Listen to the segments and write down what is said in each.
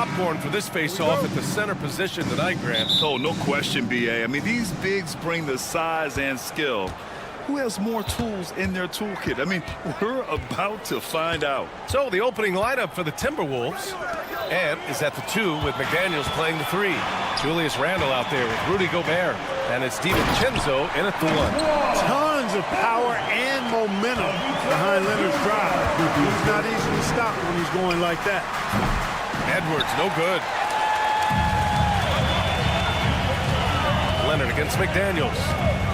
popcorn for this face-off at the center position tonight, Grant. Oh, no question, B.A. I mean, these bigs bring the size and skill. Who has more tools in their toolkit? I mean, we're about to find out. So the opening lineup for the Timberwolves. Ant is at the 2 with McDaniels playing the 3. Julius Randle out there with Rudy Gobert. And it's DiVincenzo in at the 1. Tons of power and momentum behind Leonard's drive. He's not easy to stop when he's going like that. Edwards, no good. Leonard against McDaniels.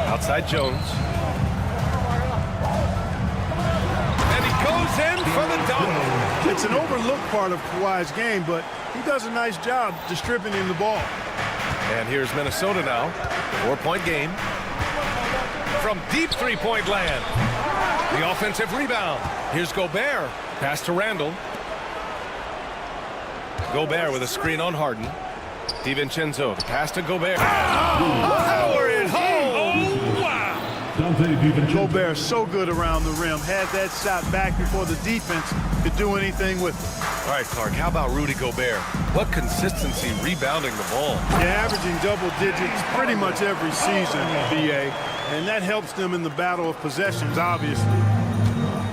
Outside Jones. And he goes in for the dunk. It's an overlooked part of Kawhi's game, but he does a nice job distributing the ball. And here's Minnesota now. 4-point game. From deep three-point land. The offensive rebound. Here's Gobert. Pass to Randle. Gobert with a screen on Harden. DiVincenzo, the pass to Gobert. Power it home! Oh, wow! Gobert so good around the rim. Had that shot back before the defense could do anything with it. All right, Clark, how about Rudy Gobert? What consistency rebounding the ball. Yeah, averaging double digits pretty much every season, BA. And that helps them in the battle of possessions, obviously.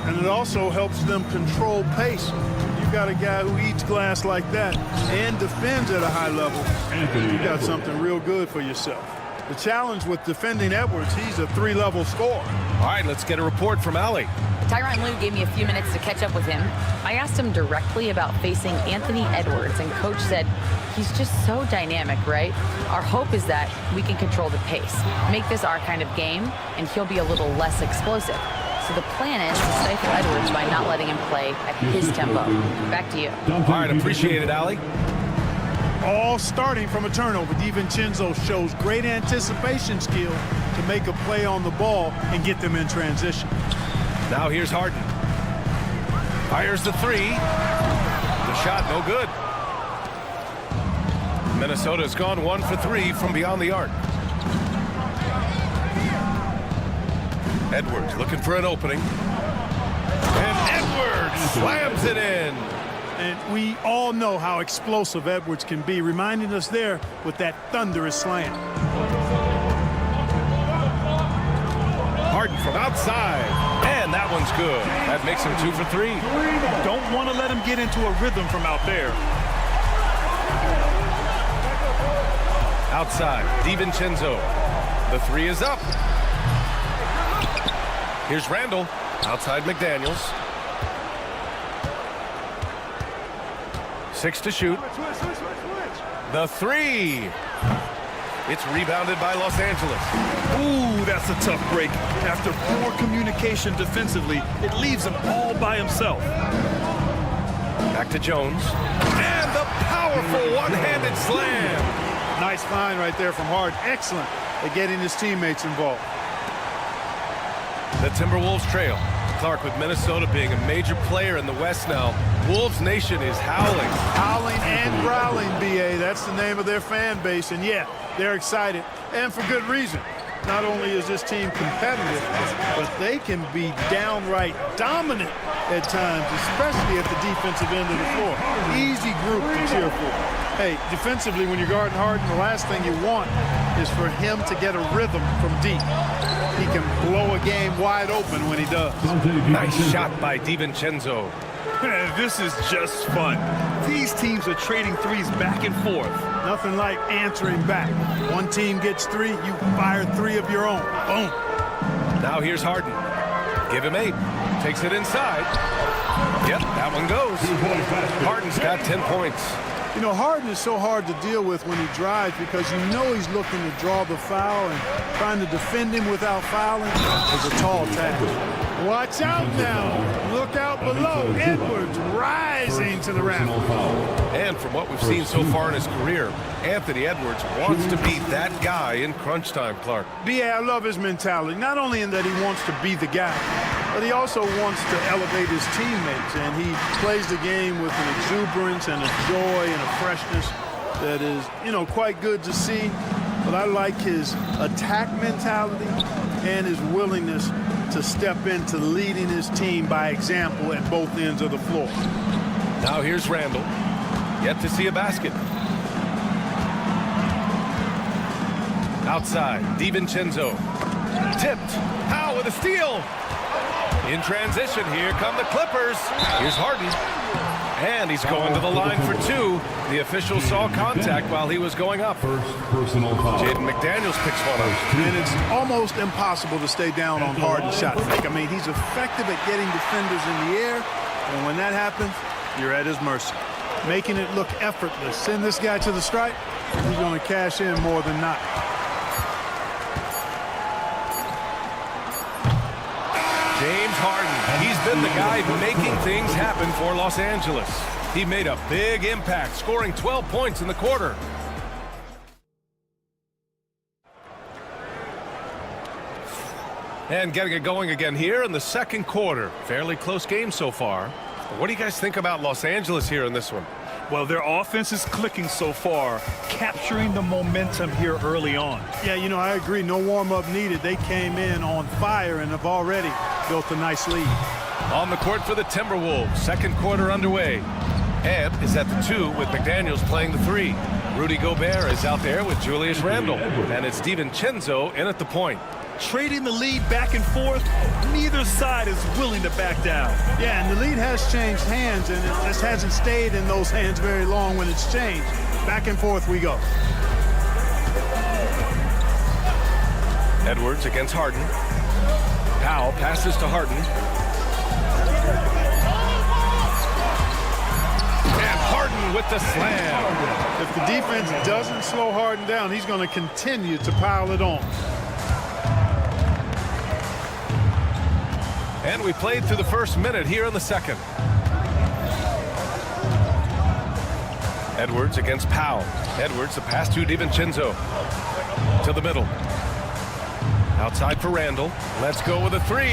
And it also helps them control pace. You've got a guy who eats glass like that and defends at a high level. You got something real good for yourself. The challenge with defending Edwards, he's a 3-level scorer. All right, let's get a report from Allie. Tyronn Lue gave me a few minutes to catch up with him. I asked him directly about facing Anthony Edwards, and Coach said he's just so dynamic, right? Our hope is that we can control the pace, make this our kind of game, and he'll be a little less explosive. So the plan is to stifle Edwards by not letting him play at his tempo. Back to you. All right, appreciate it, Allie. All starting from a turnover. DiVincenzo shows great anticipation skill to make a play on the ball and get them in transition. Now here's Harden. Fires the 3. The shot no good. Minnesota's gone 1 for 3 from beyond the arc. Edwards looking for an opening. And Edwards slams it in. And we all know how explosive Edwards can be, reminding us there with that thunderous slam. Harden from outside. And that one's good. That makes him 2 for 3. Don't want to let him get into a rhythm from out there. Outside, DiVincenzo. The 3 is up. Here's Randle. Outside McDaniels. 6 to shoot. The 3. It's rebounded by Los Angeles. Ooh, that's a tough break. After poor communication defensively, it leaves him all by himself. Back to Jones. And the powerful one-handed slam. Nice find right there from Harden. Excellent at getting his teammates involved. The Timberwolves trail. Clark, with Minnesota being a major player in the West now, Wolves Nation is howling. Howling and growling, BA. That's the name of their fan base. And yeah, they're excited, and for good reason. Not only is this team competitive, but they can be downright dominant at times, especially at the defensive end of the floor. Easy group to cheer for. Hey, defensively, when you're guarding Harden, the last thing you want is for him to get a rhythm from deep. He can blow a game wide open when he does. Nice shot by DiVincenzo. This is just fun. These teams are trading threes back and forth. Nothing like answering back. One team gets 3, you fire 3 of your own. Boom. Now here's Harden. Give him 8. Takes it inside. Yep, that one goes. Harden's got 10 points. You know, Harden is so hard to deal with when he drives because you know he's looking to draw the foul, and trying to defend him without fouling is a tall task. Watch out now. Look out below. Edwards rising to the rack. And from what we've seen so far in his career, Anthony Edwards wants to be that guy in crunch time, Clark. B.A., I love his mentality, not only in that he wants to be the guy, but he also wants to elevate his teammates, and he plays the game with an exuberance and a joy and a freshness that is, you know, quite good to see. But I like his attack mentality and his willingness to step into leading his team by example at both ends of the floor. Now here's Randle. Yet to see a basket. Outside, DiVincenzo. Tipped. Powell with a steal. In transition, here come the Clippers. Here's Harden. And he's going to the line for two. The official saw contact while he was going up. First personal foul. Jaden McDaniels picks one up. And it's almost impossible to stay down on Harden's shot fake. I mean, he's effective at getting defenders in the air. And when that happens, you're at his mercy. Making it look effortless. Send this guy to the stripe. He's going to cash in more than not. James Harden, he's been the guy making things happen for Los Angeles. He made a big impact, scoring 12 points in the quarter. And getting it going again here in the second quarter. Fairly close game so far. What do you guys think about Los Angeles here in this one? Well, their offense is clicking so far, capturing the momentum here early on. Yeah, you know, I agree. No warm-up needed. They came in on fire and have already built a nice lead. On the court for the Timberwolves, second quarter underway. Ed is at the 2 with McDaniels playing the 3. Rudy Gobert is out there with Julius Randle. And it's DiVincenzo in at the point. Trading the lead back and forth, neither side is willing to back down. Yeah, and the lead has changed hands, and it just hasn't stayed in those hands very long when it's changed. Back and forth we go. Edwards against Harden. Powell passes to Harden. And Harden with the slam. If the defense doesn't slow Harden down, he's going to continue to pile it on. And we played through the first minute here in the second. Edwards against Powell. Edwards, the pass to DiVincenzo. To the middle. Outside for Randle. Let's go with a 3.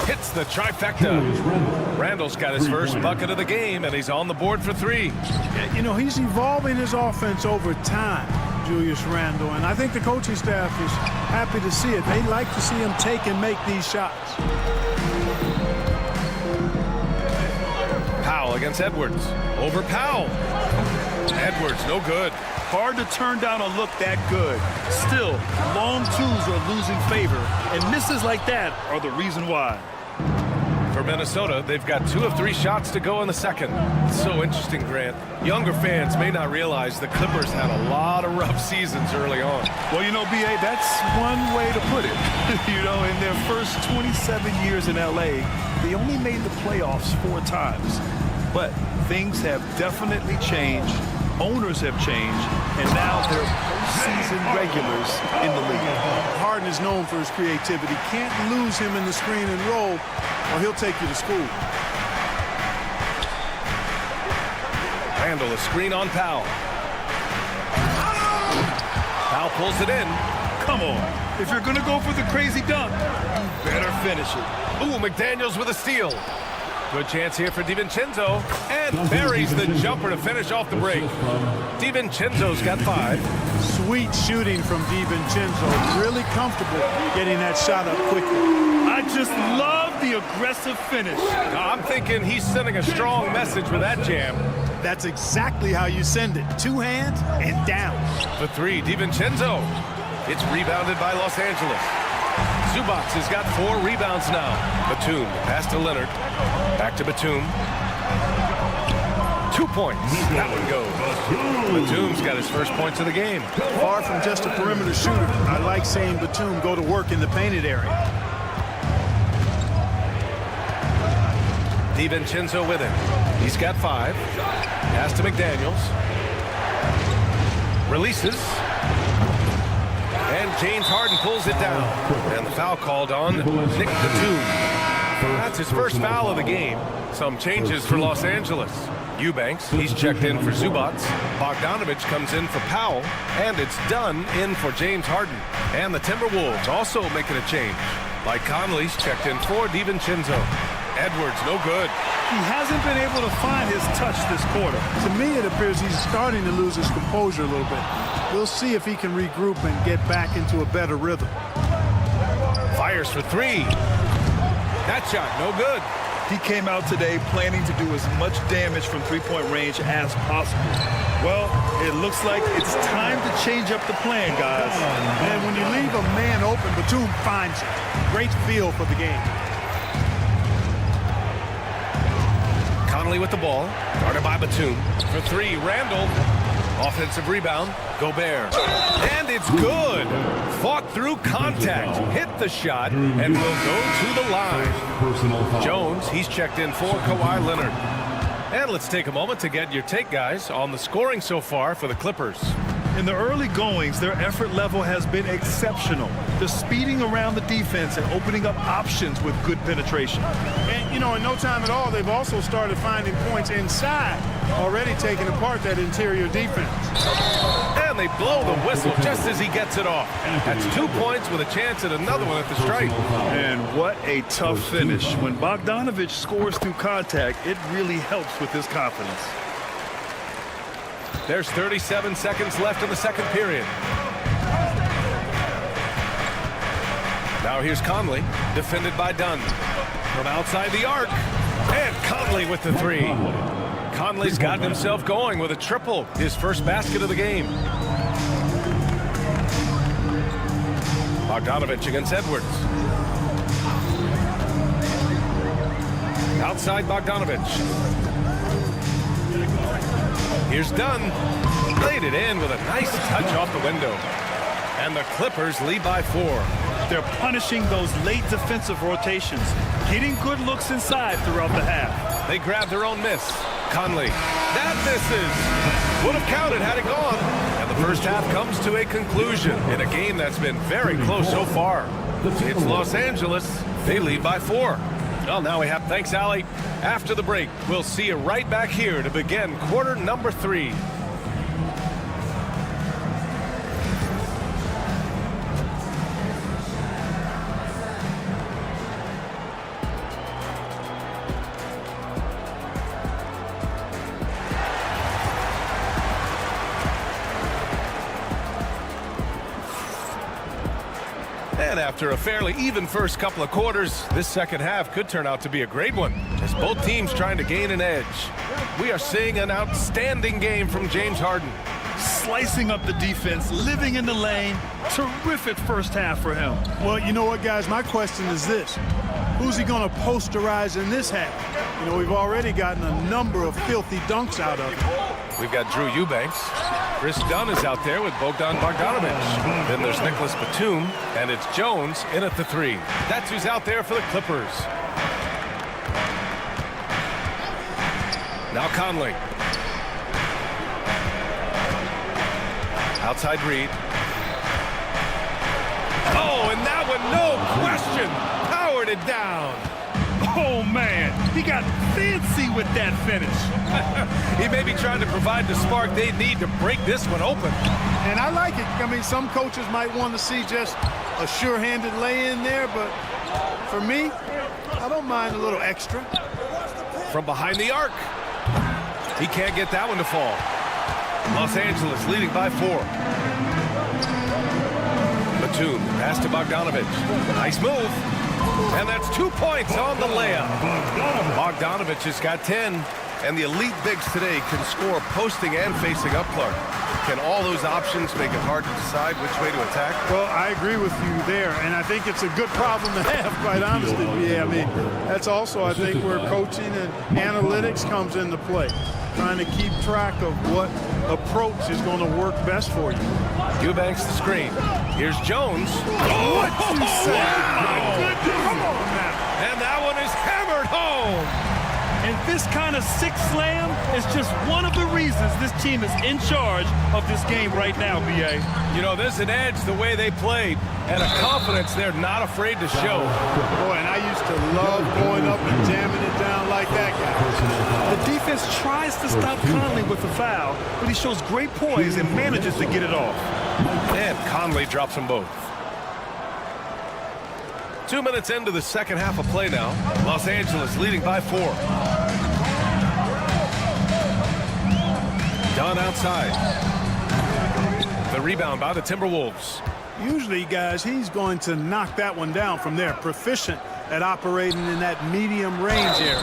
Hits the trifecta. Randle's got his first bucket of the game, and he's on the board for 3. You know, he's evolving his offense over time, Julius Randle, and I think the coaching staff is happy to see it. They like to see him take and make these shots. Powell against Edwards. Over Powell. Edwards, no good. Hard to turn down a look that good. Still, long twos are losing favor, and misses like that are the reason why. For Minnesota, they've got 2 of 3 shots to go in the second. It's so interesting, Grant. Younger fans may not realize the Clippers had a lot of rough seasons early on. Well, you know, B.A., that's one way to put it. You know, in their first 27 years in L.A., they only made the playoffs 4 times. But things have definitely changed. Owners have changed, and now they're postseason regulars in the league. Harden is known for his creativity. Can't lose him in the screen and roll, or he'll take you to school. Randle, a screen on Powell. Powell pulls it in. Come on. If you're going to go for the crazy dunk, you better finish it. Ooh, McDaniels with a steal. Good chance here for DiVincenzo, and buries the jumper to finish off the break. DiVincenzo's got 5. Sweet shooting from DiVincenzo. Really comfortable getting that shot up quickly. I just love the aggressive finish. I'm thinking he's sending a strong message with that jam. That's exactly how you send it. 2 hands and down. For 3, DiVincenzo. It's rebounded by Los Angeles. Zubac has got 4 rebounds now. Batum, pass to Leonard. Back to Batum. 2 points. That one goes. Batum's got his first points of the game. Far from just a perimeter shooter. I like seeing Batum go to work in the painted area. DiVincenzo with it. He's got 5. Pass to McDaniels. Releases. And James Harden pulls it down. And the foul called on Nick Batum. That's his first foul of the game. Some changes for Los Angeles. Eubanks, he's checked in for Zubac. Bogdanovich comes in for Powell. And it's done in for James Harden. And the Timberwolves also making a change. Mike Conley's checked in for DiVincenzo. Edwards, no good. He hasn't been able to find his touch this quarter. To me, it appears he's starting to lose his composure a little bit. We'll see if he can regroup and get back into a better rhythm. Fires for 3. That shot, no good. He came out today planning to do as much damage from three-point range as possible. Well, it looks like it's time to change up the plan, guys. And when you leave a man open, Batum finds it. Great feel for the game. Conley with the ball. Guarded by Batum. For three, Randall. Offensive rebound. Gobert. And it's good. Fought through contact. Hit the shot. And will go to the line. Jones, he's checked in for Kawhi Leonard. And let's take a moment to get your take, guys, on the scoring so far for the Clippers. In the early goings, their effort level has been exceptional. They're speeding around the defense and opening up options with good penetration. And, you know, in no time at all, they've also started finding points inside, already taking apart that interior defense. And they blow the whistle just as he gets it off. That's 2 points with a chance at another one at the stripe. And what a tough finish. When Bogdanovich scores through contact, it really helps with his confidence. There's 37 seconds left in the second period. Now here's Conley, defended by Dunn. From outside the arc, and Conley with the three. Conley's gotten himself going with a triple, his first basket of the game. Bogdanovich against Edwards. Outside Bogdanovich. Here's Dunn. Laid it in with a nice touch off the window. And the Clippers lead by 4. They're punishing those late defensive rotations, getting good looks inside throughout the half. They grab their own miss. Conley. That misses. Would have counted had it gone. And the first half comes to a conclusion in a game that's been very close so far. It's Los Angeles. They lead by 4. Well, now we have, thanks, Allie. After the break, we'll see you right back here to begin quarter number 3. And after a fairly even first couple of quarters, this second half could turn out to be a great one, as both teams trying to gain an edge. We are seeing an outstanding game from James Harden. Slicing up the defense, living in the lane. Terrific first half for him. Well, you know what, guys? My question is this. Who's he going to posterize in this half? You know, we've already gotten a number of filthy dunks out of him. We've got Drew Eubanks. Chris Dunn is out there with Bogdan Bogdanovich. Then there's Nicholas Batum, and it's Jones in at the 3. That's who's out there for the Clippers. Now Conley. Outside Reed. Oh, and that one, no question, powered it down. Oh, man, he got fancy with that finish. He may be trying to provide the spark they need to break this one open. And I like it. I mean, some coaches might want to see just a sure-handed lay-in there, but for me, I don't mind a little extra. From behind the arc. He can't get that one to fall. Los Angeles leading by 4. Batum, pass to Bogdanovich. Nice move. And that's 2 points on the layup. Bogdanovich has got 10. And the elite bigs today can score posting and facing up, Clark. Can all those options make it hard to decide which way to attack? Well, I agree with you there, and I think it's a good problem to have, quite honestly. Yeah, I mean, that's also, I think, where coaching and analytics comes into play. Trying to keep track of what approach is going to work best for you. Eubanks the screen. Here's Jones. Oh, what you say? My goodness. Come on now. And that one is hammered home. And this kind of six slam is just one of the reasons this team is in charge of this game right now, B.A. You know, there's an edge the way they played and a confidence they're not afraid to show. Boy, and I used to love going up and jamming it down like that guy. The defense tries to stop Conley with the foul, but he shows great poise and manages to get it off. And Conley drops them both. 2 minutes into the second half of play now. Los Angeles leading by 4. Dunn outside. The rebound by the Timberwolves. Usually, guys, he's going to knock that one down from there. Proficient at operating in that medium range area.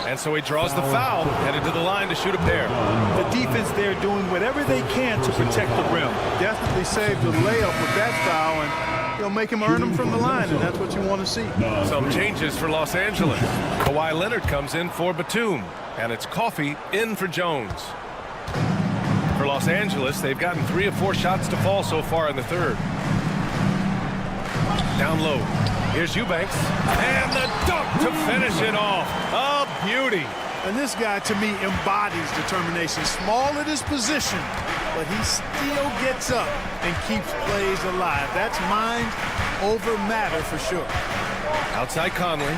And so he draws the foul, headed to the line to shoot a pair. The defense there doing whatever they can to protect the rim. Definitely saved the layup with that foul, and he'll make him earn them from the line, and that's what you want to see. Some changes for Los Angeles. Kawhi Leonard comes in for Batum, and it's Coffey in for Jones. For Los Angeles, they've gotten 3 of 4 shots to fall so far in the third. Down low. Here's Eubanks. And the dunk to finish it off. A beauty. And this guy, to me, embodies determination. Small at his position, but he still gets up and keeps plays alive. That's mind over matter for sure. Outside Conley.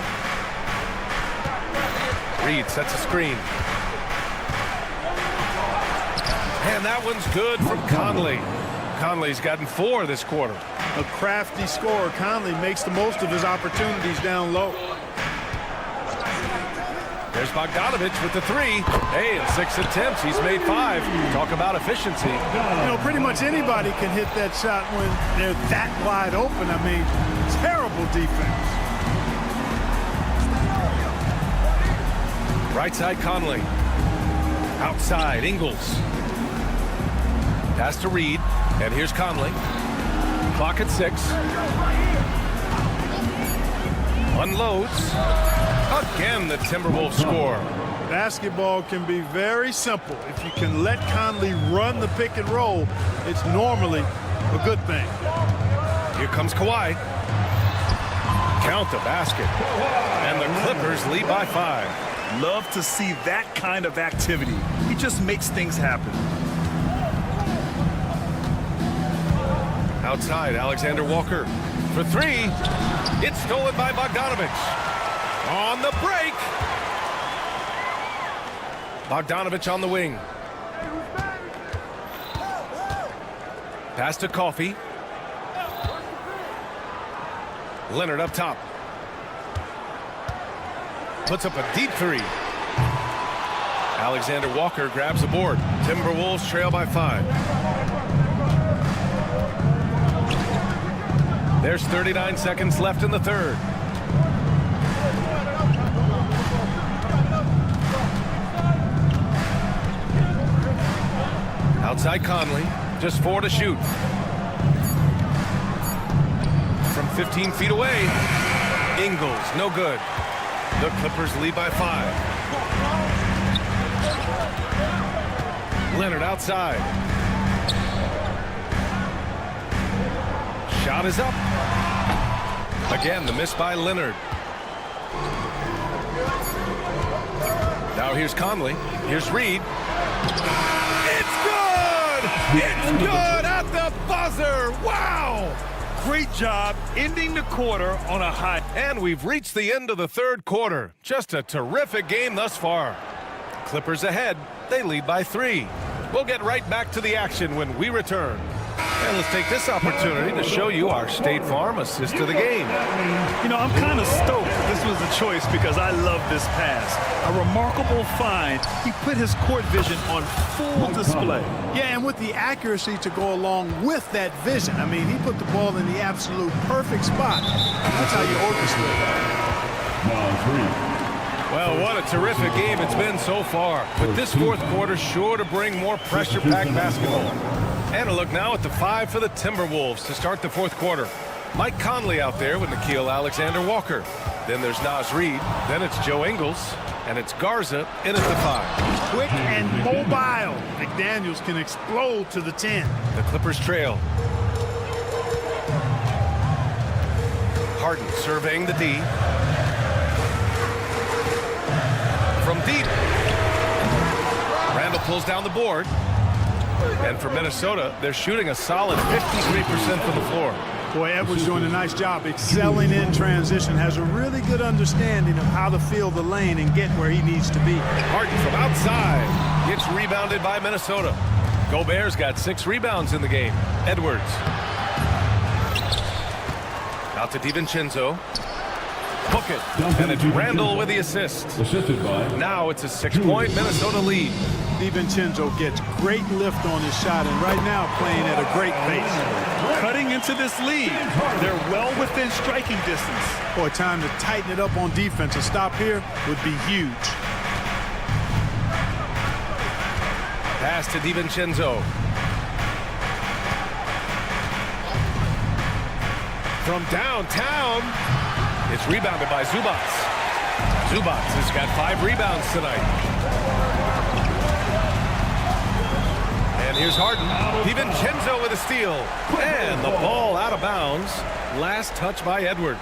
Reed sets a screen. And that one's good from Conley. Conley's gotten 4 this quarter. A crafty scorer. Conley makes the most of his opportunities down low. There's Bogdanovich with the 3. Hey, in 6 attempts, he's made 5. Talk about efficiency. You know, pretty much anybody can hit that shot when they're that wide open. I mean, terrible defense. Right side Conley. Outside Ingles. Pass to Reed, and here's Conley. Clock at 6. Unloads. Again, the Timberwolves score. Basketball can be very simple. If you can let Conley run the pick and roll, it's normally a good thing. Here comes Kawhi. Count the basket. And the Clippers lead by 5. Love to see that kind of activity. He just makes things happen. Outside, Alexander Walker for 3. It's stolen by Bogdanovich. On the break. Bogdanovich on the wing. Pass to Coffey. Leonard up top. Puts up a deep 3. Alexander Walker grabs the board. Timberwolves trail by 5. There's 39 seconds left in the third. Outside Conley, just 4 to shoot. From 15 feet away, Ingles, no good. The Clippers lead by 5. Leonard outside. Shot is up. Again, the miss by Leonard. Now here's Conley. Here's Reed. It's good! It's good at the buzzer! Wow! Great job ending the quarter on a high. And we've reached the end of the third quarter. Just a terrific game thus far. Clippers ahead. They lead by 3. We'll get right back to the action when we return. And let's take this opportunity to show you our State Farm assist to the game. You know, I'm kind of stoked this was a choice because I love this pass. A remarkable find. He put his court vision on full display. Yeah, and with the accuracy to go along with that vision. I mean, he put the ball in the absolute perfect spot. That's how you orchestrate it. Well, what a terrific game it's been so far. With this fourth quarter sure to bring more pressure-packed basketball. And a look now at the 5 for the Timberwolves to start the fourth quarter. Mike Conley out there with Nickeil Alexander-Walker. Then there's Naz Reid. Then it's Joe Ingles. And it's Garza in at the 5. Quick and mobile. McDaniels can explode to the 10. The Clippers trail. Harden surveying the D. From deep. Randall pulls down the board. And for Minnesota, they're shooting a solid 53% from the floor. Boy, Edwards doing a nice job excelling in transition. Has a really good understanding of how to fill the lane and get where he needs to be. Harden from outside. It's rebounded by Minnesota. Gobert's got 6 rebounds in the game. Edwards. Out to DiVincenzo. Book it. And it's Randall with the assist. Assisted by. Now it's a 6-point Minnesota lead. DiVincenzo gets great lift on his shot and right now playing at a great pace. Cutting into this lead. They're well within striking distance. Boy, time to tighten it up on defense. A stop here would be huge. Pass to DiVincenzo. From downtown, it's rebounded by Zubats. Zubats has got 5 rebounds tonight. And here's Harden. DiVincenzo with a steal. And the ball out of bounds. Last touch by Edwards.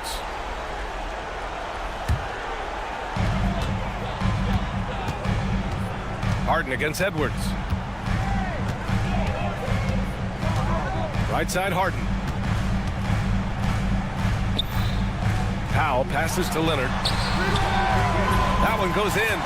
Harden against Edwards. Right side Harden. Powell passes to Leonard. That one goes in.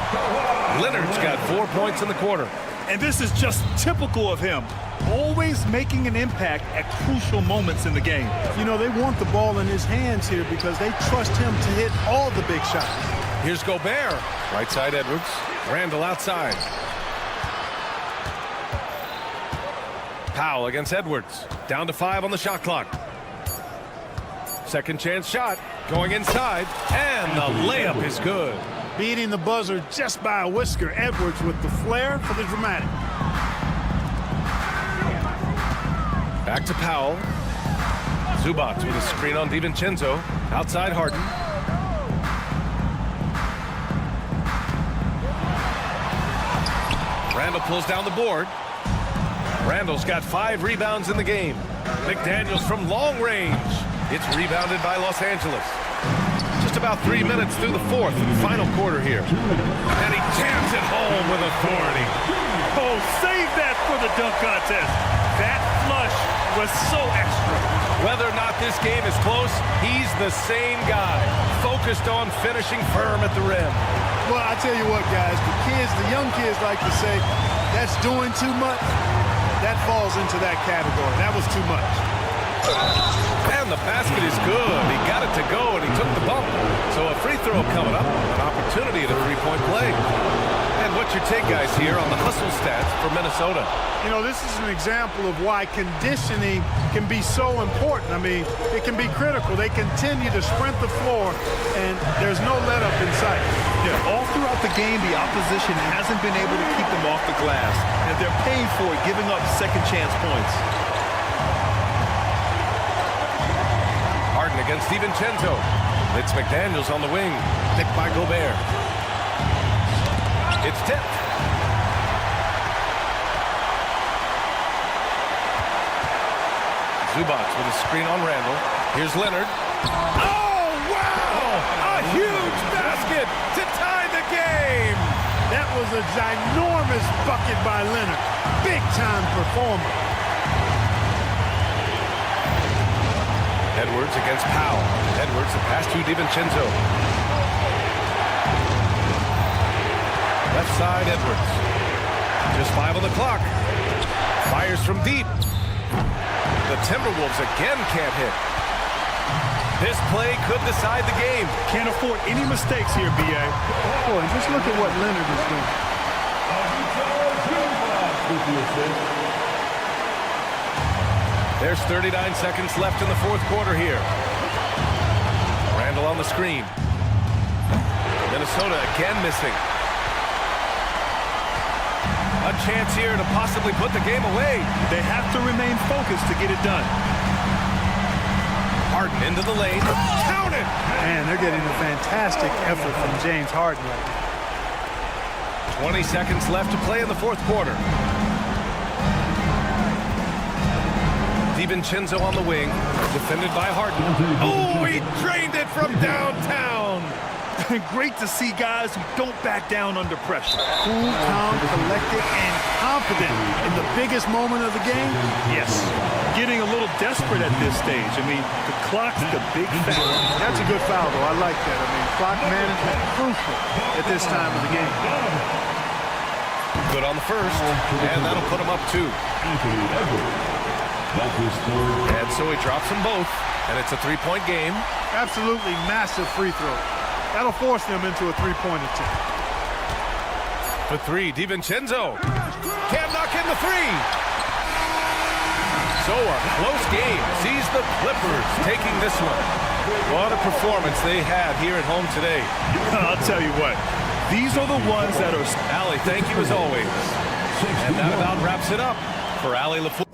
Leonard's got 4 points in the quarter. And this is just typical of him. Always making an impact at crucial moments in the game. You know, they want the ball in his hands here because they trust him to hit all the big shots. Here's Gobert. Right side Edwards. Randall outside. Powell against Edwards. Down to 5 on the shot clock. Second chance shot. Going inside. And the layup is good. Beating the buzzer just by a whisker. Edwards with the flair for the dramatic. Back to Powell. Zubats with a screen on DiVincenzo. Outside Harden. Randall pulls down the board. Randall's got 5 rebounds in the game. McDaniels from long range. It's rebounded by Los Angeles. Just about 3 minutes through the fourth and final quarter here. And he jams it home with authority. Oh, save that for the dunk contest. That flush was so extra. Whether or not this game is close, he's the same guy. Focused on finishing firm at the rim. Well, I tell you what, guys, the young kids like to say, that's doing too much. That falls into that category. That was too much. And the basket is good. He got it to go, and he took the bump. So a free throw coming up. An opportunity at a three-point play. And what's your take, guys, here on the hustle stats for Minnesota? You know, this is an example of why conditioning can be so important. I mean, it can be critical. They continue to sprint the floor, and there's no let-up in sight. Yeah, all throughout the game, the opposition hasn't been able to keep them off the glass, and they're paying for it, giving up second chance points. Harden against DiVincenzo. It's McDaniels on the wing. Picked by Gobert. It's tipped. Zubats with a screen on Randall. Here's Leonard. Oh, wow! A huge basket to tie the game! That was a ginormous bucket by Leonard. Big-time performer. Edwards against Powell. Edwards, the pass to DiVincenzo. Left side, Edwards. Just 5 on the clock. Fires from deep. The Timberwolves again can't hit. This play could decide the game. Can't afford any mistakes here, B.A. Boy, just look at what Leonard is doing. There's 39 seconds left in the fourth quarter here. Randall on the screen. Minnesota again missing. A chance here to possibly put the game away. They have to remain focused to get it done. Harden into the lane. Count it! Man, they're getting a fantastic effort from James Harden. 20 seconds left to play in the fourth quarter. DiVincenzo on the wing, defended by Harden. Oh, he drained it from downtown. Great to see guys who don't back down under pressure. Cool, calm, collected, and confident in the biggest moment of the game. Yes, getting a little desperate at this stage. I mean, the clock's the big factor. That's a good foul, though. I like that. I mean, clock management crucial at this time of the game. Good on the first, and that'll put him up 2. And so he drops them both, and it's a three-point game. Absolutely massive free throw. That'll force them into a three-point attempt. For three, DiVincenzo. Can't knock in the three. So a close game sees the Clippers taking this one. What a performance they had here at home today. I'll tell you what, these are the ones that are... Allie, thank you as always. And that about wraps it up for Allie LaFleur.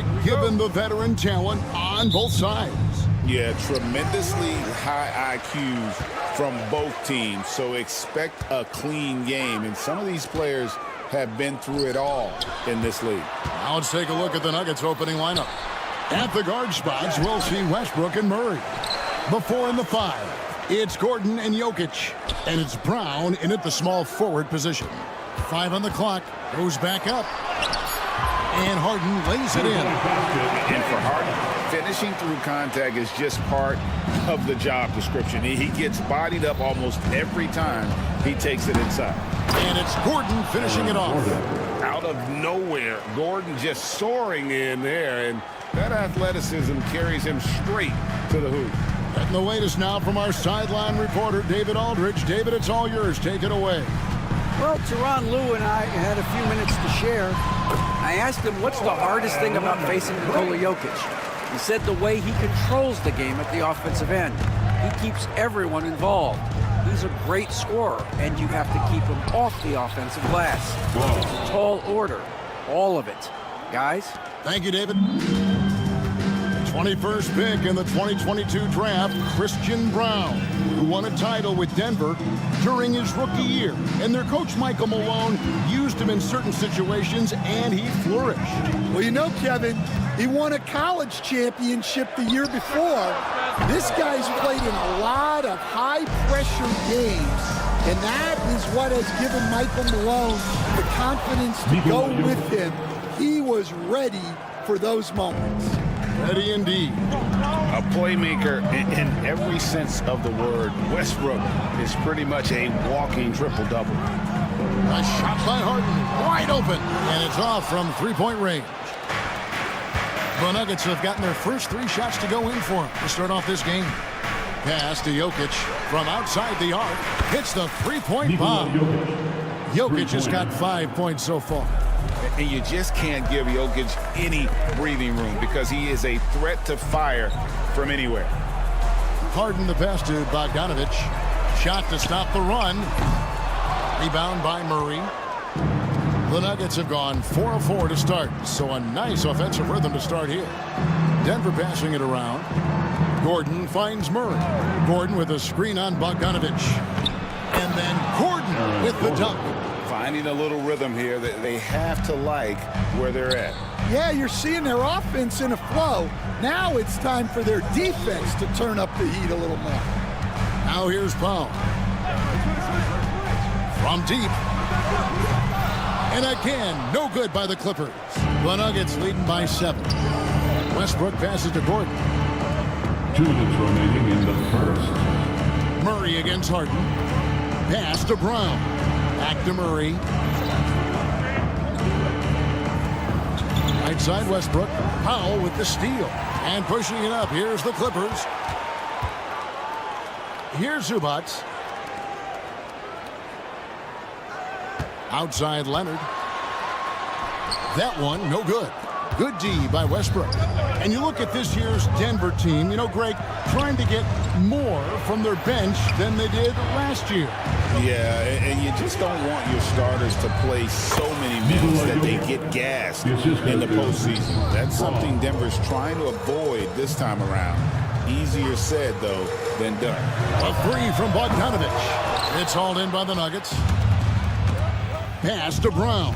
Mike, given the veteran talent on both sides. Yeah, tremendously high IQs from both teams, so expect a clean game. And some of these players have been through it all in this league. Now let's take a look at the Nuggets opening lineup. At the guard spots, we'll see Westbrook and Murray. The 4 and the 5, it's Gordon and Jokic. And it's Brown in at the small forward position. 5 on the clock, goes back up. And Harden lays it in. And for Harden, finishing through contact is just part of the job description. He gets bodied up almost every time he takes it inside. And it's Gordon finishing it off. Out of nowhere, Gordon just soaring in there, and that athleticism carries him straight to the hoop. Getting the latest now from our sideline reporter, David Aldridge. David, it's all yours. Take it away. Well, Tyronn Lue and I had a few minutes to share. I asked him what's the hardest thing about facing Nikola Jokic. He said the way he controls the game at the offensive end. He keeps everyone involved. He's a great scorer, and you have to keep him off the offensive glass. It's a tall order, all of it. Guys? Thank you, David. 21st pick in the 2022 draft, Christian Brown, who won a title with Denver during his rookie year. And their coach, Michael Malone, used him in certain situations, and he flourished. Well, you know, Kevin, he won a college championship the year before. This guy's played in a lot of high-pressure games, and that is what has given Michael Malone the confidence to go with him. He was ready for those moments. Ready indeed. A playmaker in every sense of the word. Westbrook is pretty much a walking triple-double. A shot by Harden, wide open, and it's off from three-point range. The Nuggets have gotten their first 3 shots to go in for him to start off this game. Pass to Jokic from outside the arc. Hits the three-point bomb. Jokic has got 5 points so far. And you just can't give Jokic any breathing room because he is a threat to fire from anywhere. Harden the pass to Bogdanovic. Shot to stop the run. Rebound by Murray. The Nuggets have gone 4 of 4 to start, so a nice offensive rhythm to start here. Denver passing it around. Gordon finds Murray. Gordon with a screen on Bogdanovic. And then Gordon with the dunk. Finding a little rhythm here that they have to like where they're at. Yeah, you're seeing their offense in a flow. Now it's time for their defense to turn up the heat a little more. Now here's Powell. From deep. And again, no good by the Clippers. The Nuggets leading by 7. Westbrook passes to Gordon. 2 minutes remaining in the first. Murray against Harden. Pass to Brown. Back to Murray. Right side Westbrook. Powell with the steal. And pushing it up. Here's the Clippers. Here's Zubac. Outside Leonard. That one, no good. Good D by Westbrook. And you look at this year's Denver team, you know, Greg, trying to get more from their bench than they did last year. Yeah, and you just don't want your starters to play so many minutes that they get gassed in the postseason. That's something Denver's trying to avoid this time around. Easier said, though, than done. A 3 from Bogdanovic. It's hauled in by the Nuggets. Pass to Brown.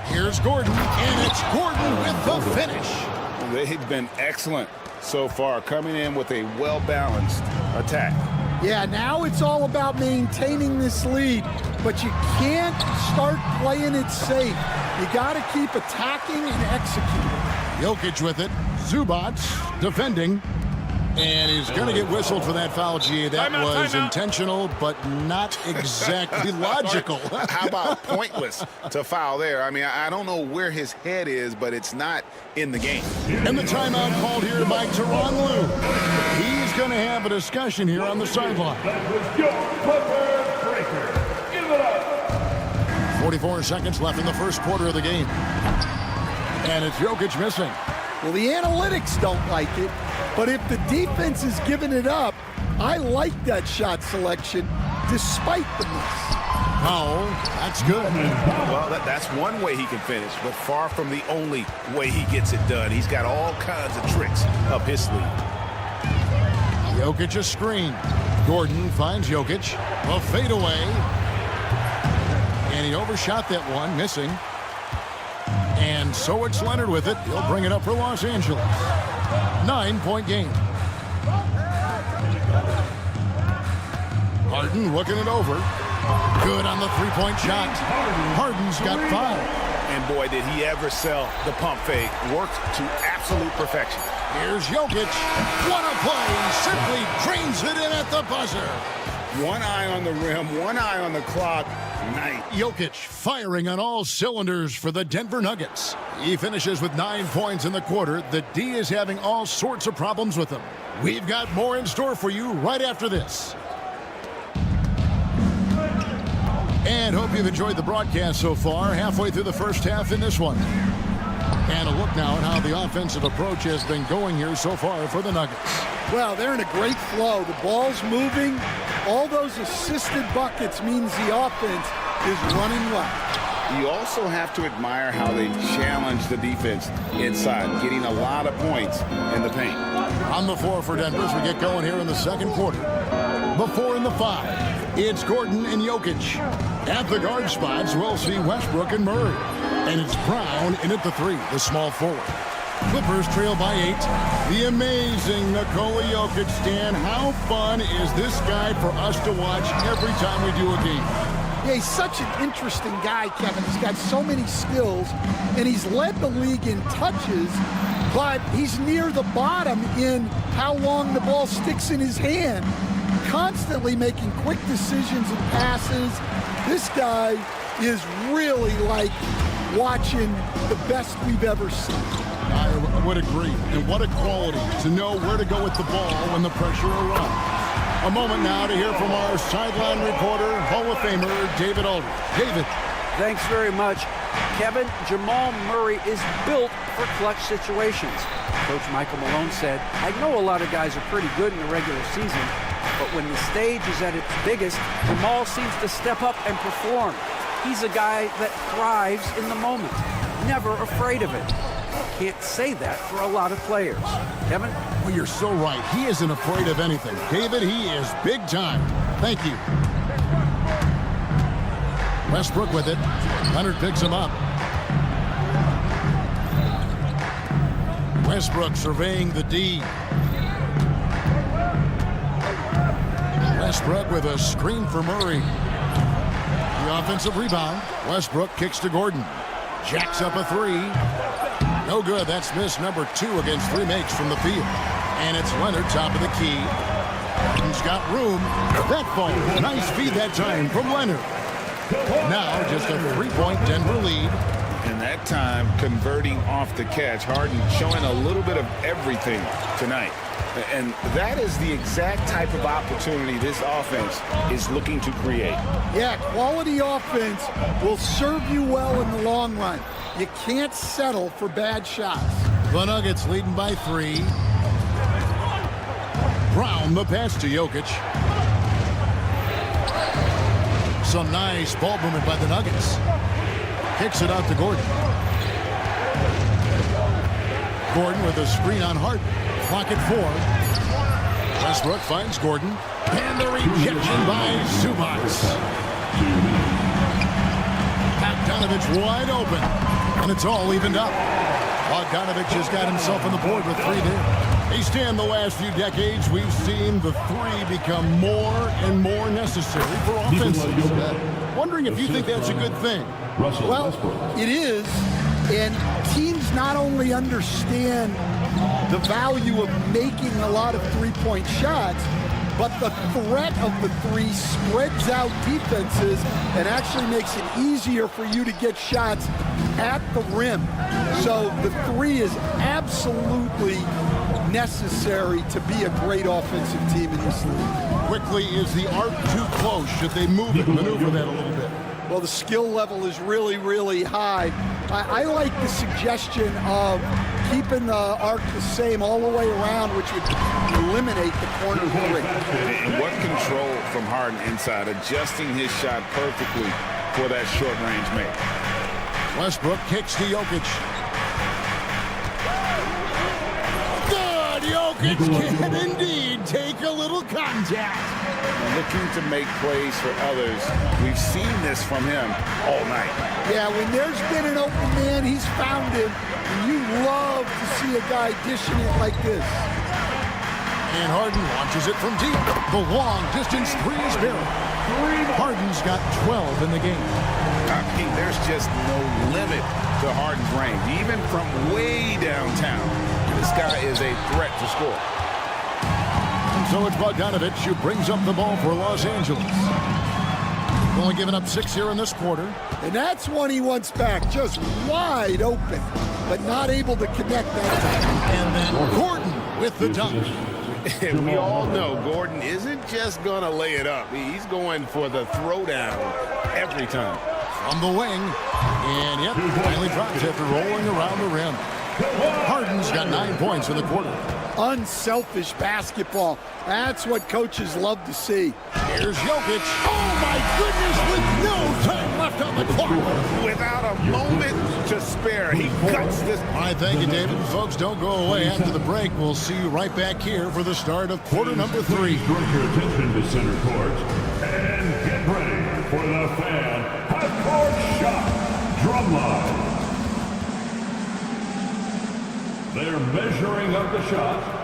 Here's Gordon, and it's Gordon with the finish. They've been excellent so far, coming in with a well-balanced attack. Yeah, now it's all about maintaining this lead, but you can't start playing it safe. You got to keep attacking and executing. Jokic with it. Zubac defending. And he's going to get whistled for that foul, G. That was intentional, but not exactly logical. How about pointless to foul there? I mean, I don't know where his head is, but it's not in the game. And the timeout called here by Tyronn Lue. He's going to have a discussion here on the sideline. 44 seconds left in the first quarter of the game. And it's Jokic missing. Well, the analytics don't like it, but if the defense is giving it up, I like that shot selection despite the miss. Foul. That's good. Well, that's one way he can finish, but far from the only way he gets it done. He's got all kinds of tricks up his sleeve. Jokic a screen. Gordon finds Jokic. A fadeaway. And he overshot that one, missing. And so it's Leonard with it. He'll bring it up for Los Angeles. 9-point game. Harden looking it over. Good on the three-point shot. Harden's got 5. And boy, did he ever sell the pump fake. Worked to absolute perfection. Here's Jokic. What a play. Simply drains it in at the buzzer. One eye on the rim, one eye on the clock. Nice. Jokic firing on all cylinders for the Denver Nuggets. He finishes with 9 points in the quarter. The D is having all sorts of problems with him. We've got more in store for you right after this. And hope you've enjoyed the broadcast so far. Halfway through the first half in this one. And a look now at how the offensive approach has been going here so far for the Nuggets. Well, they're in a great flow. The ball's moving. All those assisted buckets means the offense is running well. You also have to admire how they challenge the defense inside, getting a lot of points in the paint. On the floor for Denver as we get going here in the second quarter. The 4 and the 5. It's Gordon and Jokic. At the guard spots, we'll see Westbrook and Murray. And it's Brown in at the 3, the small forward. Clippers trail by 8. The amazing Nikola Jokic. Stan, how fun is this guy for us to watch every time we do a game? Yeah, he's such an interesting guy, Kevin. He's got so many skills, and he's led the league in touches, but he's near the bottom in how long the ball sticks in his hand. Constantly making quick decisions and passes. This guy is really like watching the best we've ever seen. I would agree. And what a quality to know where to go with the ball when the pressure arrives. A moment now to hear from our sideline reporter, Hall of Famer David Aldridge. David. Thanks very much. Kevin, Jamal Murray is built for clutch situations. Coach Michael Malone said, I know a lot of guys are pretty good in the regular season, but when the stage is at its biggest, Jamal seems to step up and perform. He's a guy that thrives in the moment, never afraid of it. Can't say that for a lot of players. Kevin? Well, you're so right. He isn't afraid of anything. David, he is big time. Thank you. Westbrook with it. Leonard picks him up. Westbrook surveying the D. Westbrook with a screen for Murray. The offensive rebound. Westbrook kicks to Gordon. Jacks up a 3. No good. That's miss number 2 against 3 makes from the field. And it's Leonard, top of the key. He's got room. That ball. Nice feed that time from Leonard. Now just a 3-point Denver lead. And that time converting off the catch. Harden showing a little bit of everything tonight. And that is the exact type of opportunity this offense is looking to create. Yeah, quality offense will serve you well in the long run. You can't settle for bad shots. The Nuggets leading by 3. Brown the pass to Jokic. Some nice ball movement by the Nuggets. Kicks it out to Gordon. Gordon with a screen on Harden. Clock at 4. Westbrook finds Gordon. And the rejection by Zubac. Bogdanovich wide open. And it's all evened up. Bogdanovich has got himself on the board with 3 there. Hey, Stan, the last few decades, we've seen the 3 become more and more necessary for offenses. Wondering if you think that's a good thing. Well, it is. And teams not only understand the value of making a lot of three-point shots, but the threat of the 3 spreads out defenses and actually makes it easier for you to get shots at the rim. So the 3 is absolutely necessary to be a great offensive team in this league. Quickly, is the arc too close? Should they move it, maneuver that a little bit? Well, the skill level is really, really high. I like the suggestion of keeping the arc the same all the way around, which would eliminate the corner 3. And what control from Harden inside, adjusting his shot perfectly for that short-range make. Westbrook kicks to Jokic. Good! Jokic can indeed take a little contact. Looking to make plays for others. We've seen this from him all night. Yeah, when there's been an open man, he's found him. And you love to see a guy dishing it like this. And Harden launches it from deep. The long-distance three is barrel. Harden's got 12 in the game. I mean, there's just no limit to Harden's range. Even from way downtown, this guy is a threat to score. So it's Bogdanovich who brings up the ball for Los Angeles. Only giving up 6 here in this quarter. And that's one he wants back, just wide open, but not able to connect that time. And then Gordon with the dunk. And we all know Gordon isn't just going to lay it up. He's going for the throwdown every time. From the wing. And yep, finally drops after rolling around the rim. Harden's got 9 points in the quarter. Unselfish basketball. That's what coaches love to see. Here's Jokic. Oh, my goodness, with no time left on the clock. Without a moment to spare, he cuts this. All right, thank you, David. Folks, don't go away after the break. We'll see you right back here for the start of quarter number 3. Direct your attention to center court and get ready for the fan half-court shot drum line. They're measuring up the shot.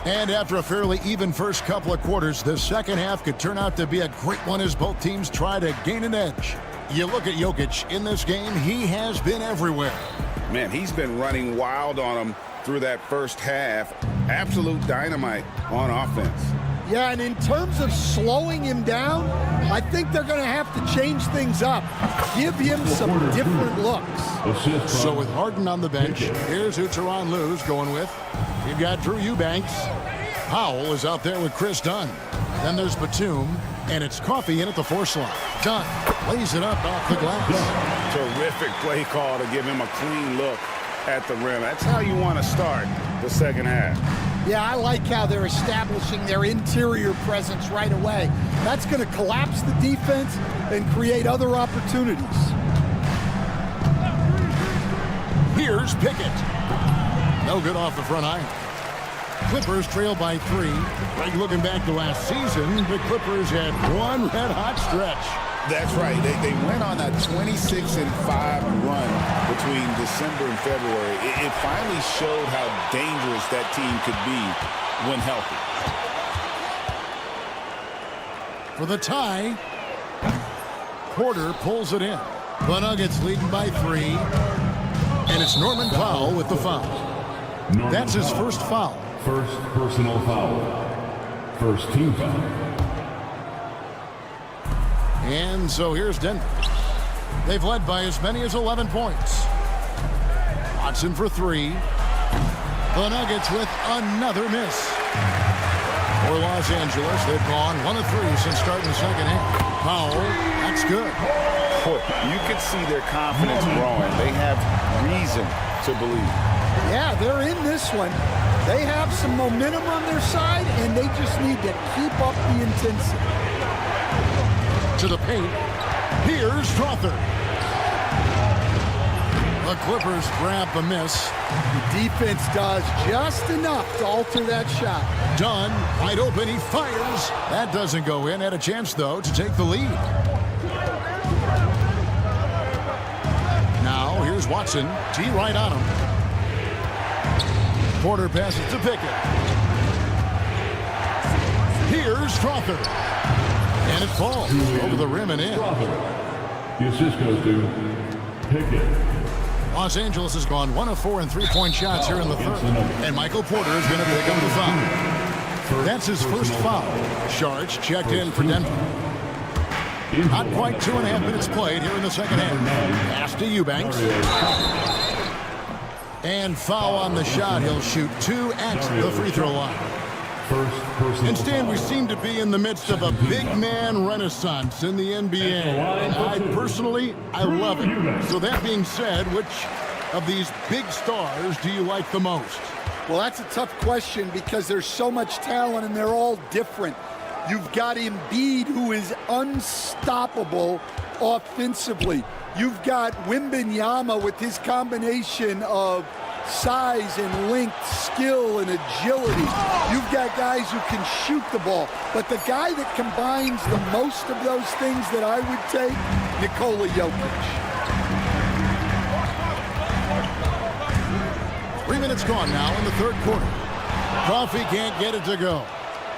And after a fairly even first couple of quarters, the second half could turn out to be a great one as both teams try to gain an edge. You look at Jokic in this game, he has been everywhere. Man, he's been running wild on him through that first half. Absolute dynamite on offense. Yeah, and in terms of slowing him down, I think they're going to have to change things up. Give him some different looks. So with Harden on the bench, here's who Tyronn Lue's going with. You've got Drew Eubanks. Powell is out there with Chris Dunn. Then there's Batum, and it's Coffey in at the 4 slot. Dunn lays it up off the glass. Terrific play call to give him a clean look at the rim. That's how you want to start the second half. Yeah, I like how they're establishing their interior presence right away. That's going to collapse the defense and create other opportunities. Here's Pickett. No good off the front iron. Clippers trail by 3. Right, looking back to last season, the Clippers had one red-hot stretch. That's right. They went on a 26-5 run between December and February. It finally showed how dangerous that team could be when healthy. For the tie, Porter pulls it in. The Nuggets leading by 3. And it's Norman Powell with the foul. That's his first foul. First personal foul. First team foul. And so here's Denver. They've led by as many as 11 points. Watson for 3. The Nuggets with another miss. For Los Angeles, they've gone 1 of 3 since starting the second half. Powell, that's good. You can see their confidence growing. They have reason to believe. Yeah, they're in this one. They have some momentum on their side, and they just need to keep up the intensity. To the paint. Here's Strawther. The Clippers grab the miss. The defense does just enough to alter that shot. Dunn, wide open, he fires. That doesn't go in. Had a chance, though, to take the lead. Now, here's Watson. T right on him. Porter passes to Pickett. Here's Strawther. And it falls over the rim and in. The assist goes to Pickett. Los Angeles has gone 1 of 4 in 3-point shots here in the third. And Michael Porter is going to pick up the foul. That's his first foul. Sharge checked in for Denver. Not quite 2.5 minutes played here in the second half. Pass to Eubanks. And foul on the shot. He'll shoot 2 at the free throw line. And Stan, we seem to be in the midst of a big man renaissance in the NBA. And I love it. So that being said, which of these big stars do you like the most? Well, that's a tough question because there's so much talent and they're all different. You've got Embiid, who is unstoppable offensively. You've got Wembanyama with his combination of size and length, skill and agility. You've got guys who can shoot the ball. But the guy that combines the most of those things that I would take, Nikola Jokic. 3 minutes gone now in the third quarter. Coffee can't get it to go.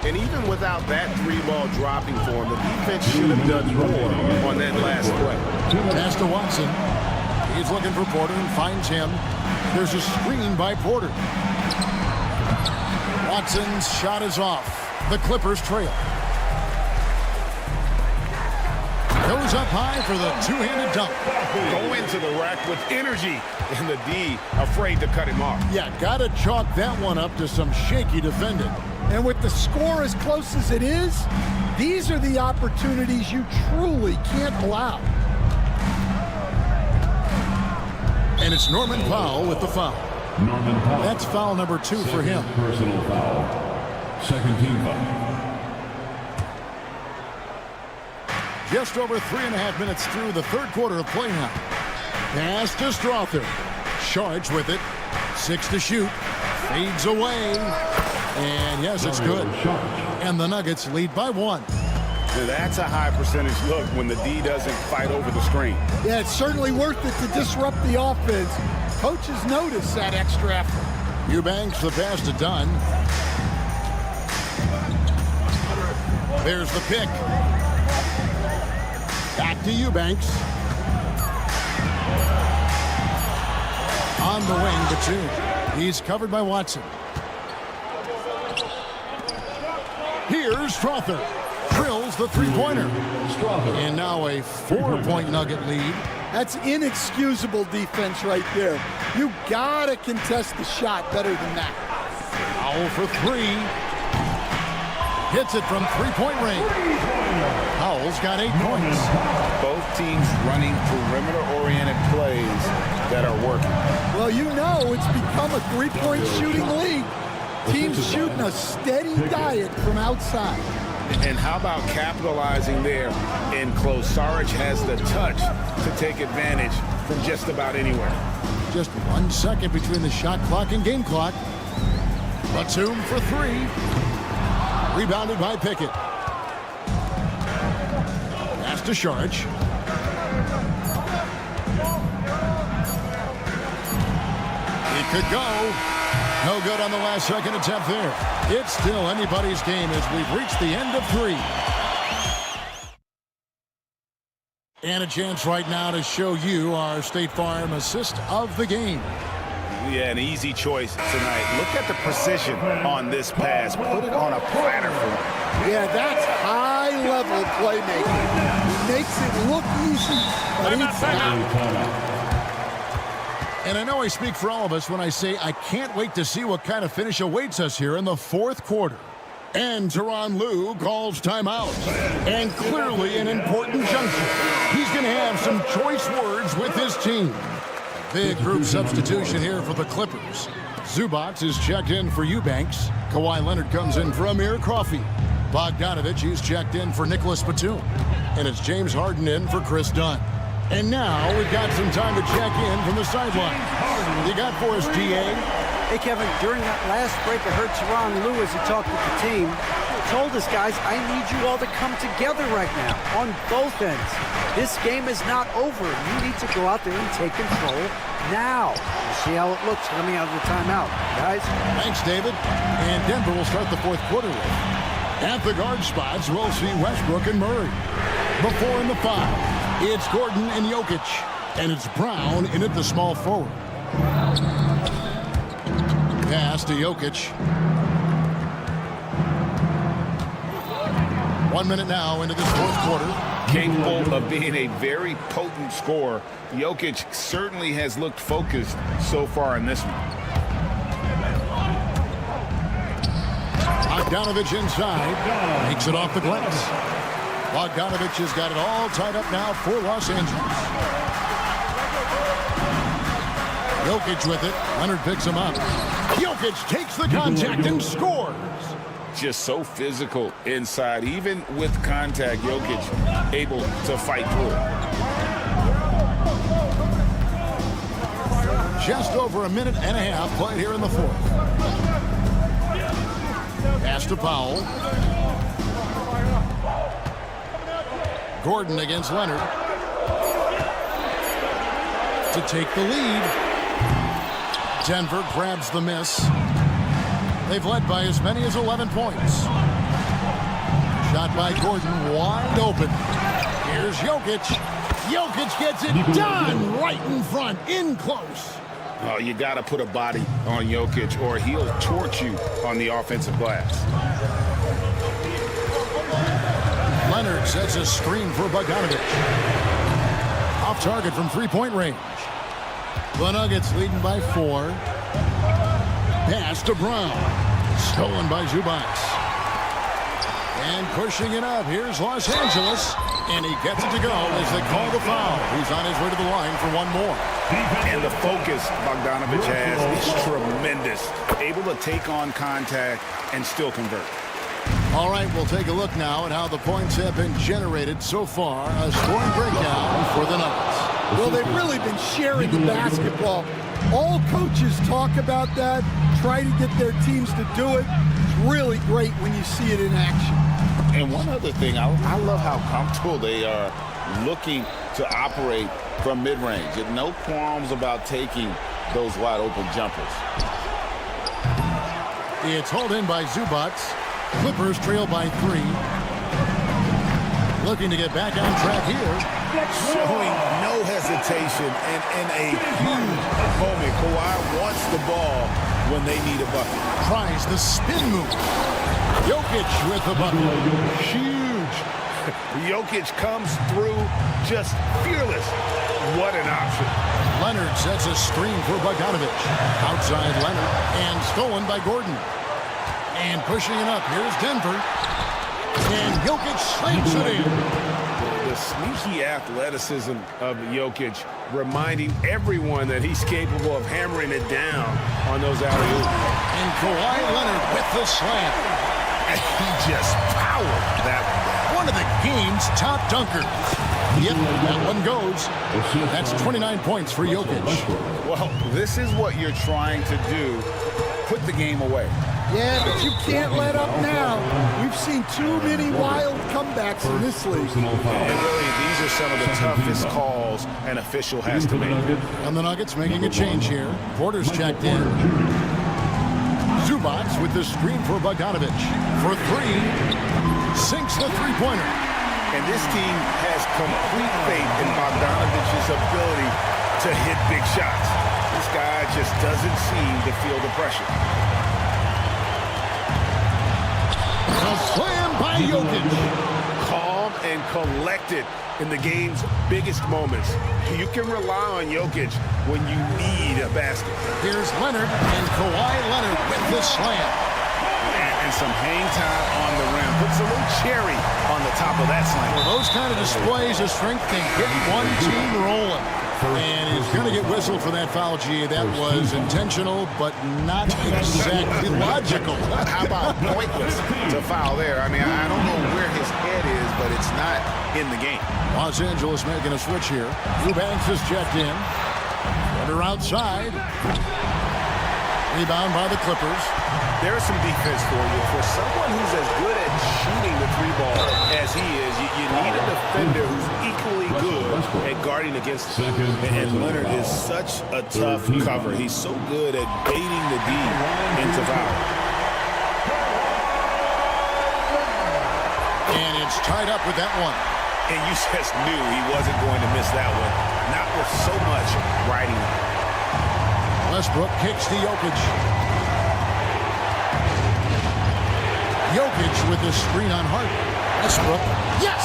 And even without that three-ball dropping for him, the defense should have done more on that last play. Pass to Watson. He's looking for Porter and finds him. There's a screen by Porter. Watson's shot is off. The Clippers trail. Goes up high for the two-handed dunk. Go into the rack with energy, and the D afraid to cut him off. Yeah, gotta chalk that one up to some shaky defending. And with the score as close as it is, these are the opportunities you truly can't allow. And it's Norman Powell with the foul. Norman Powell. That's foul number 2 for him. Personal foul. Second team foul. Just over 3.5 minutes through the third quarter of play now. Pass to Strother. Charge with it. 6 to shoot. Fades away. And yes, it's good. And the Nuggets lead by 1. Now that's a high percentage look when the D doesn't fight over the screen. Yeah, it's certainly worth it to disrupt the offense. Coaches notice that extra effort. Eubanks the pass to Dunn. There's the pick. Back to Eubanks. On the wing, Batum. He's covered by Watson. Here's Strother. Drills the three-pointer. And now a 4-point Nugget lead. That's inexcusable defense right there. You gotta contest the shot better than that. Powell for 3. Hits it from three-point range. Powell's got 8 points. Both teams running perimeter-oriented plays that are working. Well, you know it's become a three-point shooting league. Teams shooting a steady diet from outside. And how about capitalizing there in close? Saric has the touch to take advantage from just about anywhere. Just 1 second between the shot clock and game clock. Batum for 3. Rebounded by Pickett. Pass to Saric. He could go. No good on the last second attempt there. It's still anybody's game as we've reached the end of 3. And a chance right now to show you our State Farm assist of the game. Yeah, an easy choice tonight. Look at the precision on this pass. Put it on a platter for him. Yeah, that's high-level playmaking. He makes it look easy, but it's not. And I know I speak for all of us when I say I can't wait to see what kind of finish awaits us here in the fourth quarter. And Tyronn Lue calls timeout. And clearly an important juncture. He's going to have some choice words with his team. Big group substitution here for the Clippers. Zubac is checked in for Eubanks. Kawhi Leonard comes in for Amir Coffey. Bogdanovich is checked in for Nicholas Batum. And it's James Harden in for Chris Dunn. And now we've got some time to check in from the sideline. You got for us, G.A.? Hey, Kevin, during that last break, I heard Tyronn Lue as he talked with the team. Told us, guys, I need you all to come together right now on both ends. This game is not over. You need to go out there and take control now. We'll see how it looks coming out of the timeout, guys. Thanks, David. And Denver will start the fourth quarter with. At the guard spots, we'll see Westbrook and Murray. Before in the 5, it's Gordon and Jokic. And it's Brown in at the small forward. Pass to Jokic. 1 minute now into this fourth quarter. Capable of being a very potent scorer, Jokic certainly has looked focused so far in this one. Bogdanovich inside. Makes it off the glass. Bogdanovich has got it all tied up now for Los Angeles. Jokic with it. Leonard picks him up. Jokic takes the contact and scores. Just so physical inside. Even with contact, Jokic able to fight through it. Just over a minute and a half played here in the fourth. Pass to Powell. Gordon against Leonard to take the lead. Denver grabs the miss. They've led by as many as 11 points. Shot by Gordon, wide open. Here's Jokic. Jokic gets it done right in front, in close. Oh, you got to put a body on Jokic or he'll torch you on the offensive glass. Leonard sets a screen for Bogdanovich. Off target from three-point range. The Nuggets leading by 4. Pass to Brown. Stolen by Zubac. And pushing it up. Here's Los Angeles. And he gets it to go as they call the foul. He's on his way to the line for one more. And the focus Bogdanovich has is tremendous. Able to take on contact and still convert. All right, we'll take a look now at how the points have been generated so far. A scoring breakdown for the Nuggets. Well, they've really been sharing the basketball. All coaches talk about that, try to get their teams to do it. It's really great when you see it in action. And one other thing, I love how comfortable they are looking to operate from mid-range. And no qualms about taking those wide-open jumpers. It's hauled in by Zubac. Clippers trail by 3. Looking to get back on track here. Showing no hesitation and in a huge moment. Kawhi wants the ball when they need a bucket. Tries the spin move. Jokic with the bucket. Huge. Jokic comes through just fearless. What an option. Leonard sets a screen for Bogdanovich. Outside Leonard. And stolen by Gordon. And pushing it up. Here's Denver. And Jokic slams it in. The sneaky athleticism of Jokic, reminding everyone that he's capable of hammering it down on those alley-oops. And Kawhi Leonard with the slam. And he just powered that one of the game's top dunkers. Yep, that one goes. That's 29 points for Jokic. Well, this is what you're trying to do. Put the game away. Yeah, but you can't let up now. We've seen too many wild comebacks in this league. And really, these are some of the toughest calls an official has to make. And the Nuggets making a change here. Porter's checked in. Zubac with the screen for Bogdanovich. For 3. Sinks the three-pointer. And this team has complete faith in Bogdanovich's ability to hit big shots. This guy just doesn't seem to feel the pressure. A slam by Jokic. Calm and collected in the game's biggest moments. You can rely on Jokic when you need a basket. Here's Leonard and Kawhi Leonard with the slam. And some hang time on the rim. Puts a little cherry on the top of that slam. Well, those kind of displays of strength can get one team rolling. And he's going to get whistled for that foul, G. That was intentional, but not exactly logical. How about pointless to foul there? I mean, I don't know where his head is, but it's not in the game. Los Angeles making a switch here. Eubanks is checked in. Runner outside. Rebound by the Clippers. There's some defense for you. For someone who's as good at shooting the 3-ball as he is, you need a defender who's equally good at guarding against him. And Leonard is such a tough cover. He's so good at baiting the D into foul. And it's tied up with that one. And you just knew he wasn't going to miss that one. Not with so much riding on it. Westbrook kicks to Jokic. Jokic with the screen on Hart. Westbrook. Yes!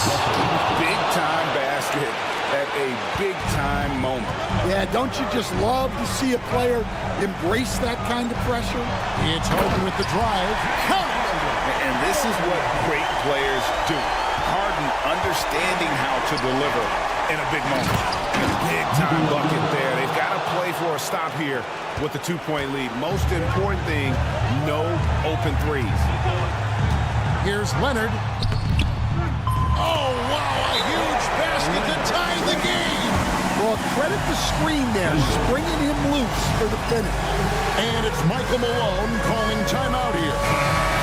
Big-time basket at a big-time moment. Yeah, don't you just love to see a player embrace that kind of pressure? It's Hogan with the drive. Count it! And this is what great players do. Harden understanding how to deliver in a big moment. Big-time bucket there. They've got to play for a stop here with the 2-point lead. Most important thing, no open threes. Here's Leonard. Oh, wow, a huge basket to tie the game. Well, credit the screen there, springing him loose for the finish. And it's Michael Malone calling timeout here.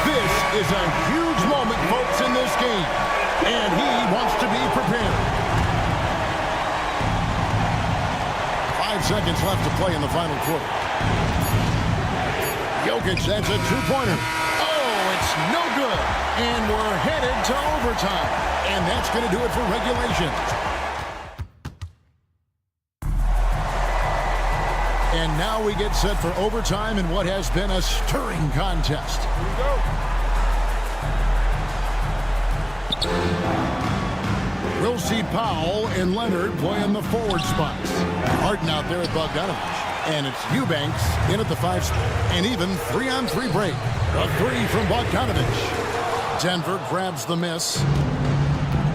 This is a huge moment, folks, in this game. And he wants to be prepared. 5 seconds left to play in the final quarter. Jokic, that's a two-pointer. Oh, it's no good. And we're headed to overtime. And that's going to do it for regulation. And now we get set for overtime in what has been a stirring contest. Here we go. We'll see Powell and Leonard play in the forward spots. Harden out there at Bogdanovich. And it's Eubanks in at the 5 spot. And even 3-on-3 break. A 3 from Bogdanovich. Denver grabs the miss.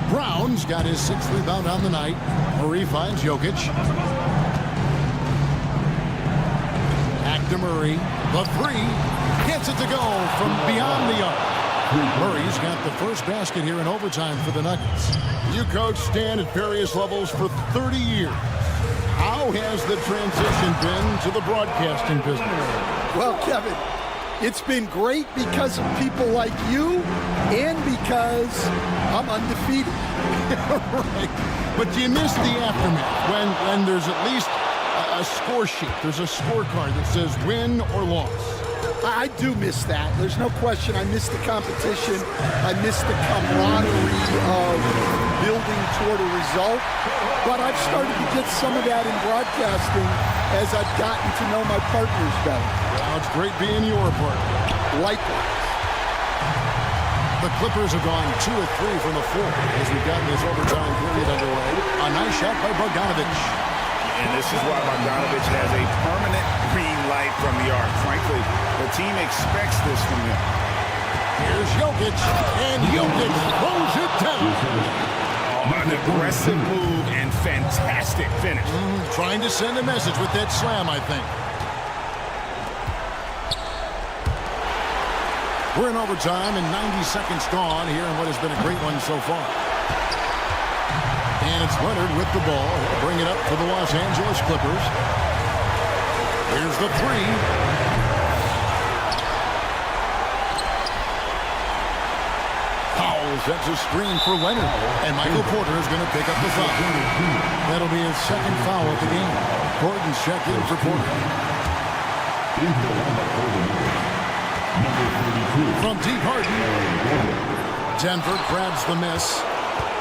Brown's got his 6th rebound on the night. Murray finds Jokic. Back to Murray. The 3. Gets it to go from beyond the arc. Murray's got the first basket here in overtime for the Nuggets. You coach Stan at various levels for 30 years. How has the transition been to the broadcasting business? Well, Kevin, it's been great because of people like you and because I'm undefeated. Right. But do you miss the aftermath when there's at least a score sheet? There's a scorecard that says win or loss. I do miss that. There's no question. I miss the competition. I miss the camaraderie of building toward a result. But I've started to get some of that in broadcasting as I've gotten to know my partners better. Well, it's great being your partner. Likewise. The Clippers have gone 2 of 3 from the floor as we've gotten this overtime period underway. A nice shot by Bogdanovich. And this is why Bogdanovich has a permanent green light from the arc. Frankly, the team expects this from him. Here's Jokic, and Jokic throws it down. Oh, an aggressive move and fantastic finish. Trying to send a message with that slam, I think. We're in overtime and 90 seconds gone here in what has been a great one so far. And it's Leonard with the ball. He'll bring it up for the Los Angeles Clippers. Here's the 3. Powell sets a screen for Leonard. And Michael Porter is going to pick up the foul. That'll be his 2nd foul of the game. Gordon's checked in for Porter. From deep Harden. Denver grabs the miss.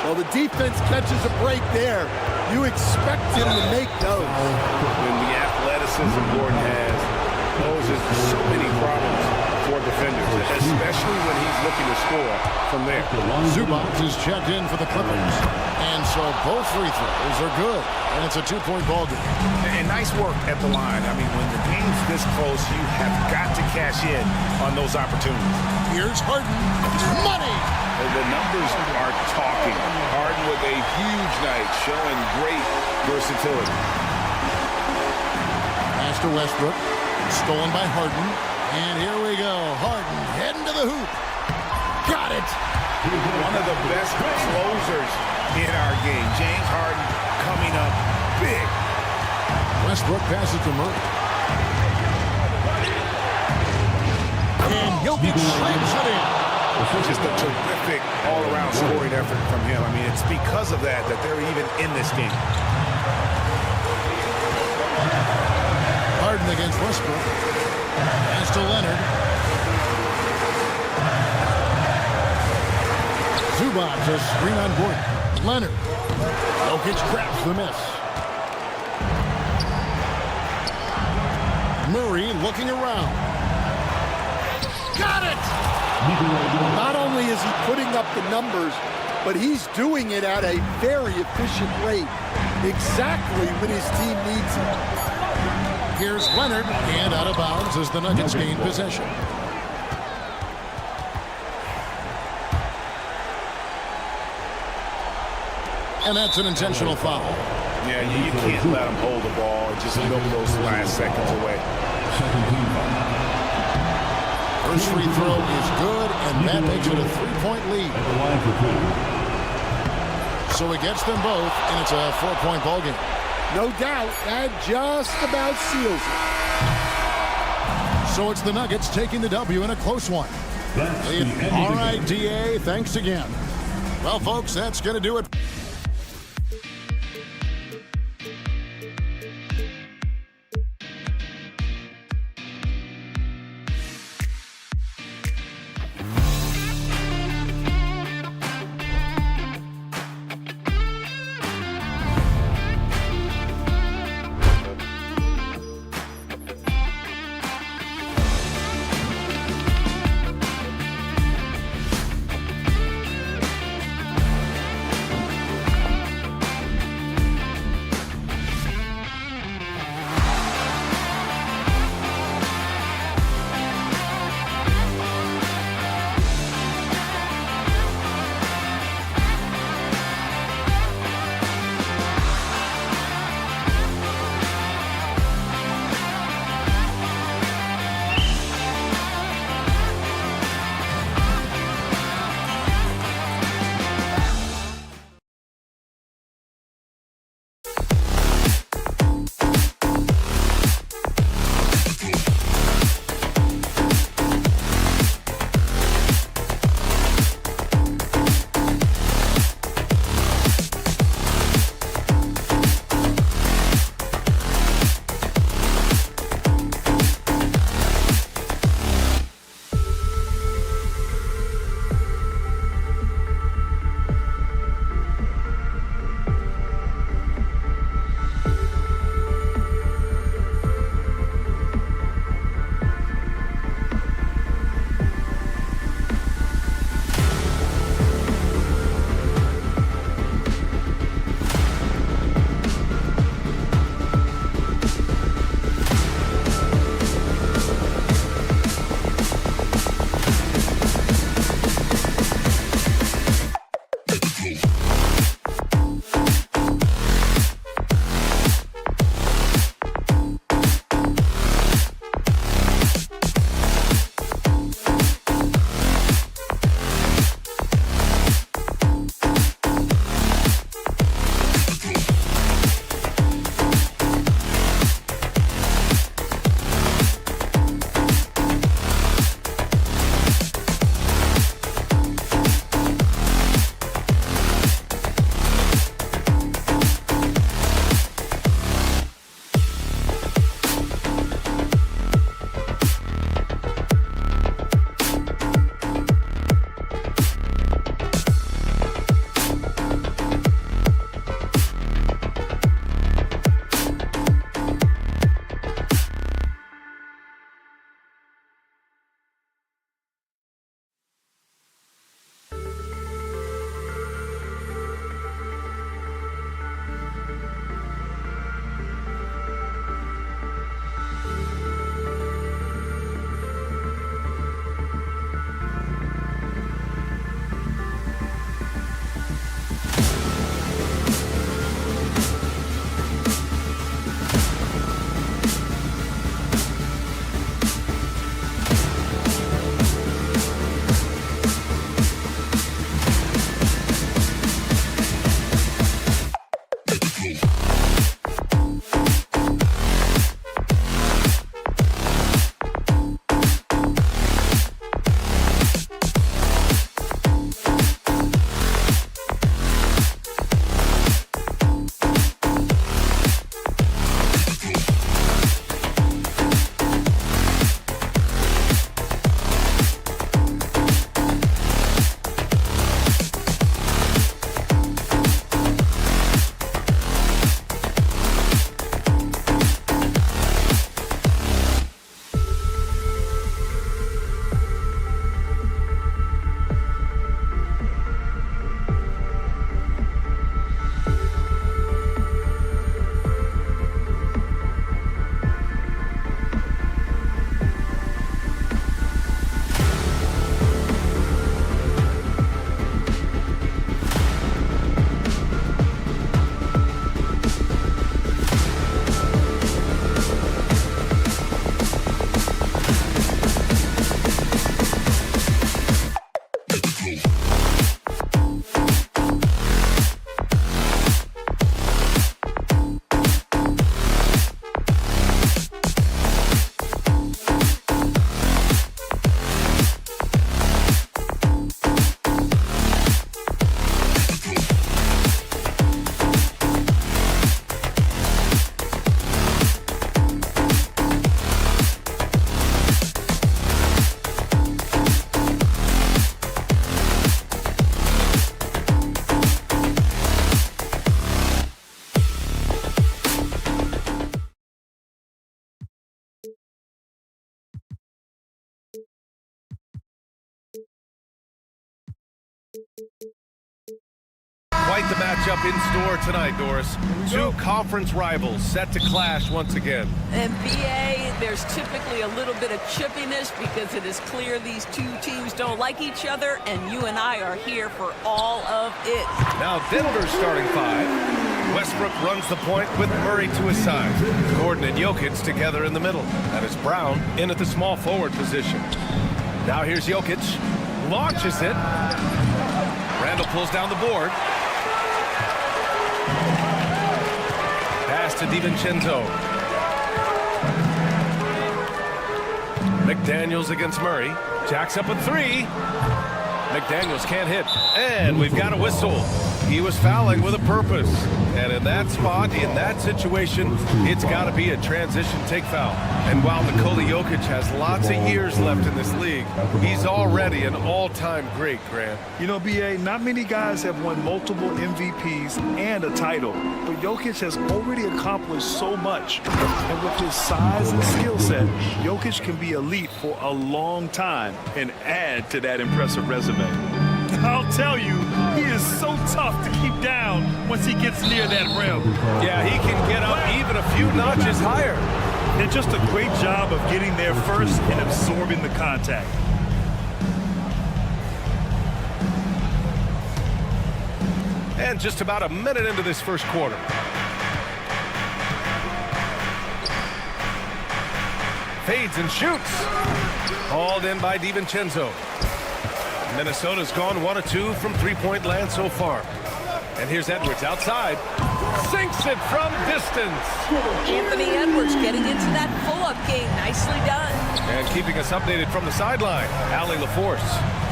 Well, the defense catches a break there. You expect him to make those. When the athleticism Gordon has poses so many problems for defenders, especially when he's looking to score from there. Zubac is checked in for the Clippers. And so both free throws are good. And it's a 2-point ball game. And nice work at the line. I mean, when the game's this close, you have got to cash in on those opportunities. Here's Harden. Money! The numbers are talking. Harden with a huge night, showing great versatility. Pass to Westbrook. Stolen by Harden. And here we go. Harden heading to the hoop. Got it. One of the best closers in our game. James Harden coming up big. Westbrook passes to Murray. And Jokic slams it in. Just a terrific all-around scoring effort from him. I mean, it's because of that they're even in this game. Harden against Westbrook. Pass to Leonard. Zubac a screen on Gordon. Leonard. Jokic grabs the miss. Murray looking around. Got it! Not only is he putting up the numbers, but he's doing it at a very efficient rate. Exactly when his team needs it. Here's Leonard, and out of bounds as the Nuggets gain possession. And that's an intentional foul. Yeah, you can't let them hold the ball and just milk those last seconds away. First free throw is good, and that makes it a 3-point lead. So it gets them both, and it's a 4-point ball game. No doubt, that just about seals it. So it's the Nuggets taking the W in a close one. All right, DA, thanks again. Well, folks, that's going to do it. Quite the matchup in store tonight, Doris. Two conference rivals set to clash once again. And BA, there's typically a little bit of chippiness because it is clear these two teams don't like each other, and you and I are here for all of it. Now Denver's starting five. Westbrook runs the point with Murray to his side. Gordon and Jokic together in the middle. That is Brown in at the small forward position. Now here's Jokic. Launches it. Randall pulls down the board. Pass to DiVincenzo. McDaniels against Murray. Jacks up a three. McDaniels can't hit. And we've got a whistle. He was fouling with a purpose. And in that spot, in that situation, it's got to be a transition take foul. And while Nikola Jokic has lots of years left in this league, he's already an all-time great, Grant. You know, BA, not many guys have won multiple MVPs and a title, but Jokic has already accomplished so much. And with his size and skill set, Jokic can be elite for a long time and add to that impressive resume. I'll tell you, he is so tough to keep down once he gets near that rim. Yeah, he can get up even a few notches higher. And just a great job of getting there first and absorbing the contact. And just about a minute into this first quarter. Fades and shoots. Hauled in by DiVincenzo. Minnesota's gone 1 of 2 from three-point land so far. And here's Edwards outside. Sinks it from distance. Anthony Edwards getting into that pull-up game. Nicely done. And keeping us updated from the sideline, Allie LaForce.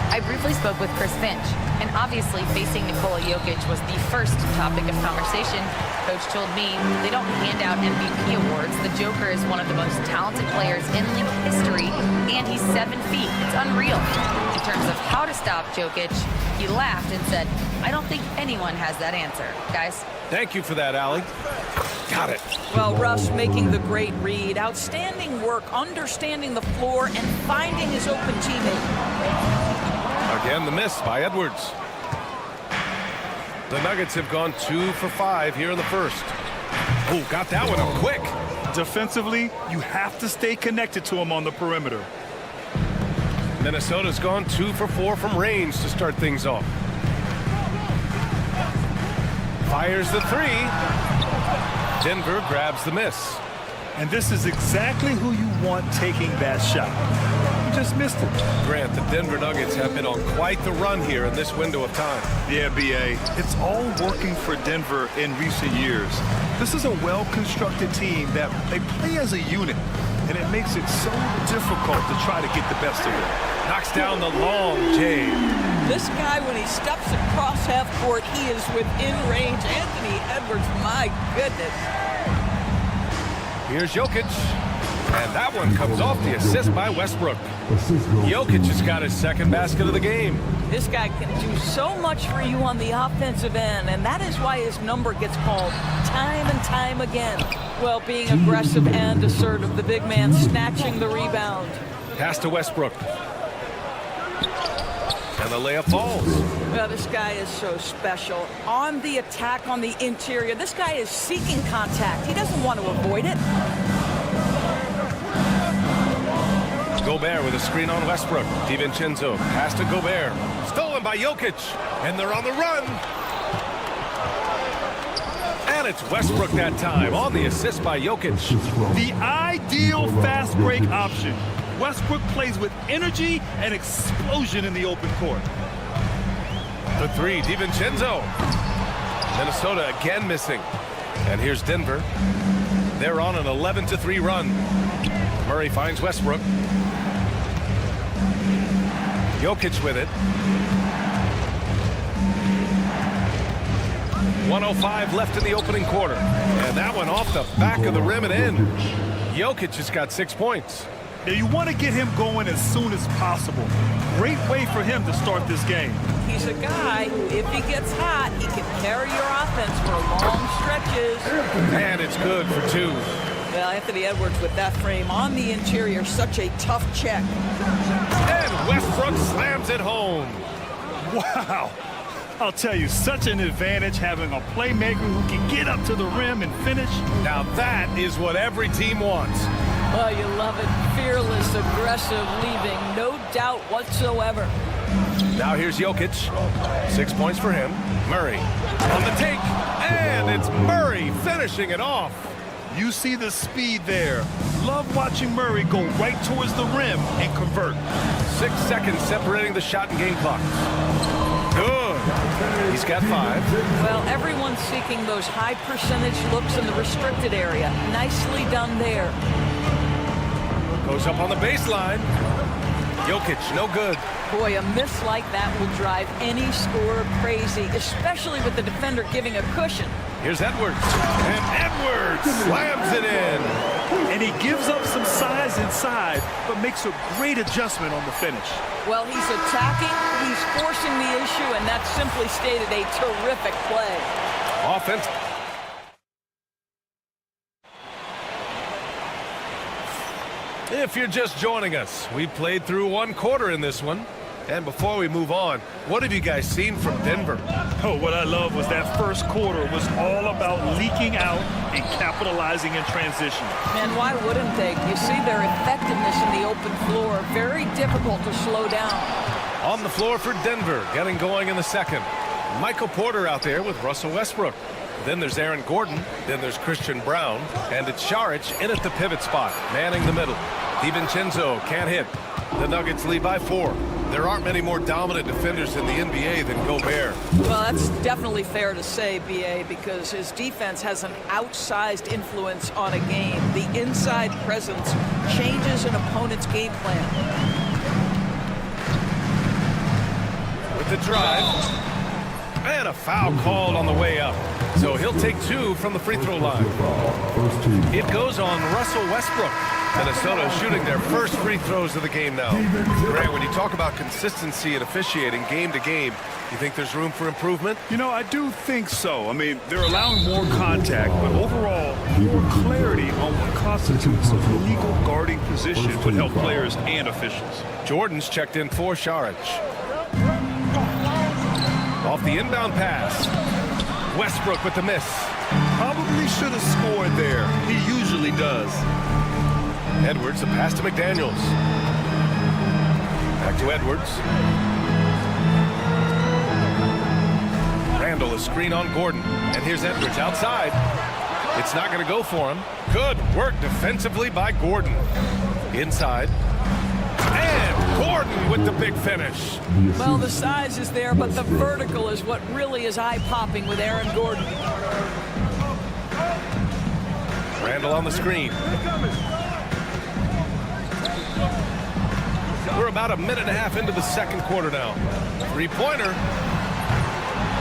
I briefly spoke with Chris Finch, and obviously facing Nikola Jokic was the first topic of conversation. Coach told me they don't hand out MVP awards. The Joker is one of the most talented players in league history, and he's 7 feet. It's unreal. In terms of how to stop Jokic, he laughed and said, I don't think anyone has that answer. Guys. Thank you for that, Allie. Got it. Well, Russ making the great read. Outstanding work, understanding the floor, and finding his open teammate. Again, the miss by Edwards. The Nuggets have gone 2 for 5 here in the first. Oh, got that one up quick. Defensively, you have to stay connected to him on the perimeter. Minnesota's gone 2 for 4 from range to start things off. Fires the three. Denver grabs the miss. And this is exactly who you want taking that shot. You just missed it. Grant, the Denver Nuggets have been on quite the run here in this window of time. Yeah, BA. It's all working for Denver in recent years. This is a well-constructed team that they play as a unit, and it makes it so difficult to try to get the best of it. Knocks down the long J. This guy, when he steps across half court, he is within range. Anthony Edwards, my goodness. Here's Jokic. And that one comes off the assist by Westbrook. Jokic has got his second basket of the game. This guy can do so much for you on the offensive end, and that is why his number gets called time and time again. Well, being aggressive and assertive, the big man snatching the rebound. Pass to Westbrook. And the layup falls. Well, this guy is so special. On the attack on the interior, this guy is seeking contact. He doesn't want to avoid it. Gobert with a screen on Westbrook. DiVincenzo pass to Gobert. Stolen by Jokic. And they're on the run. And it's Westbrook that time on the assist by Jokic. The ideal fast break option. Westbrook plays with energy and explosion in the open court. The three, DiVincenzo. Minnesota again missing. And here's Denver. They're on an 11-3 run. Murray finds Westbrook. Jokic with it. 1:05 left in the opening quarter. And that one off the back of the rim and in. Jokic has got 6 points. Now you want to get him going as soon as possible. Great way for him to start this game. He's a guy who, if he gets hot, he can carry your offense for long stretches. And it's good for 2. Well, Anthony Edwards with that frame on the interior, such a tough check. And Westbrook slams it home. Wow. I'll tell you, such an advantage having a playmaker who can get up to the rim and finish. Now that is what every team wants. Oh, you love it. Fearless, aggressive, leaving no doubt whatsoever. Now here's Jokic. 6 points for him. Murray on the take, and it's Murray finishing it off. You see the speed there. Love watching Murray go right towards the rim and convert. 6 seconds separating the shot and game clock. Good. He's got 5. Well, everyone's seeking those high percentage looks in the restricted area. Nicely done there. Goes up on the baseline. Jokic, no good. Boy, a miss like that will drive any scorer crazy, especially with the defender giving a cushion. Here's Edwards. And Edwards slams it in. And he gives up some size inside, but makes a great adjustment on the finish. Well, he's attacking, he's forcing the issue, and that's simply stated a terrific play. Offense. If you're just joining us, we played through 1 quarter in this one. And before we move on, what have you guys seen from Denver? Oh, what I love was that first quarter was all about leaking out and capitalizing in transition. And why wouldn't they? You see their effectiveness in the open floor. Very difficult to slow down. On the floor for Denver, getting going in the second. Michael Porter out there with Russell Westbrook. Then there's Aaron Gordon. Then there's Christian Brown. And it's Saric in at the pivot spot, manning the middle. DiVincenzo can't hit. The Nuggets lead by 4. There aren't many more dominant defenders in the NBA than Gobert. Well, that's definitely fair to say, B.A., because his defense has an outsized influence on a game. The inside presence changes an opponent's game plan. With the drive. And a foul called on the way up. So he'll take 2 from the free throw line. It goes on Russell Westbrook. Minnesota shooting their first free throws of the game now. Grant, when you talk about consistency and officiating game to game, you think there's room for improvement? You know, I do think so. I mean, they're allowing more contact, but overall, more clarity on what constitutes a legal guarding position would help players and officials. Jordan's checked in for Saric. Off the inbound pass. Westbrook with the miss. Probably should have scored there. He usually does. Edwards, a pass to McDaniels. Back to Edwards. Randall, a screen on Gordon. And here's Edwards outside. It's not going to go for him. Good work defensively by Gordon. Inside. And Gordon with the big finish. Well, the size is there, but the vertical is what really is eye-popping with Aaron Gordon. Randall on the screen. We're about a minute and a half into the second quarter now. 3-pointer.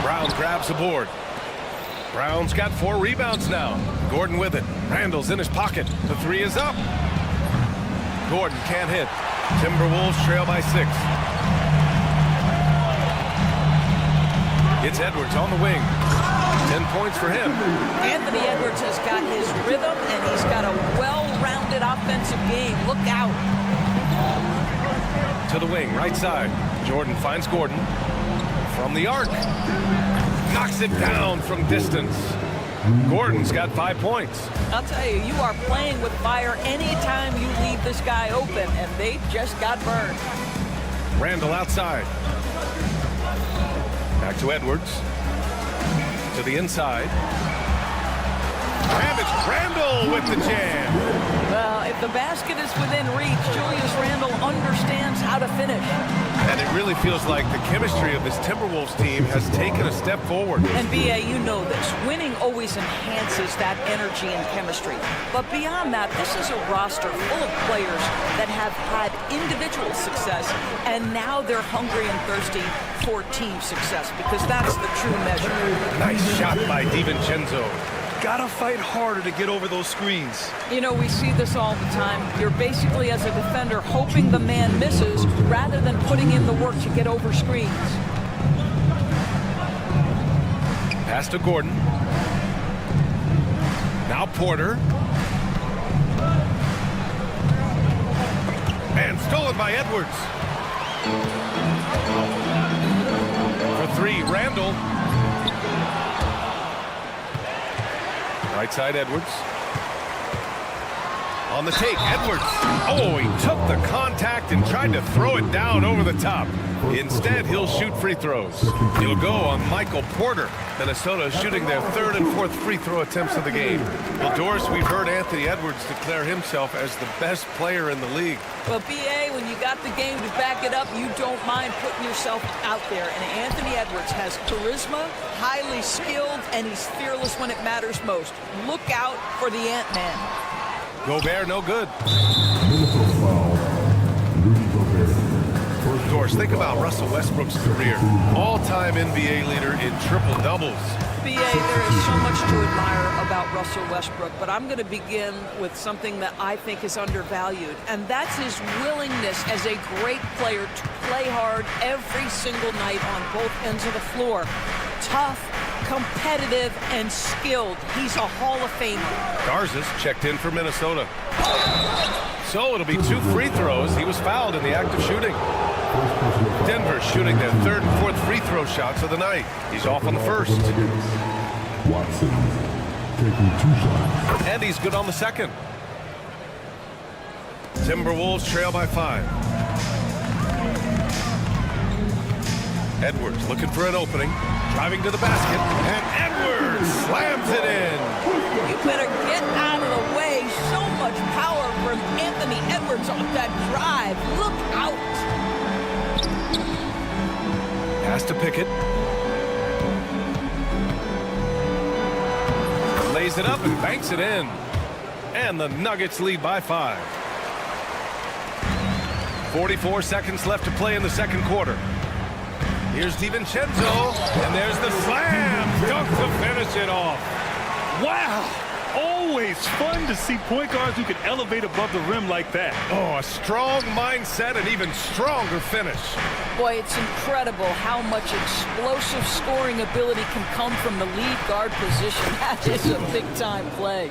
Brown grabs the board. Brown's got 4 rebounds now. Gordon with it. Randall's in his pocket. The 3 is up. Gordon can't hit. Timberwolves trail by 6. It's Edwards on the wing. 10 points for him. Anthony Edwards has got his rhythm, and he's got a well-rounded offensive game. Look out. To the wing, right side. Jordan finds Gordon. From the arc. Knocks it down from distance. Gordon's got 5 points. I'll tell you, you are playing with fire anytime you leave this guy open, and they just got burned. Randall outside. Back to Edwards. To the inside. And it's Randall with the jam. Well, if the basket is within reach, Julius Randle understands how to finish. And it really feels like the chemistry of this Timberwolves team has taken a step forward. And B.A., you know this. Winning always enhances that energy and chemistry. But beyond that, this is a roster full of players that have had individual success, and now they're hungry and thirsty for team success, because that's the true measure. Nice shot by DiVincenzo. Gotta fight harder to get over those screens. You know, we see this all the time. You're basically, as a defender, hoping the man misses rather than putting in the work to get over screens. Pass to Gordon. Now Porter. And stolen by Edwards. For three, Randall. Right side, Edwards. On the take, Edwards. Oh, he took the contact and tried to throw it down over the top. Instead, he'll shoot free throws. He'll go on Michael Porter. Minnesota shooting their third and fourth free throw attempts of the game. Well, Doris, we've heard Anthony Edwards declare himself as the best player in the league. Well, B.A., when you got the game to back it up, you don't mind putting yourself out there. And Anthony Edwards has charisma, highly skilled, and he's fearless when it matters most. Look out for the Ant-Man. Gobert, no good. Of course, think about Russell Westbrook's career. All-time NBA leader in triple-doubles. B.A., there is so much to admire about Russell Westbrook, but I'm going to begin with something that I think is undervalued, and that's his willingness as a great player to play hard every single night on both ends of the floor. Tough, competitive, and skilled. He's a Hall of Famer. Garza's checked in for Minnesota. So it'll be two free throws. He was fouled in the act of shooting. Denver shooting their third and fourth free throw shots of the night. He's off on the first. Watson taking 2 shots. And he's good on the second. Timberwolves trail by 5. Edwards looking for an opening. Driving to the basket. And Edwards slams it in. You better get out of the way. So much power from Anthony Edwards on that drive. Look out. Pass to Pickett. Lays it up and banks it in. And the Nuggets lead by 5. 44 seconds left to play in the second quarter. Here's DiVincenzo, and there's the slam dunk to finish it off. Wow. Always fun to see point guards who can elevate above the rim like that. Oh, a strong mindset and even stronger finish. Boy, it's incredible how much explosive scoring ability can come from the lead guard position. That is a big-time play.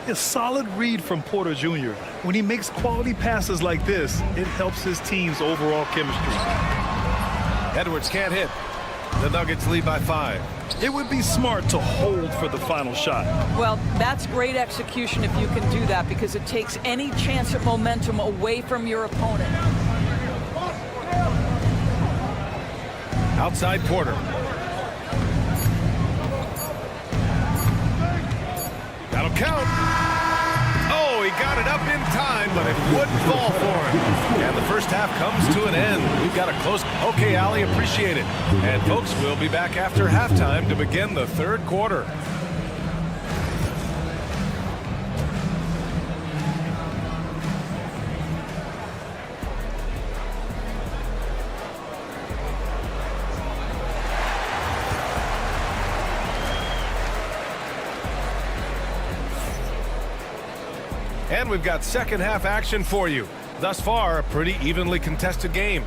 A solid read from Porter Jr. When he makes quality passes like this, it helps his team's overall chemistry. Edwards can't hit. The Nuggets lead by 5. It would be smart to hold for the final shot. Well, that's great execution if you can do that, because it takes any chance of momentum away from your opponent. Outside Porter. That'll count. Oh, he got it up in time, but it wouldn't fall for him. And the first half comes to an end. We've got a close. Okay, Allie, appreciate it. And folks, we'll be back after halftime to begin the third quarter. And we've got second half action for you. Thus far, a pretty evenly contested game.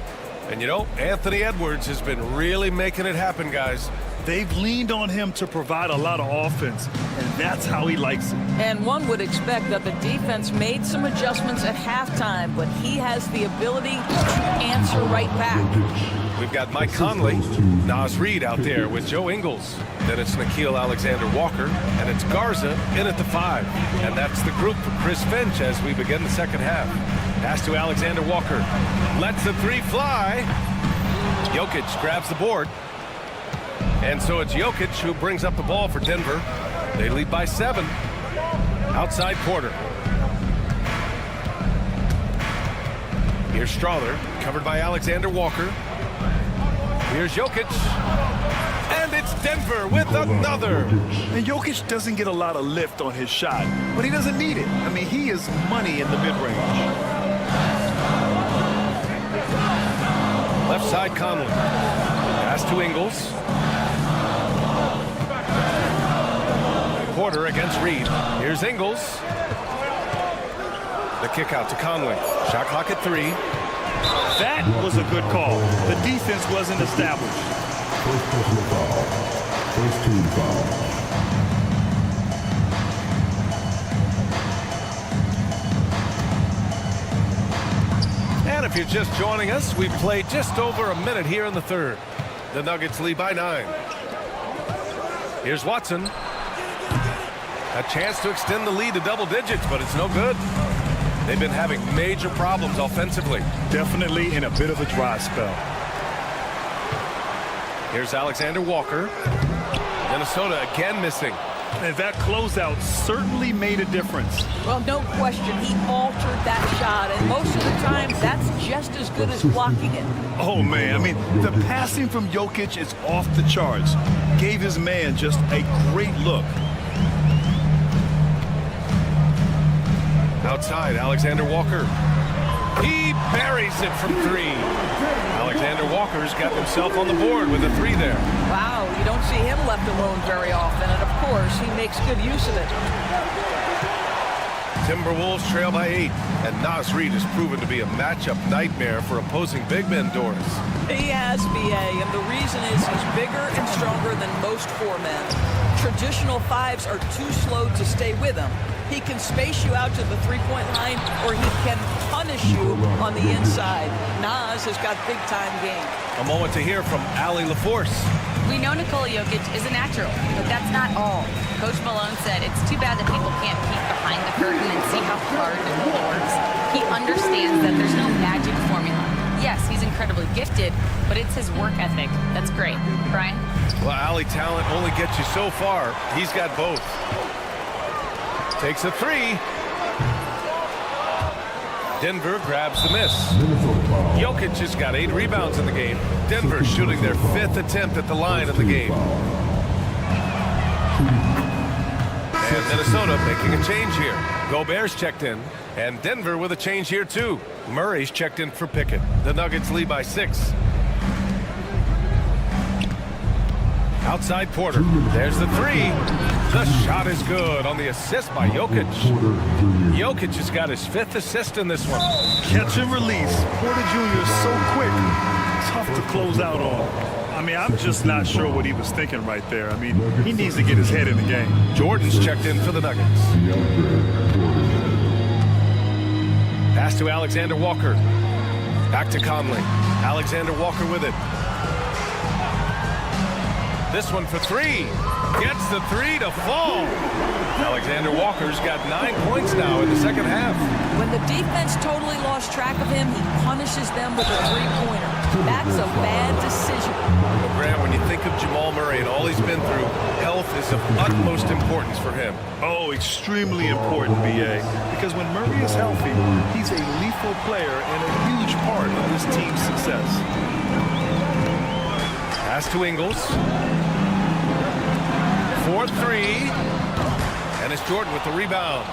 And you know, Anthony Edwards has been really making it happen, guys. They've leaned on him to provide a lot of offense, and that's how he likes it. And one would expect that the defense made some adjustments at halftime, but he has the ability to answer right back. We've got Mike Conley, Naz Reid out there with Joe Ingles. Then it's Nickeil Alexander-Walker, and it's Garza in at the 5. And that's the group for Chris Finch as we begin the second half. Pass to Alexander-Walker. Lets the 3 fly. Jokic grabs the board. And so it's Jokic who brings up the ball for Denver. They lead by 7. Outside Porter. Here's Strawther, covered by Alexander-Walker. Here's Jokic. And it's Denver with another. And Jokic doesn't get a lot of lift on his shot, but he doesn't need it. I mean, he is money in the mid-range. Left side Conley. Pass to Ingles. Porter against Reid. Here's Ingles. The kick out to Conley. Shot clock at 3. That was a good call. The defense wasn't established. First personal foul. First team foul. And if you're just joining us, we've played just over a minute here in the third. The Nuggets lead by 9. Here's Watson. A chance to extend the lead to double digits, but it's no good. They've been having major problems offensively. Definitely in a bit of a dry spell. Here's Alexander Walker. Minnesota again missing. And that closeout certainly made a difference. Well, no question, he altered that shot, and most of the time, that's just as good as blocking it. Oh, man, I mean, the passing from Jokic is off the charts. Gave his man just a great look. Outside, Alexander Walker. He buries it from 3. Alexander Walker's got himself on the board with a 3 there. Wow, you don't see him left alone very often, and of course, he makes good use of it. Timberwolves trail by 8, and Naz Reid has proven to be a matchup nightmare for opposing big men, Doris. He has, BA, and the reason is he's bigger and stronger than most 4 men. Traditional 5s are too slow to stay with him. He can space you out to the three-point line, or he can punish you on the inside. Naz has got big-time game. A moment to hear from Allie LaForce. We know Nikola Jokic is a natural, but that's not all. Coach Malone said it's too bad that people can't peek behind the curtain and see how hard Nikola works. He understands that there's no magic formula. Yes, he's incredibly gifted, but it's his work ethic. That's great. Brian? Well, Allie, talent only gets you so far. He's got both. Takes a 3. Denver grabs the miss. Jokic has got 8 rebounds in the game. Denver shooting their 5th attempt at the line in the game. And Minnesota making a change here. Gobert's checked in, and Denver with a change here too. Murray's checked in for Pickett. The Nuggets lead by 6. Outside Porter. There's the 3. The shot is good on the assist by Jokic. Jokic has got his 5th assist in this one. Catch and release. Porter Jr. is so quick. Tough to close out on. I mean, I'm just not sure what he was thinking right there. I mean, he needs to get his head in the game. Jordan's checked in for the Nuggets. Pass to Alexander Walker. Back to Conley. Alexander Walker with it. This one for 3. Gets the 3 to fall. Alexander Walker's got 9 points now in the second half. When the defense totally lost track of him, he punishes them with a three-pointer. That's a bad decision. Well, Grant, when you think of Jamal Murray and all he's been through, health is of utmost importance for him. Oh, extremely important, BA. Because when Murray is healthy, he's a lethal player and a huge part of this team's success. Pass to Ingles. 4-3. And it's Jordan with the rebound.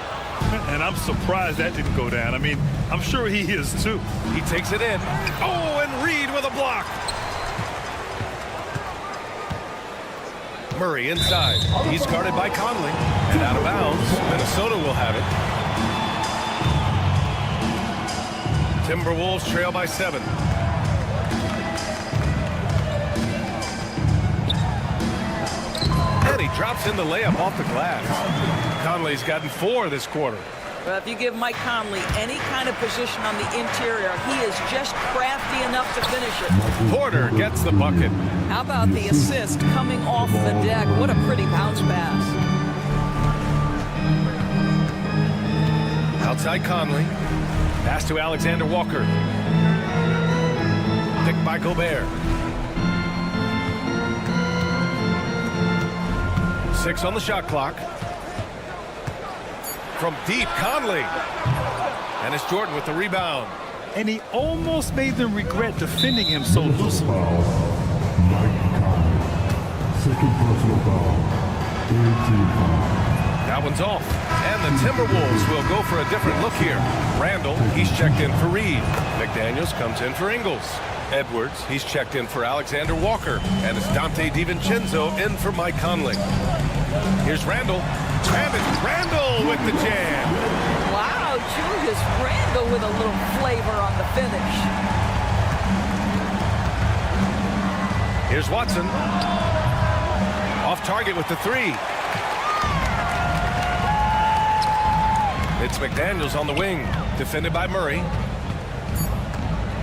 And I'm surprised that didn't go down. I mean, I'm sure he is too. He takes it in. Oh, and Reed with a block. Murray inside. He's guarded by Conley. And out of bounds. Minnesota will have it. Timberwolves trail by 7. And he drops in the layup off the glass. Conley's gotten 4 this quarter. Well, if you give Mike Conley any kind of position on the interior, he is just crafty enough to finish it. Porter gets the bucket. How about the assist coming off the deck? What a pretty bounce pass. Outside Conley. Pass to Alexander Walker. Picked by Gobert. 6 on the shot clock. From deep, Conley. And it's Jordan with the rebound. And he almost made them regret defending him so loosely. Second personal foul. Third team foul. That one's off. And the Timberwolves will go for a different look here. Randall, he's checked in for Reed. McDaniels comes in for Ingles. Edwards, he's checked in for Alexander Walker. And it's Dante DiVincenzo in for Mike Conley. Here's Randall. And it's Randall with the jam. Wow, Julius Randle with a little flavor on the finish. Here's Watson. Off target with the 3. It's McDaniels on the wing, defended by Murray.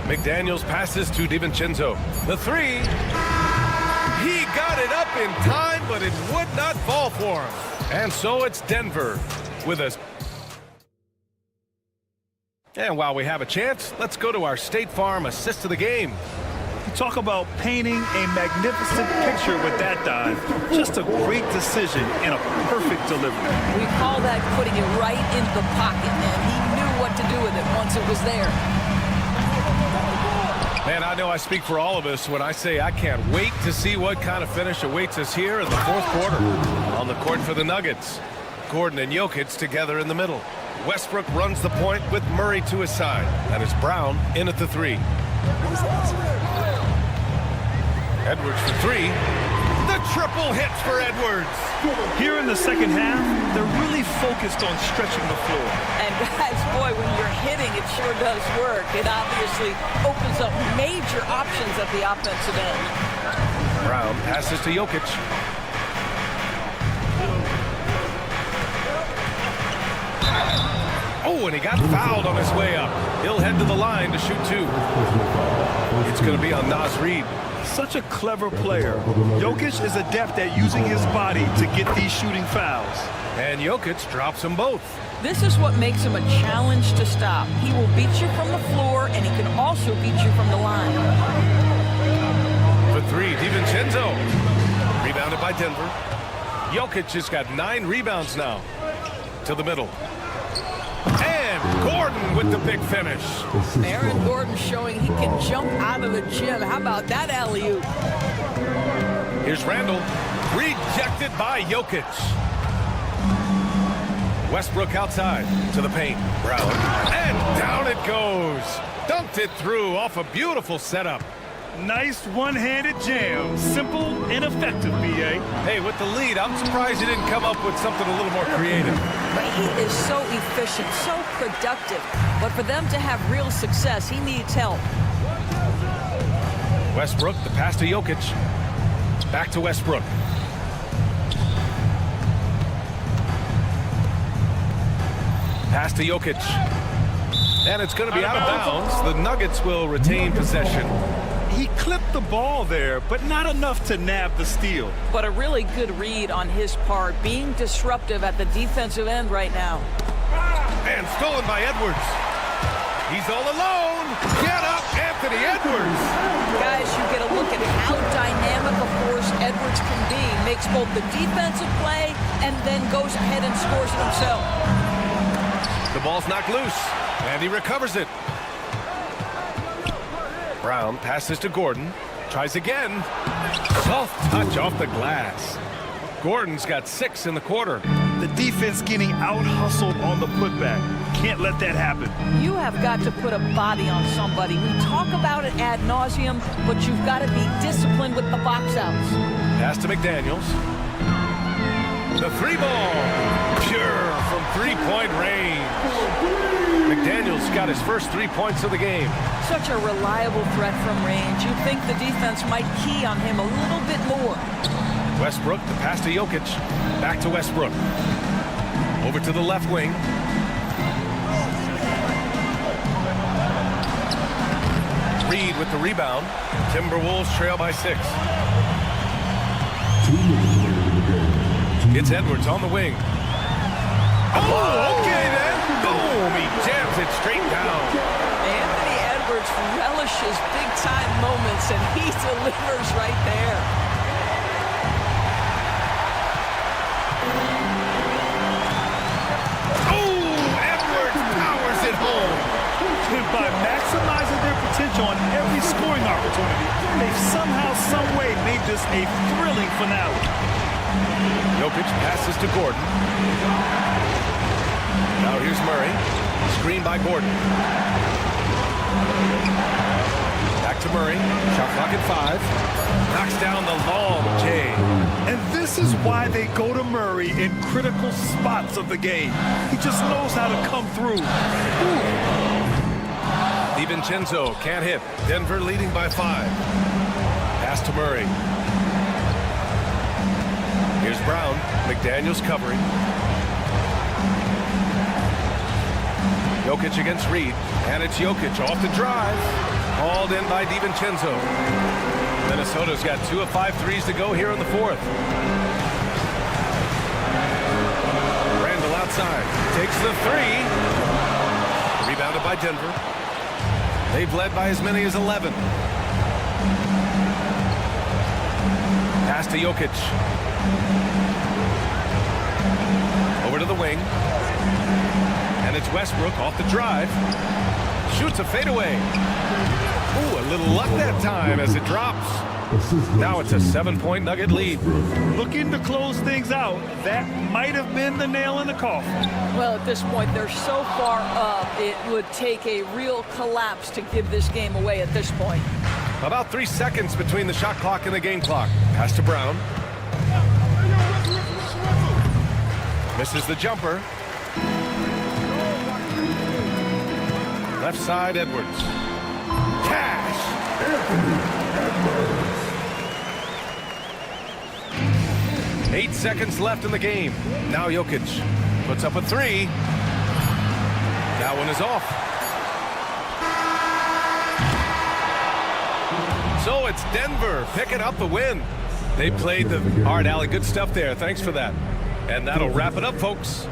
McDaniels passes to DiVincenzo. The 3. got it up in time, but it would not fall for him. And so it's Denver with us. And while we have a chance, let's go to our State Farm assist of the game. Talk about painting a magnificent picture with that dive. Just a great decision and a perfect delivery. We call that putting it right in the pocket, and he knew what to do with it once it was there. Man, I know I speak for all of us when I say I can't wait to see what kind of finish awaits us here in the fourth quarter. On the court for the Nuggets, Gordon and Jokic together in the middle. Westbrook runs the point with Murray to his side. And it's Brown in at the three. Edwards for three. The triple hits for Edwards. Here in the second half, they're really focused on stretching the floor. And guys, boy, when you're hitting, it sure does work. It obviously opens up major options at the offensive end. Brown passes to Jokic. Oh, and he got fouled on his way up. He'll head to the line to shoot two. It's going to be on Naz Reid. Such a clever player. Jokic is adept at using his body to get these shooting fouls. And Jokic drops them both. This is what makes him a challenge to stop. He will beat you from the floor, and he can also beat you from the line. For three, DiVincenzo. Rebounded by Denver. Jokic has got 9 rebounds now. To the middle. And Gordon with the big finish. Aaron Gordon showing he can jump out of the gym. How about that alley-oop? Here's Randall. Rejected by Jokic. Westbrook outside to the paint. Brown. And down it goes. Dunked it through off a beautiful setup. Nice one-handed jam. Simple and effective, B.A. Hey, with the lead, I'm surprised he didn't come up with something a little more creative. But he is so efficient, so productive. But for them to have real success, he needs help. Westbrook, the pass to Jokic. Back to Westbrook. Pass to Jokic. And it's going to be out of bounds. The Nuggets will retain possession. He clipped the ball there, but not enough to nab the steal. But a really good read on his part, being disruptive at the defensive end right now. And stolen by Edwards. He's all alone. Get up, Anthony Edwards. Guys, you get a look at how dynamic a force Edwards can be. Makes both the defensive play and then goes ahead and scores it himself. The ball's knocked loose, and he recovers it. Brown passes to Gordon. Tries again. Soft touch off the glass. Gordon's got 6 in the quarter. The defense getting out-hustled on the putback. Can't let that happen. You have got to put a body on somebody. We talk about it ad nauseum, but you've got to be disciplined with the box outs. Pass to McDaniels. The 3-ball. Pure from 3-point range. McDaniels got his first 3 points of the game. Such a reliable threat from range. You'd think the defense might key on him a little bit more. Westbrook, the pass to Jokic. Back to Westbrook. Over to the left wing. Reed with the rebound. Timberwolves trail by 6. It's Edwards on the wing. Oh, okay then. Boom, he jams it straight down. Anthony Edwards relishes big-time moments, and he delivers right there. Oh, Edwards powers it home. And by maximizing their potential on every scoring opportunity, they've somehow, someway made this a thrilling finale. Jokic passes to Gordon. Now here's Murray. Screen by Gordon. Back to Murray. Shot clock at 5. Knocks down the long J. And this is why they go to Murray in critical spots of the game. He just knows how to come through. DiVincenzo can't hit. Denver leading by 5. Pass to Murray. Here's Brown. McDaniels covering. Jokic against Reed. And it's Jokic off the drive. Hauled in by DiVincenzo. Minnesota's got 2 of 5 threes to go here in the fourth. Randall outside. Takes the three. Rebounded by Denver. They've led by as many as 11. Pass to Jokic. Over to the wing. And it's Westbrook off the drive. Shoots a fadeaway. Ooh, a little luck that time as it drops. Now it's a 7-point Nugget lead. Looking to close things out. That might have been the nail in the coffin. Well, at this point, they're so far up, it would take a real collapse to give this game away at this point. About 3 seconds between the shot clock and the game clock. Pass to Brown. Misses the jumper. Left side, Edwards. Cash! 8 seconds left in the game. Now Jokic puts up a three. That one is off. So it's Denver picking up the win. They played the hard alley. Good stuff there. Thanks for that. And that'll wrap it up, folks.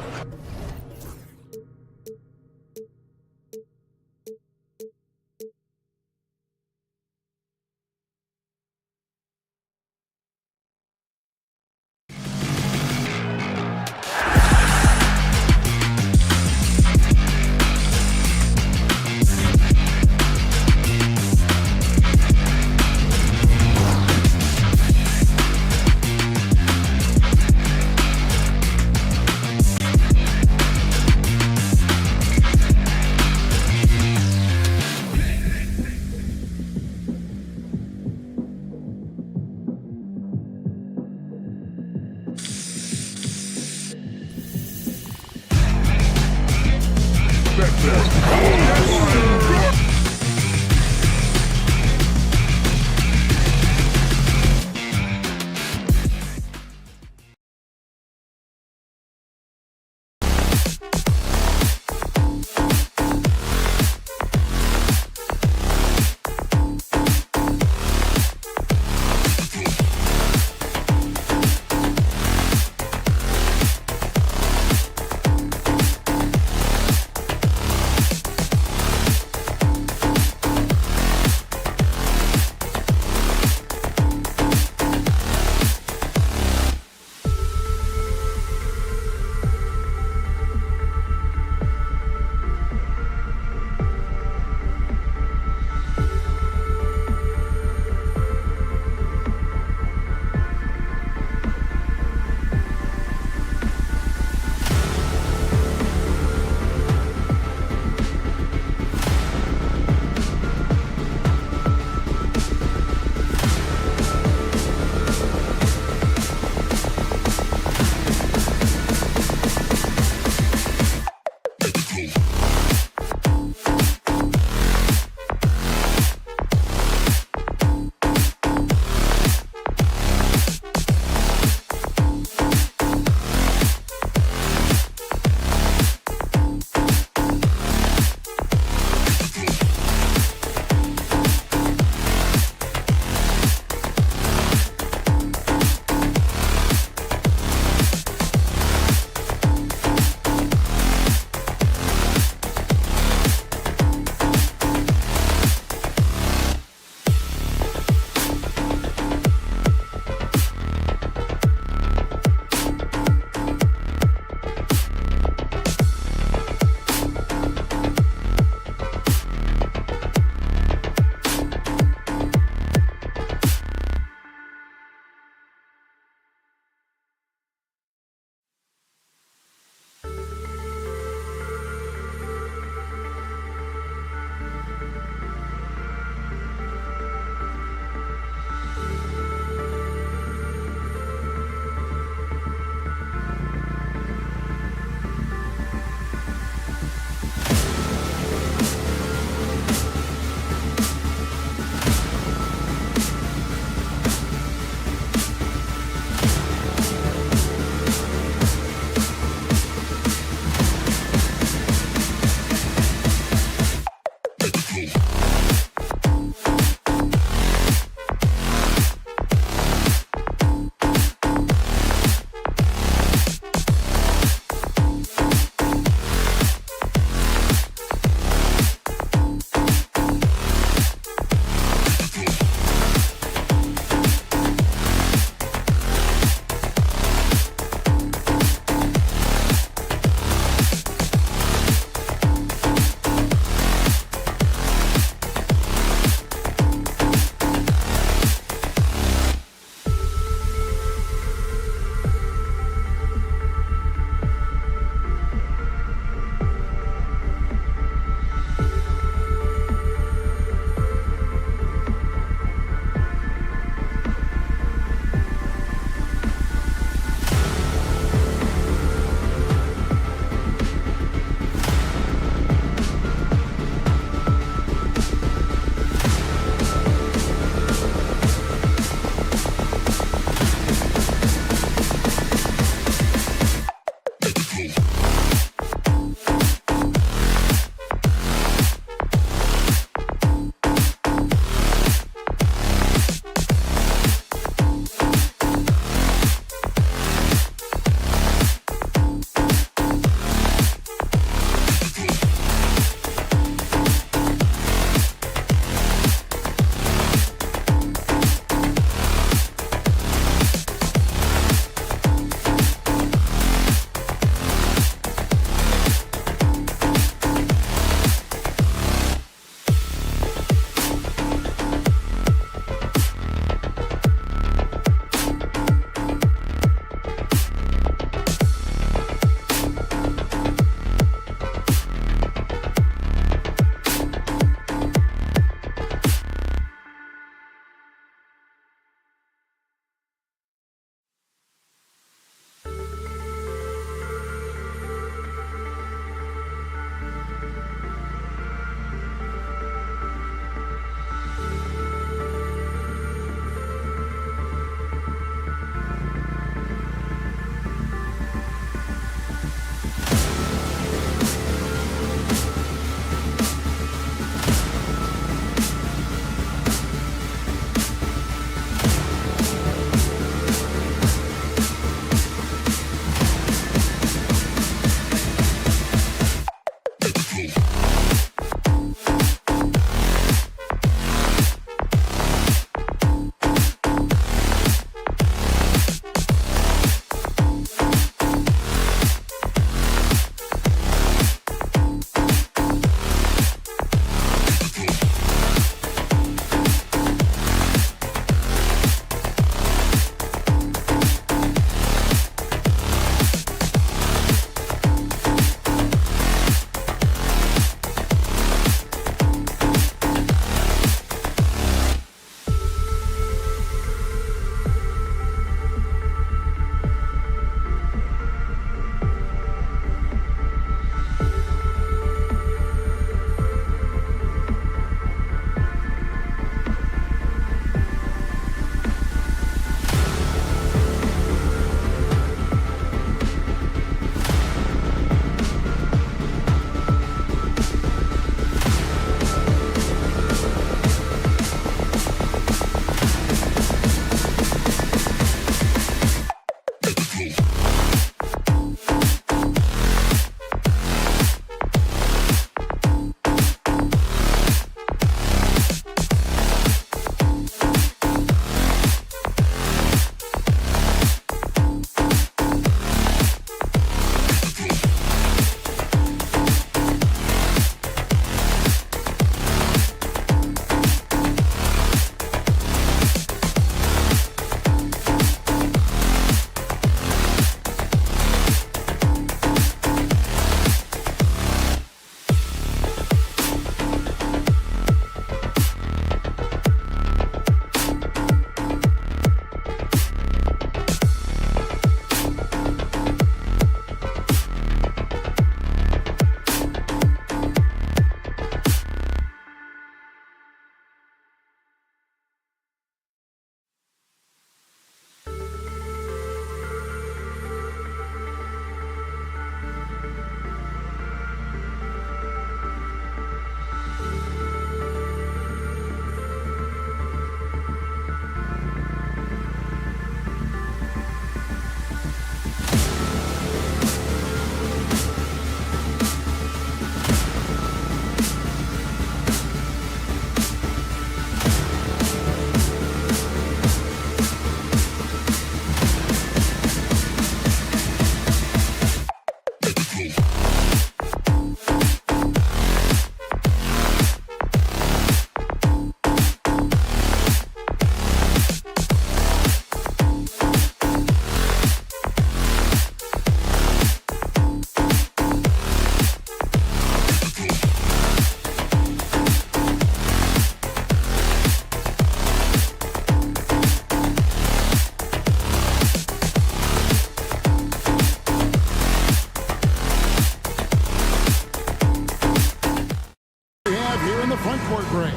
the front court, Greg.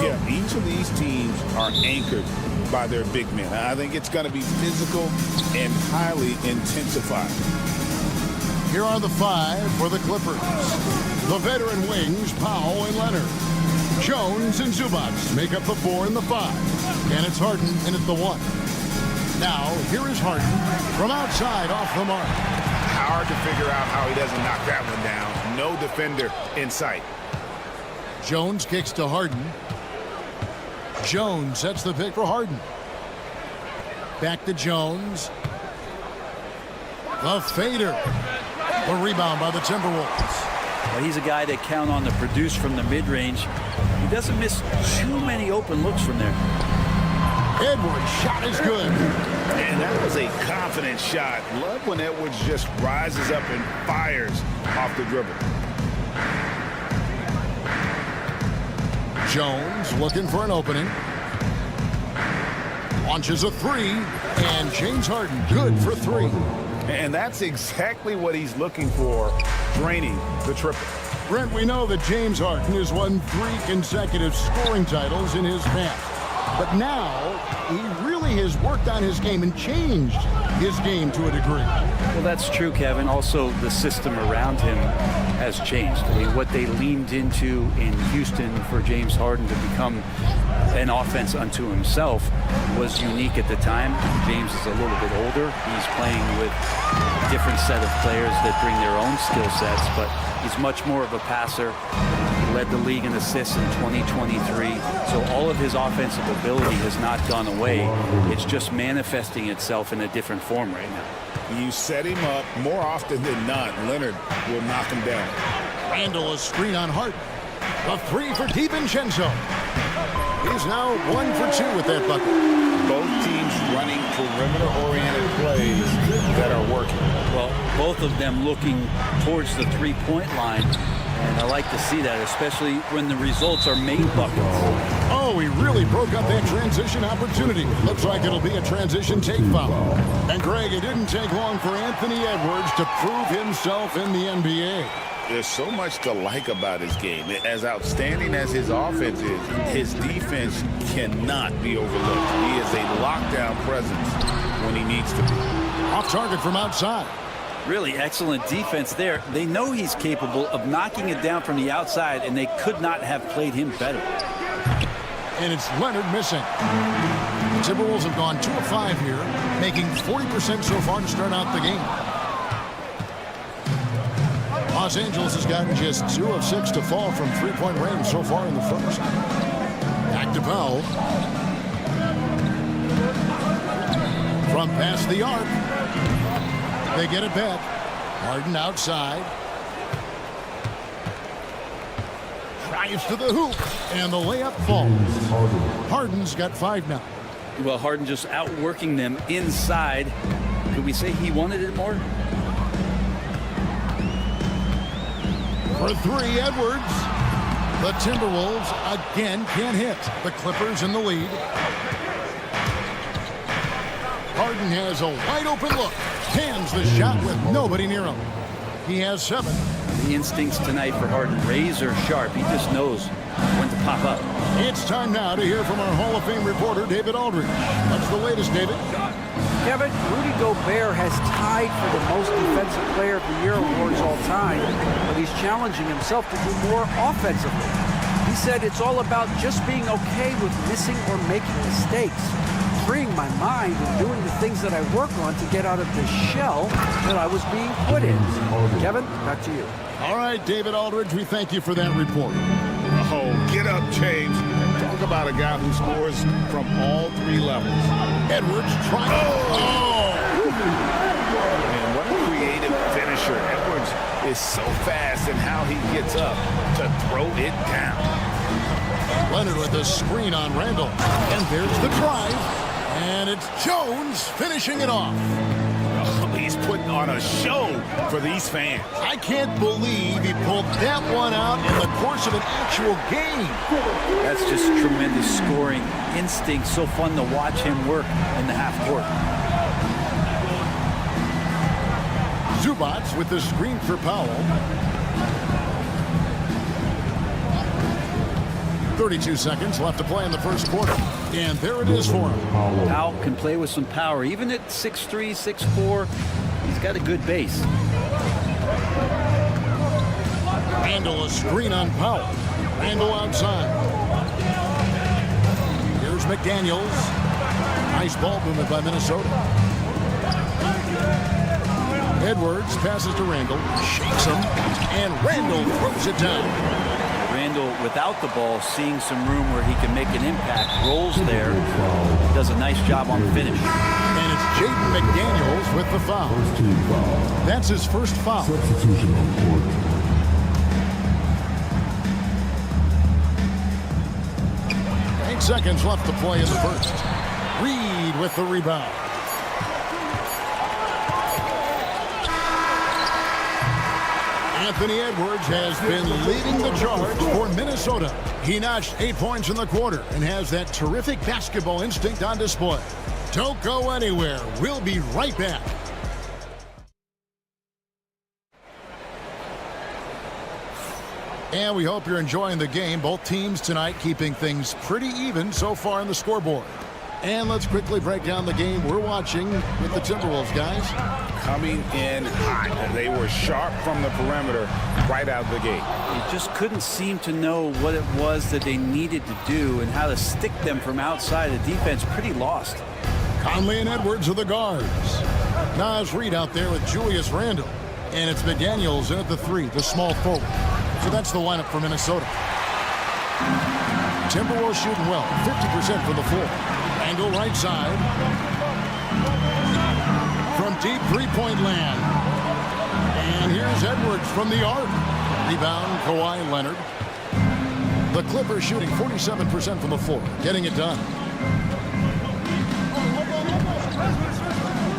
Yeah, each of these teams are anchored by their big men. I think it's going to be physical and highly intensified. Here are the 5 for the Clippers. The veteran wings, Powell and Leonard. Jones and Zubac make up the 4 and the 5. And it's Harden in at the 1. Now, here is Harden from outside off the mark. Hard to figure out how he doesn't knock that one down. No defender in sight. Jones kicks to Harden. Jones sets the pick for Harden. Back to Jones. The fader. The rebound by the Timberwolves. Well, he's a guy that count on to produce from the mid-range. He doesn't miss too many open looks from there. Edwards' shot is good. And that was a confident shot. Love when Edwards just rises up and fires off the dribble. Jones looking for an opening. Launches a 3. And James Harden good for 3. And that's exactly what he's looking for, draining the triple. Brent, we know that James Harden has won 3 consecutive scoring titles in his past. But now, he really has worked on his game and changed his game to a degree. Well, that's true, Kevin. Also, the system around him has changed. I mean, what they leaned into in Houston for James Harden to become an offense unto himself was unique at the time. James is a little bit older. He's playing with a different set of players that bring their own skill sets, but he's much more of a passer. He led the league in assists in 2023. So all of his offensive ability has not gone away. It's just manifesting itself in a different form right now. You set him up more often than not. Leonard will knock him down. Randall a screen on Harden. A 3 for DiVincenzo. He's now 1 for 2 with that bucket. Both teams running perimeter-oriented plays that are working. Well, both of them looking towards the three-point line. And I like to see that, especially when the results are made buckets. Oh, he really broke up that transition opportunity. Looks like it'll be a transition take foul. And Greg, it didn't take long for Anthony Edwards to prove himself in the NBA. There's so much to like about his game. As outstanding as his offense is, his defense cannot be overlooked. He is a lockdown presence when he needs to be. Off target from outside. Really excellent defense there. They know he's capable of knocking it down from the outside, and they could not have played him better. And it's Leonard missing. The Timberwolves have gone 2 of 5 here, making 40% so far to start out the game. Los Angeles has gotten just 2 of 6 to fall from three-point range so far in the first. Back to Powell. From past the arc. They get it back. Harden outside. Drives to the hoop. And the layup falls. Harden's got 5 now. Well, Harden just outworking them inside. Could we say he wanted it more? For 3, Edwards. The Timberwolves again can't hit. The Clippers in the lead. Harden has a wide open look. Hands the shot with nobody near him. He has 7. The instincts tonight for Harden, razor sharp. He just knows when to pop up. It's time now to hear from our Hall of Fame reporter, David Aldridge. What's the latest, David? Kevin, Rudy Gobert has tied for the most defensive player of the year awards all time, but he's challenging himself to do more offensively. He said it's all about just being okay with missing or making mistakes, freeing my mind and doing the things that I work on to get out of the shell that I was being put in. Kevin, back to you. All right, David Aldridge, we thank you for that report. Oh, get up, James. Talk about a guy who scores from all 3 levels. Edwards trying. Oh! Man, what a creative finisher. Edwards is so fast in how he gets up to throw it down. Leonard with a screen on Randall. And there's the drive. And it's Jones finishing it off. He's putting on a show for these fans. I can't believe he pulled that one out in the course of an actual game. That's just tremendous scoring instinct. So fun to watch him work in the half court. Zubac with the screen for Powell. 32 seconds left to play in the first quarter. And there it is for him. Powell can play with some power. Even at 6'3", 6'4", he's got a good base. Randall, a screen on Powell. Randall outside. Here's McDaniels. Nice ball movement by Minnesota. Edwards passes to Randall, shakes him, and Randall throws it down. Randall, without the ball, seeing some room where he can make an impact, rolls there, does a nice job on the finish. And it's Jaden McDaniels with the foul. That's his first foul. Substitution on court. 8 seconds left to play in the first. Reed with the rebound. Anthony Edwards has been leading the charge for Minnesota. He notched 8 points in the quarter and has that terrific basketball instinct on display. Don't go anywhere. We'll be right back. And we hope you're enjoying the game. Both teams tonight keeping things pretty even so far in the scoreboard. And let's quickly break down the game we're watching with the Timberwolves, guys. Coming in hot. They were sharp from the perimeter right out of the gate. They just couldn't seem to know what it was that they needed to do and how to stick them from outside. The defense pretty lost. Conley and Edwards are the guards. Nas Reed out there with Julius Randle. And it's McDaniels in at the 3, the small forward. So that's the lineup for Minnesota. Timberwolves shooting well, 50% from the floor. Randle right side. From deep three-point land. And here's Edwards from the arc. Rebound, Kawhi Leonard. The Clippers shooting 47% from the floor, getting it done.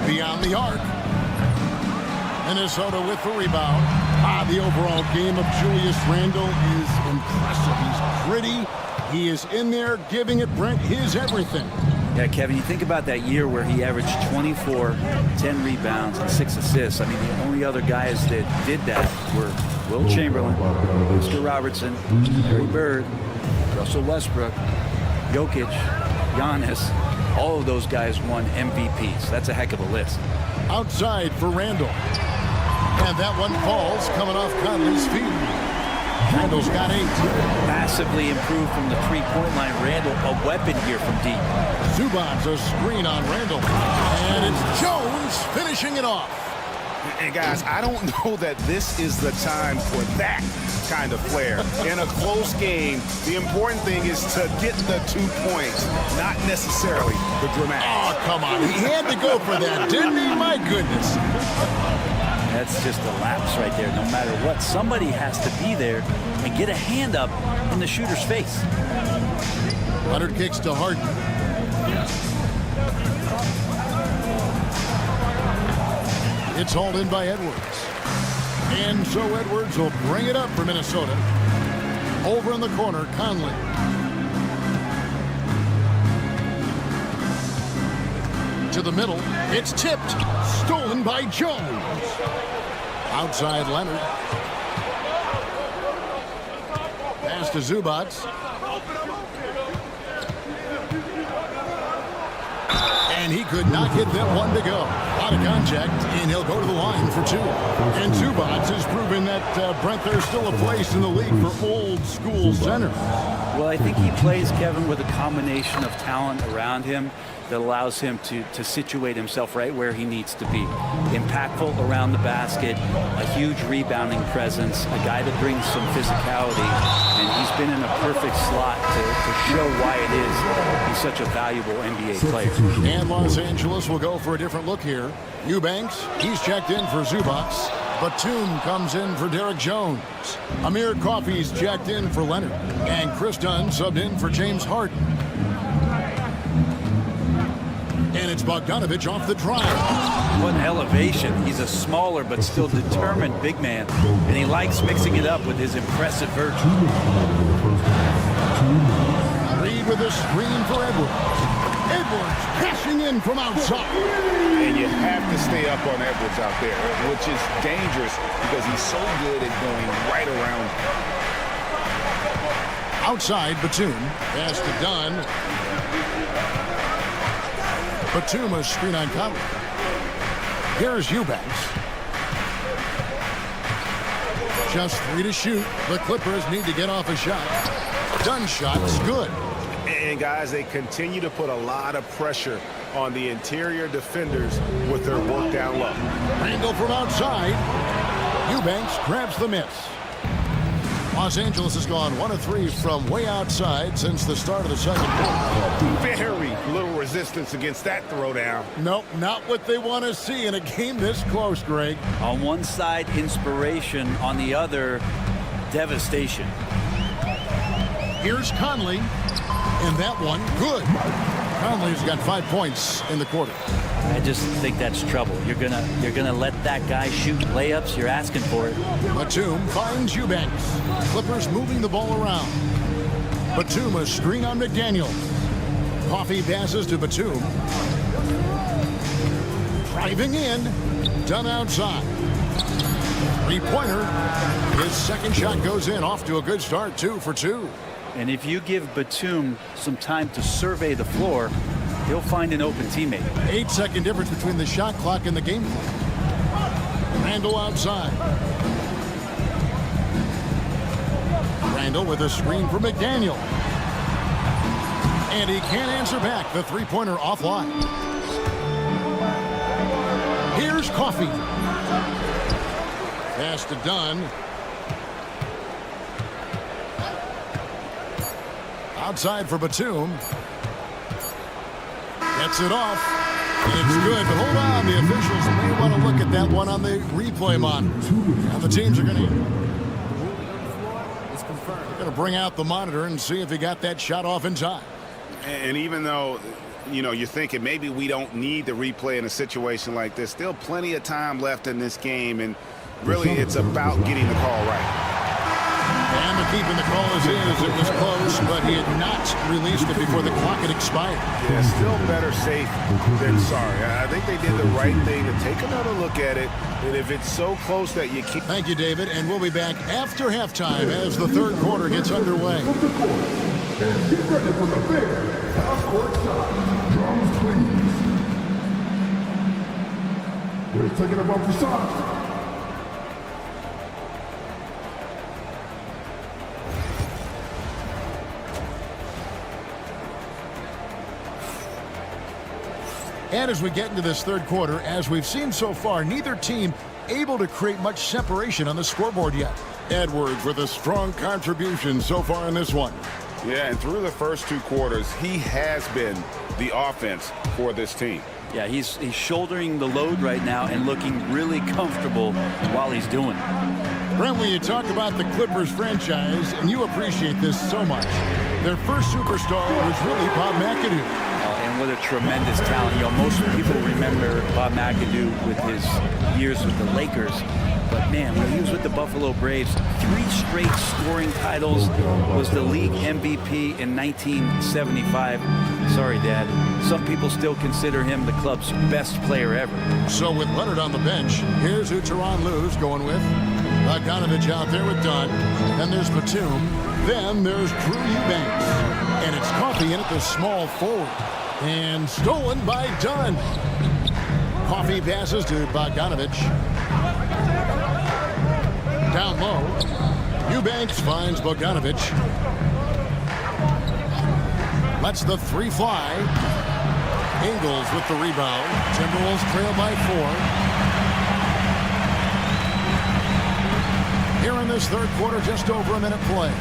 Beyond the arc. Minnesota with the rebound. The overall game of Julius Randle is impressive. He's gritty. He is in there giving it, Brent, his everything. Yeah, Kevin, you think about that year where he averaged 24, 10 rebounds, and 6 assists. I mean, the only other guys that did that were Will Chamberlain, Mr. Robertson, Larry Bird, Russell Westbrook, Jokic, Giannis. All of those guys won MVPs. That's a heck of a list. Outside for Randle. And that one falls coming off Conley's feet. Randle's got 8. Massively improved from the three-point line. Randle, a weapon here from deep. Zubac's a screen on Randle. And it's Jones finishing it off. And guys, I don't know that this is the time for that kind of flair. In a close game, the important thing is to get the 2 points, not necessarily the dramatic. Oh, come on. He had to go for that, didn't he? My goodness. That's just a lapse right there. No matter what, somebody has to be there and get a hand up in the shooter's face. Leonard kicks to Harden. It's hauled in by Edwards. And so Edwards will bring it up for Minnesota. Over in the corner, Conley. To the middle. It's tipped. Stolen by Jones. Outside Leonard. Pass to Zubac. And he could not get that one to go. Out of contact, and he'll go to the line for 2. And Zubac has proven that, Brent, there's still a place in the league for old school centers. Well, I think he plays, Kevin, with a combination of talent around him that allows him to situate himself right where he needs to be. Impactful around the basket, a huge rebounding presence, a guy that brings some physicality, and he's been in a perfect slot to show why it is he's such a valuable NBA player. And Los Angeles will go for a different look here. Eubanks, he's checked in for Zubac. Batum comes in for Derek Jones. Amir Coffey's checked in for Leonard. And Chris Dunn subbed in for James Harden. And it's Bogdanovich off the drive. What an elevation. He's a smaller but still determined big man. And he likes mixing it up with his impressive virtue. Reed with a screen for Edwards. Edwards crashing in from outside. And you have to stay up on Edwards out there, which is dangerous because he's so good at going right around. Outside, Batum. Pass to Dunn. Batum a screen on Conley. Here's Eubanks. Just 3 to shoot. The Clippers need to get off a shot. Dunn shot's good. And guys, they continue to put a lot of pressure on the interior defenders with their work down low. Randall from outside. Eubanks grabs the miss. Los Angeles has gone 1 of 3 from way outside since the start of the second quarter. Very little resistance against that throwdown. Nope, not what they want to see in a game this close, Greg. On one side, inspiration. On the other, devastation. Here's Conley. And that one, good. Conley's got 5 points in the quarter. I just think that's trouble. You're gonna let that guy shoot layups. You're asking for it. Batum finds Eubanks. Clippers moving the ball around. Batum a screen on McDaniel. Coffee passes to Batum. Driving in. Done outside. 3-pointer. His second shot goes in. Off to a good start. 2 for 2. And if you give Batum some time to survey the floor, he'll find an open teammate. 8-second difference between the shot clock and the game clock. Randall outside. Randall with a screen for McDaniel. And he can't answer back. The 3-pointer offline. Here's Coffee. Pass to Dunn. Outside for Batum. Gets it off. It's good, but hold on. The officials may want to look at that one on the replay monitor. Now the teams are going to bring out the monitor and see if he got that shot off in time. And even though, you're thinking maybe we don't need the replay in a situation like this, still plenty of time left in this game, and really it's about getting the call right. And the keeping the call as is. It was close, but he had not released it before the clock had expired. Yeah, still better safe than sorry. I think they did the right thing to take another look at it. And if it's so close that you can't... Thank you, David. And we'll be back after halftime as the third quarter gets underway. Get ready for the big half-court shot. Drums, please. We're taking a bump for shot. And as we get into this third quarter, as we've seen so far, neither team able to create much separation on the scoreboard yet. Edwards with a strong contribution so far in this one. Yeah, and through the first 2 quarters, he has been the offense for this team. Yeah, he's shouldering the load right now and looking really comfortable while he's doing it. Brent, when you talk about the Clippers franchise, and you appreciate this so much, their first superstar was really Bob McAdoo. And what a tremendous talent. Most people remember Bob McAdoo with his years with the Lakers. But, man, when he was with the Buffalo Braves, 3 straight scoring titles, was the league MVP in 1975. Sorry, Dad. Some people still consider him the club's best player ever. So with Leonard on the bench, here's who Tyronn Lue's going with. Bogdanovich out there with Dunn. Then there's Batum. Then there's Drew Eubanks. And it's Coffee in at the small forward. And stolen by Dunn. Coffee passes to Bogdanovich. Down low. Eubanks finds Bogdanovich. Lets the 3 fly. Ingles with the rebound. Timberwolves trail by 4. Here in this third quarter, just over a minute play.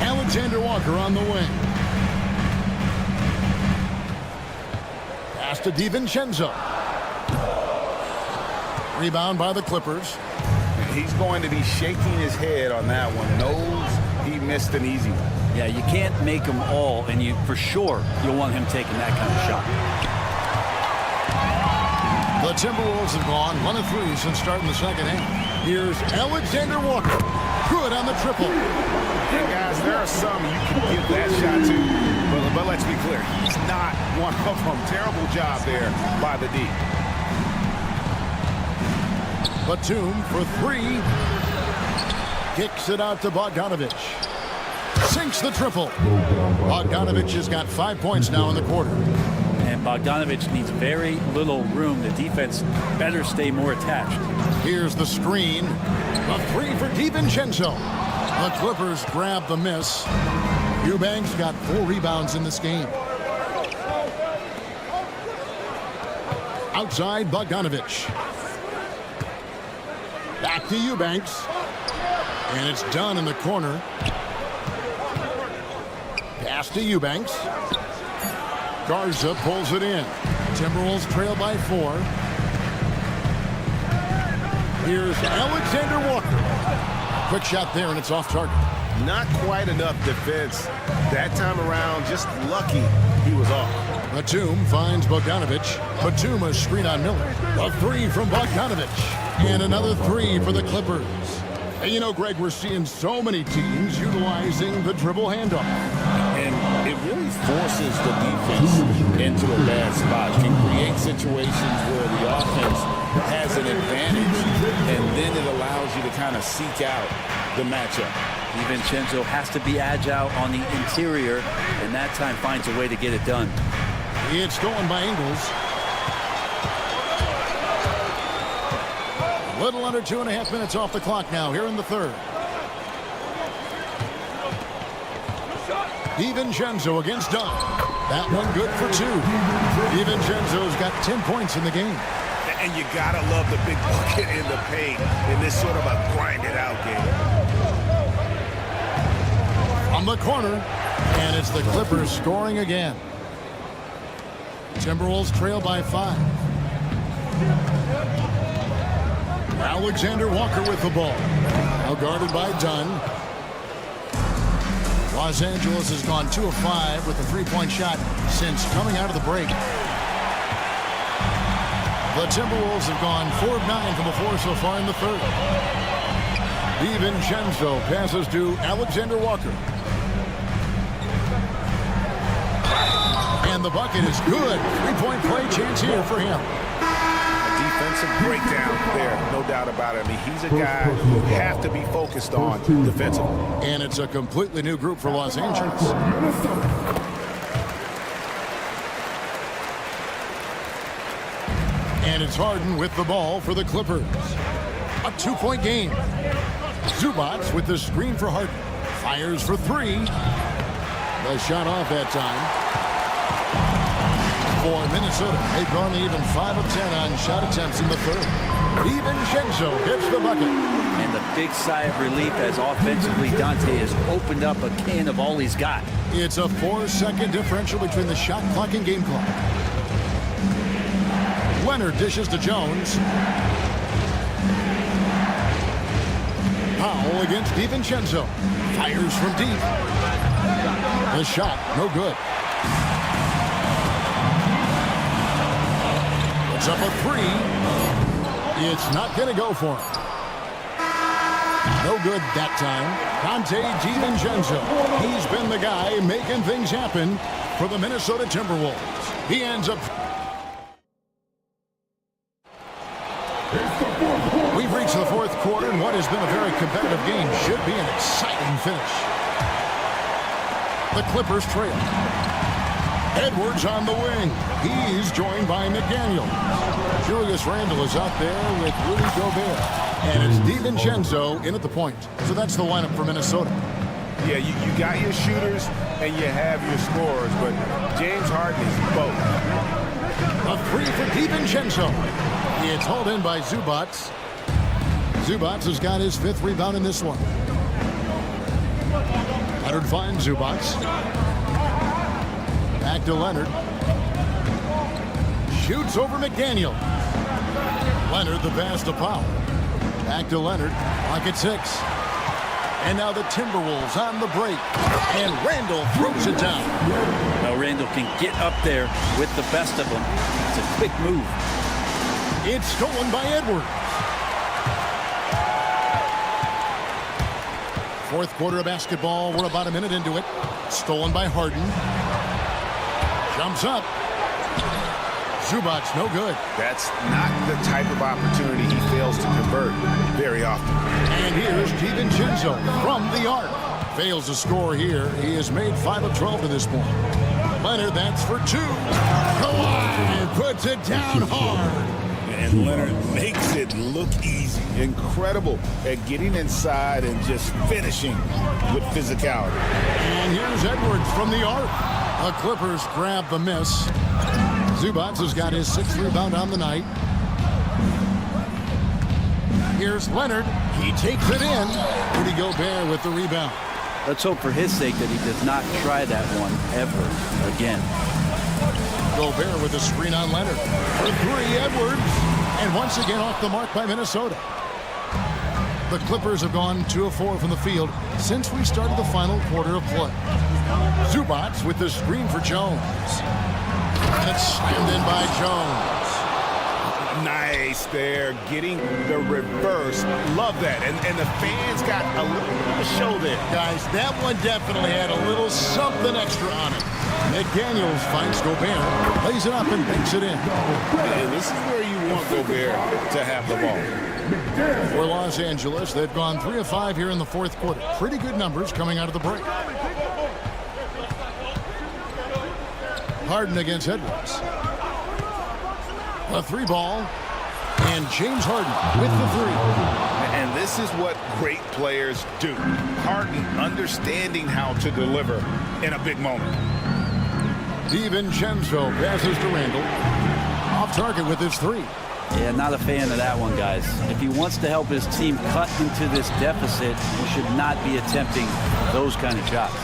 Alexander Walker on the wing. Pass to DiVincenzo. Rebound by the Clippers. He's going to be shaking his head on that one. Knows he missed an easy one. Yeah, you can't make them all, and for sure you'll want him taking that kind of shot. The Timberwolves have gone 1 of 3 since starting the second half. Here's Alexander Walker. Good on the triple. And guys, there are some you can give that shot to, but let's be clear, he's not one of them. Terrible job there by the D. Batum for 3. Kicks it out to Bogdanovich. Sinks the triple. Bogdanovich has got 5 points now in the quarter. And Bogdanovich needs very little room. The defense better stay more attached. Here's the screen. A three for DiVincenzo. The Clippers grab the miss. Eubanks got 4 rebounds in this game. Outside Bogdanovich. Back to Eubanks. And it's done in the corner. Pass to Eubanks. Garza pulls it in. Timberwolves trail by 4. Here's Alexander Walker. Quick shot there, and it's off target. Not quite enough defense that time around. Just lucky he was off. Batum finds Bogdanovich. Batum a screen on Miller. A 3 from Bogdanovich. And another 3 for the Clippers. And you know, Greg, we're seeing so many teams utilizing the dribble handoff. And it really forces the defense into a bad spot. Can create situations where the offense has an advantage, and then it allows you to kind of seek out the matchup. DiVincenzo has to be agile on the interior, and that time finds a way to get it done. It's stolen by Ingles. A little under 2.5 minutes off the clock now here in the third. DiVincenzo against Dunn. That one good for 2. DiVincenzo's got 10 points in the game. And you gotta love the big bucket in the paint in this sort of a grind-it-out game. On the corner, and it's the Clippers scoring again. Timberwolves trail by 5. Alexander Walker with the ball. Now guarded by Dunn. Los Angeles has gone 2 of 5 with a 3-point shot since coming out of the break. The Timberwolves have gone 4 of 9 from the floor so far in the third. DiVincenzo passes to Alexander Walker. And the bucket is good. 3-point play chance here for him. Defensive breakdown there, no doubt about it. I mean, he's a guy you have to be focused on defensively. And it's a completely new group for Los Angeles. And it's Harden with the ball for the Clippers. A 2-point game. Zubac with the screen for Harden. Fires for 3. The shot off that time. For Minnesota, they've gone even 5 of 10 on shot attempts in the third. DiVincenzo hits the bucket. And the big sigh of relief as offensively Dante has opened up a can of all he's got. It's a 4-second differential between the shot clock and game clock. Leonard dishes to Jones. Powell against DiVincenzo. Fires from deep. The shot, no good. It's up a 3. It's not going to go for him. No good that time. Dante DiVincenzo. He's been the guy making things happen for the Minnesota Timberwolves. He ends up... We've reached the fourth quarter, and what has been a very competitive game should be an exciting finish. The Clippers trail. Edwards on the wing. He's joined by McDaniel. Julius Randle is out there with Rudy Gobert. And it's DiVincenzo in at the point. So that's the lineup for Minnesota. Yeah, you got your shooters and you have your scorers, but James Harden is both. A 3 for DiVincenzo. It's hauled in by Zubac. Zubac has got his 5th rebound in this one. Leonard finds Zubac. Back to Leonard. Shoots over McDaniel. Leonard the pass to Powell. Back to Leonard. Clock at 6. And now the Timberwolves on the break. And Randle throws it down. Well, Randle can get up there with the best of them. It's a quick move. It's stolen by Edwards. Fourth quarter of basketball. We're about a minute into it. Stolen by Harden. Jumps up. Zubac, no good. That's not the type of opportunity he fails to convert very often. And And here's DiVincenzo from the arc. Fails to score here. He has made 5 of 12 to this point. Leonard, that's for 2. Kawhi puts it down hard. And Leonard makes it look easy. Incredible at getting inside and just finishing with physicality. And here's Edwards from the arc. The Clippers grab the miss. Zubac has got his 6th rebound on the night. Here's Leonard. He takes it in. Rudy Gobert with the rebound. Let's hope for his sake that he does not try that one ever again. Gobert with a screen on Leonard. For 3, Edwards. And once again off the mark by Minnesota. The Clippers have gone 2 of 4 from the field since we started the final quarter of play. Zubac with the screen for Jones. And it's slammed in by Jones. Nice there, getting the reverse. Love that. And the fans got a little bit of a show there. Guys, that one definitely had a little something extra on it. McDaniels finds Gobert, lays it up and banks it in. And this is where you want Gobert to have the ball. For Los Angeles, they've gone 3 of 5 here in the 4th quarter. Pretty good numbers coming out of the break. Harden against Edwards. A 3 ball. And James Harden with the 3. And this is what great players do. Harden understanding how to deliver in a big moment. DiVincenzo passes to Randall. Off target with his 3. Yeah, not a fan of that one, guys. If he wants to help his team cut into this deficit, he should not be attempting those kind of shots.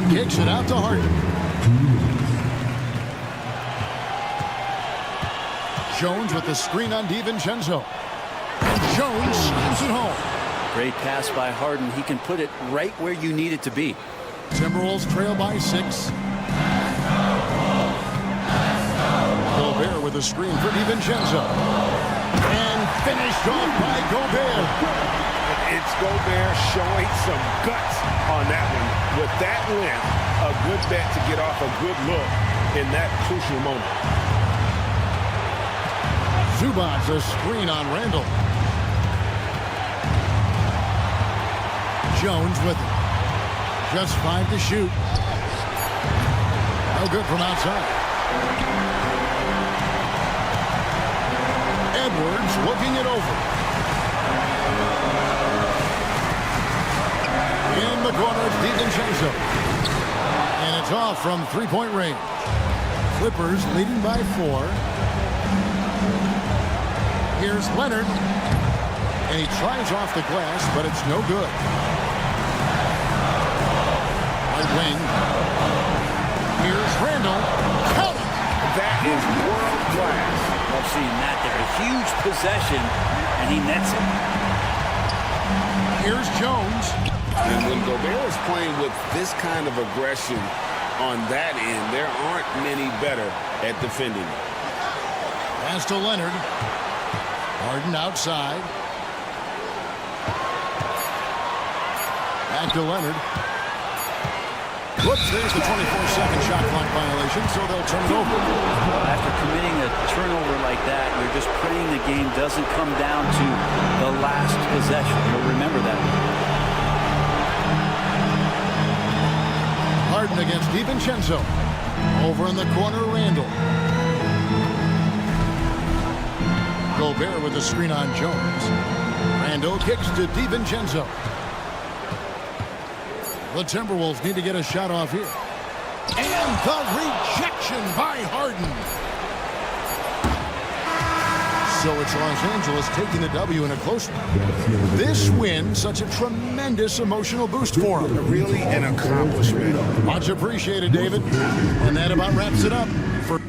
Kicks it out to Harden. Jones with the screen on DiVincenzo. And Jones slams it home. Great pass by Harden. He can put it right where you need it to be. Timberwolves trail by 6. Gobert with a screen for DiVincenzo. And finished off by Gobert. It's Gobert showing some guts on that one. With that length, a good bet to get off a good look in that crucial moment. Zubac a screen on Randall. Jones with it. Just 5 to shoot. No good from outside. Edwards looking it over. In the corner, it's DiVincenzo. And it's off from 3-point range. Clippers leading by 4. Here's Leonard. And he tries off the glass, but it's no good. Right wing. Here's Randall. Count it. That is world class. Love seeing that there. A huge possession, and he nets it. Here's Jones. And when Gobert is playing with this kind of aggression on that end, there aren't many better at defending. Pass to Leonard. Harden outside. Back to Leonard. Whoops, there's the 24-second shot clock violation, so they'll turn it over. After committing a turnover like that, you're just praying the game doesn't come down to the last possession. You'll remember that. Harden against DiVincenzo. Over in the corner, Randall. Gobert with the screen on Jones. Randall kicks to DiVincenzo. The Timberwolves need to get a shot off here. And the rejection by Harden. So it's Los Angeles taking the W in a close one. This win, such a tremendous emotional boost for them. Really an accomplishment. Much appreciated, David. And that about wraps it up for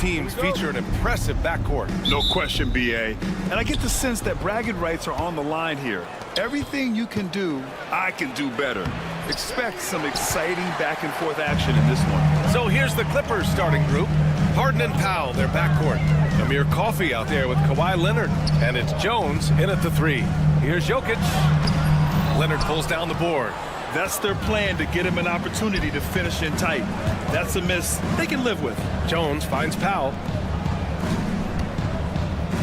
teams feature an impressive backcourt. No question, B.A. And I get the sense that bragging rights are on the line here. Everything you can do, I can do better. Expect some exciting back-and-forth action in this one. So here's the Clippers starting group. Harden and Powell, their backcourt. Amir Coffey out there with Kawhi Leonard. And it's Jones in at the 3. Here's Jokic. Leonard pulls down the board. That's their plan, to get him an opportunity to finish in tight. That's a miss they can live with. Jones finds Powell.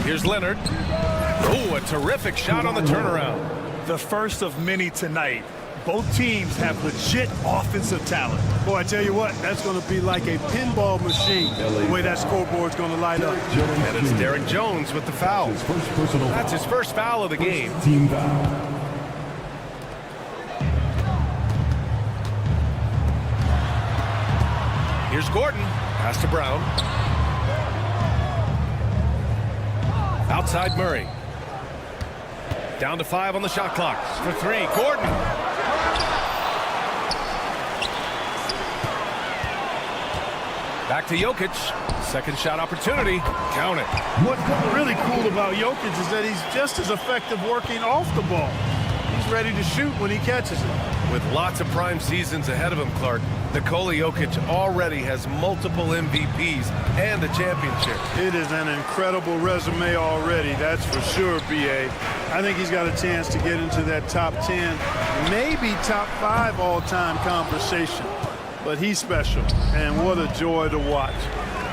Here's Leonard. Oh, a terrific shot on the turnaround. The first of many tonight. Both teams have legit offensive talent. Boy, I tell you what, that's going to be like a pinball machine, the way that scoreboard's going to light up. And it's Derek Jones with the foul. That's his first foul of the game. Team foul. Here's Gordon. Pass to Brown. Outside Murray. Down to 5 on the shot clock. For 3, Gordon. Back to Jokic. Second shot opportunity. Count it. What's really cool about Jokic is that he's just as effective working off the ball. He's ready to shoot when he catches it. With lots of prime seasons ahead of him, Clark, Nikola Jokic already has multiple MVPs and a championship. It is an incredible resume already, that's for sure, B.A. I think he's got a chance to get into that top 10, maybe top 5 all-time conversation. But he's special, and what a joy to watch.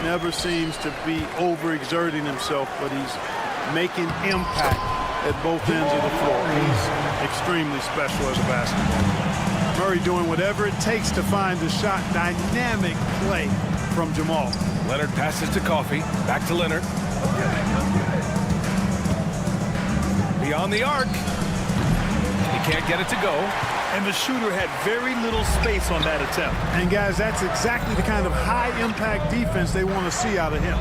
Never seems to be overexerting himself, but he's making impact at both ends of the floor. He's extremely special as a basketball player. Murray doing whatever it takes to find the shot. Dynamic play from Jamal. Leonard passes to Coffey. Back to Leonard. Beyond the arc. He can't get it to go. And the shooter had very little space on that attempt. And guys, that's exactly the kind of high-impact defense they want to see out of him.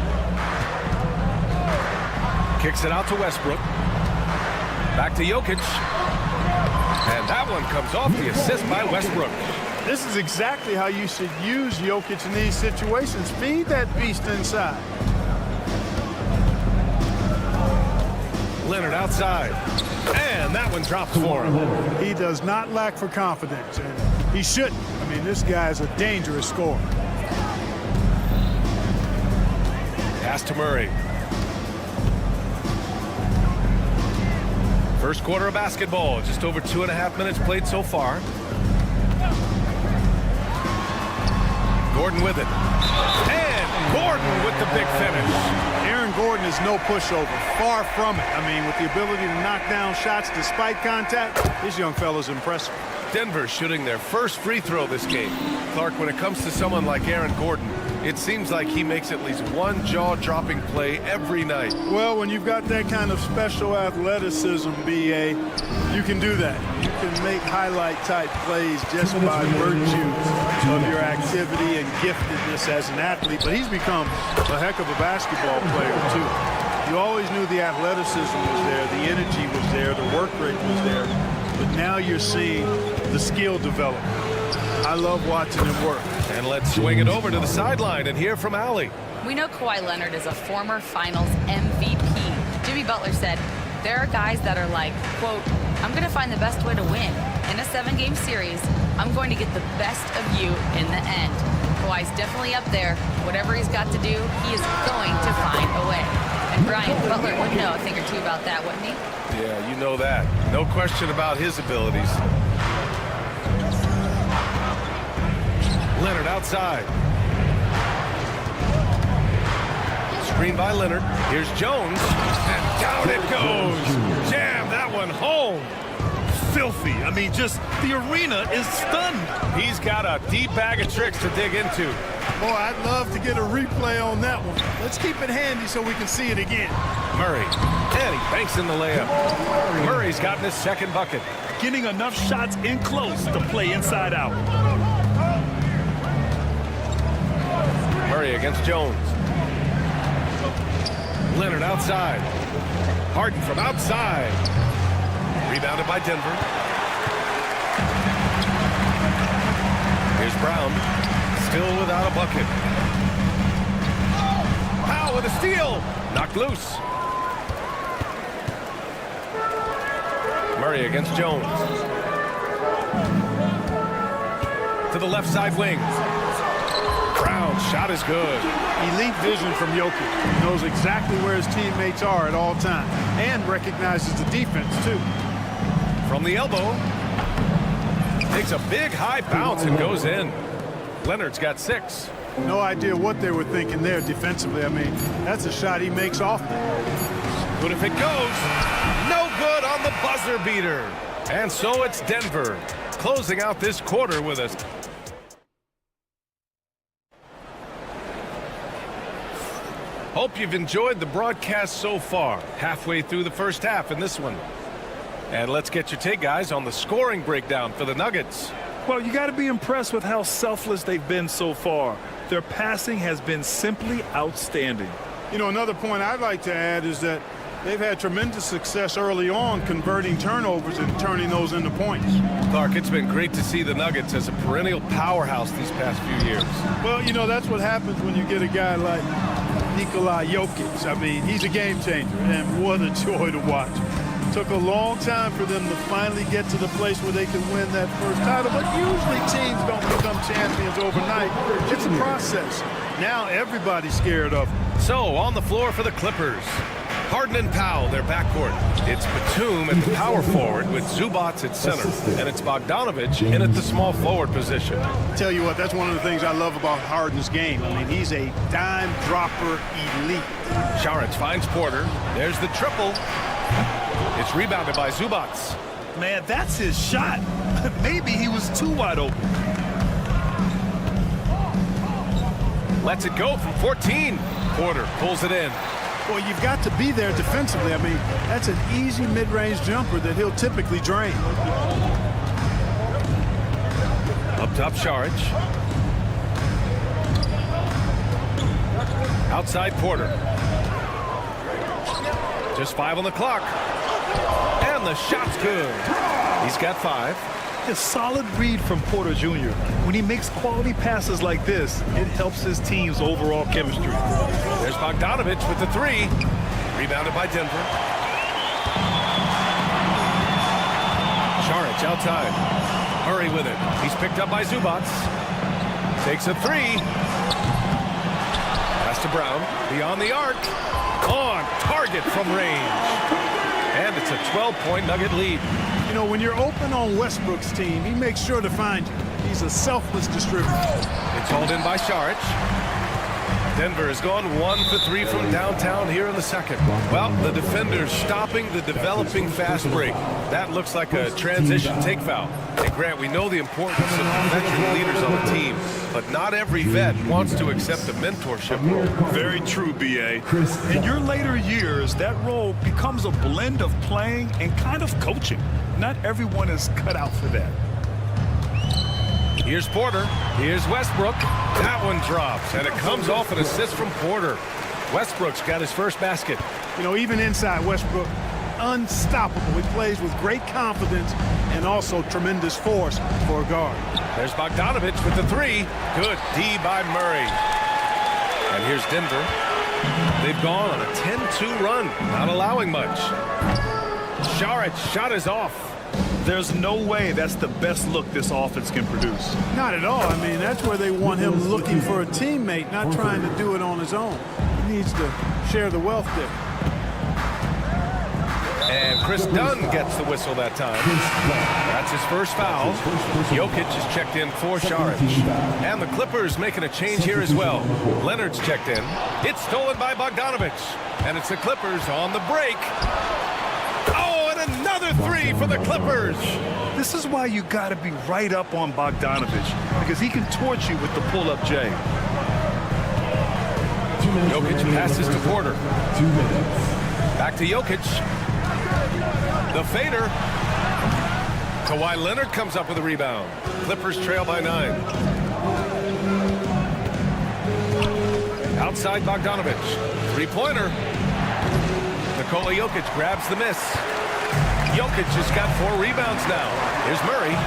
Kicks it out to Westbrook. Back to Jokic. And that one comes off the assist by Westbrook. This is exactly how you should use Jokic in these situations. Feed that beast inside. Leonard outside. And that one drops for him. He does not lack for confidence, and he shouldn't. I mean, this guy is a dangerous scorer. Pass to Murray. First quarter of basketball, just over 2.5 minutes played so far. Gordon with it. And Gordon with the big finish. Aaron Gordon is no pushover, far from it. I mean, with the ability to knock down shots despite contact, this young fella's impressive. Denver shooting their first free throw this game. Clark, when it comes to someone like Aaron Gordon, it seems like he makes at least one jaw-dropping play every night. Well, when you've got that kind of special athleticism, B.A., you can do that. You can make highlight-type plays just by virtue of your activity and giftedness as an athlete. But he's become a heck of a basketball player, too. You always knew the athleticism was there, the energy was there, the work rate was there. But now you're seeing the skill develop. I love watching him work. And let's swing it over to the sideline and hear from Allie. We know Kawhi Leonard is a former Finals MVP. Jimmy Butler said, there are guys that are like, quote, I'm going to find the best way to win. In a 7-game series, I'm going to get the best of you in the end. Kawhi's definitely up there. Whatever he's got to do, he is going to find a way. And Brian, Butler would know a thing or two about that, wouldn't he? Yeah, you know that. No question about his abilities. Leonard outside. Screen by Leonard. Here's Jones. And down it goes. Jam that one home. Filthy. I mean, just the arena is stunned. He's got a deep bag of tricks to dig into. Boy, I'd love to get a replay on that one. Let's keep it handy so we can see it again. Murray. And he banks in the layup. Murray's gotten his second bucket. Getting enough shots in close to play inside out. Murray against Jones. Leonard outside. Harden from outside. Rebounded by Denver. Here's Brown. Still without a bucket. Powell with a steal. Knocked loose. Murray against Jones. To the left side wing. Brown's shot is good. Elite vision from Jokic. He knows exactly where his teammates are at all times and recognizes the defense, too. From the elbow. Takes a big high bounce and goes in. Leonard's got 6. No idea what they were thinking there defensively. I mean, that's a shot he makes often. Good if it goes. No good on the buzzer beater. And so it's Denver closing out this quarter with us. Hope you've enjoyed the broadcast so far. Halfway through the first half in this one. And let's get your take, guys, on the scoring breakdown for the Nuggets. Well, you got to be impressed with how selfless they've been so far. Their passing has been simply outstanding. You know, another point I'd like to add is that they've had tremendous success early on converting turnovers and turning those into points. Clark, it's been great to see the Nuggets as a perennial powerhouse these past few years. Well, you know, that's what happens when you get a guy like Nikola Jokic. I mean, he's a game changer, and what a joy to watch. Took a long time for them to finally get to the place where they can win that first title, but usually teams don't become champions overnight. It's a process. Now everybody's scared of them. So, on the floor for the Clippers. Harden and Powell, their backcourt. It's Batum at the power forward with Zubac at center. And it's Bogdanovich in at the small forward position. Tell you what, that's one of the things I love about Harden's game. I mean, he's a dime dropper elite. Saric finds Porter. There's the triple. It's rebounded by Zubac. Man, that's his shot. Maybe he was too wide open. Lets it go from 14. Porter pulls it in. Well, you've got to be there defensively. I mean, that's an easy mid-range jumper that he'll typically drain. Up top, Saric. Outside, Porter. Just 5 on the clock. And the shot's good. He's got 5. A solid read from Porter Jr. When he makes quality passes like this, it helps his team's overall chemistry. There's Bogdanovich with the 3. Rebounded by Denver. Saric outside. Murray with it. He's picked up by Zubac. Takes a 3. Pass to Brown. Beyond the arc. On target from range. And it's a 12-point Nugget lead. You know, when you're open on Westbrook's team, he makes sure to find you. He's a selfless distributor. It's hauled in by Saric. Denver has gone 1 for 3 from downtown here in the second. Well, the defender's stopping the developing fast break. That looks like a transition take foul. And Grant, we know the importance of veteran leaders on the team, but not every vet wants to accept a mentorship role. Very true, B.A. In your later years, that role becomes a blend of playing and kind of coaching. Not everyone is cut out for that. Here's Porter. Here's Westbrook. That one drops, and it comes off an assist from Porter. Westbrook's got his first basket. You know, even inside Westbrook, unstoppable. He plays with great confidence and also tremendous force for a guard. There's Bogdanovich with the 3. Good D by Murray. And here's Denver. They've gone on a 10-2 run, not allowing much. Saric's shot is off. There's no way that's the best look this offense can produce. Not at all. I mean, that's where they want him looking for a teammate, not trying to do it on his own. He needs to share the wealth there. And Chris Dunn gets the whistle that time. That's his first foul. Jokic is checked in for Saric. And the Clippers making a change here as well. Leonard's checked in. It's stolen by Bogdanovich. And it's the Clippers on the break. Another 3 for the Clippers. This is why you got to be right up on Bogdanovich, because he can torch you with the pull-up J. Jokic passes to Porter. Back to Jokic. The fader. Kawhi Leonard comes up with a rebound. Clippers trail by 9. Outside Bogdanovich. 3-pointer. Nikola Jokic grabs the miss. Jokic has got 4 rebounds now. Here's Murray.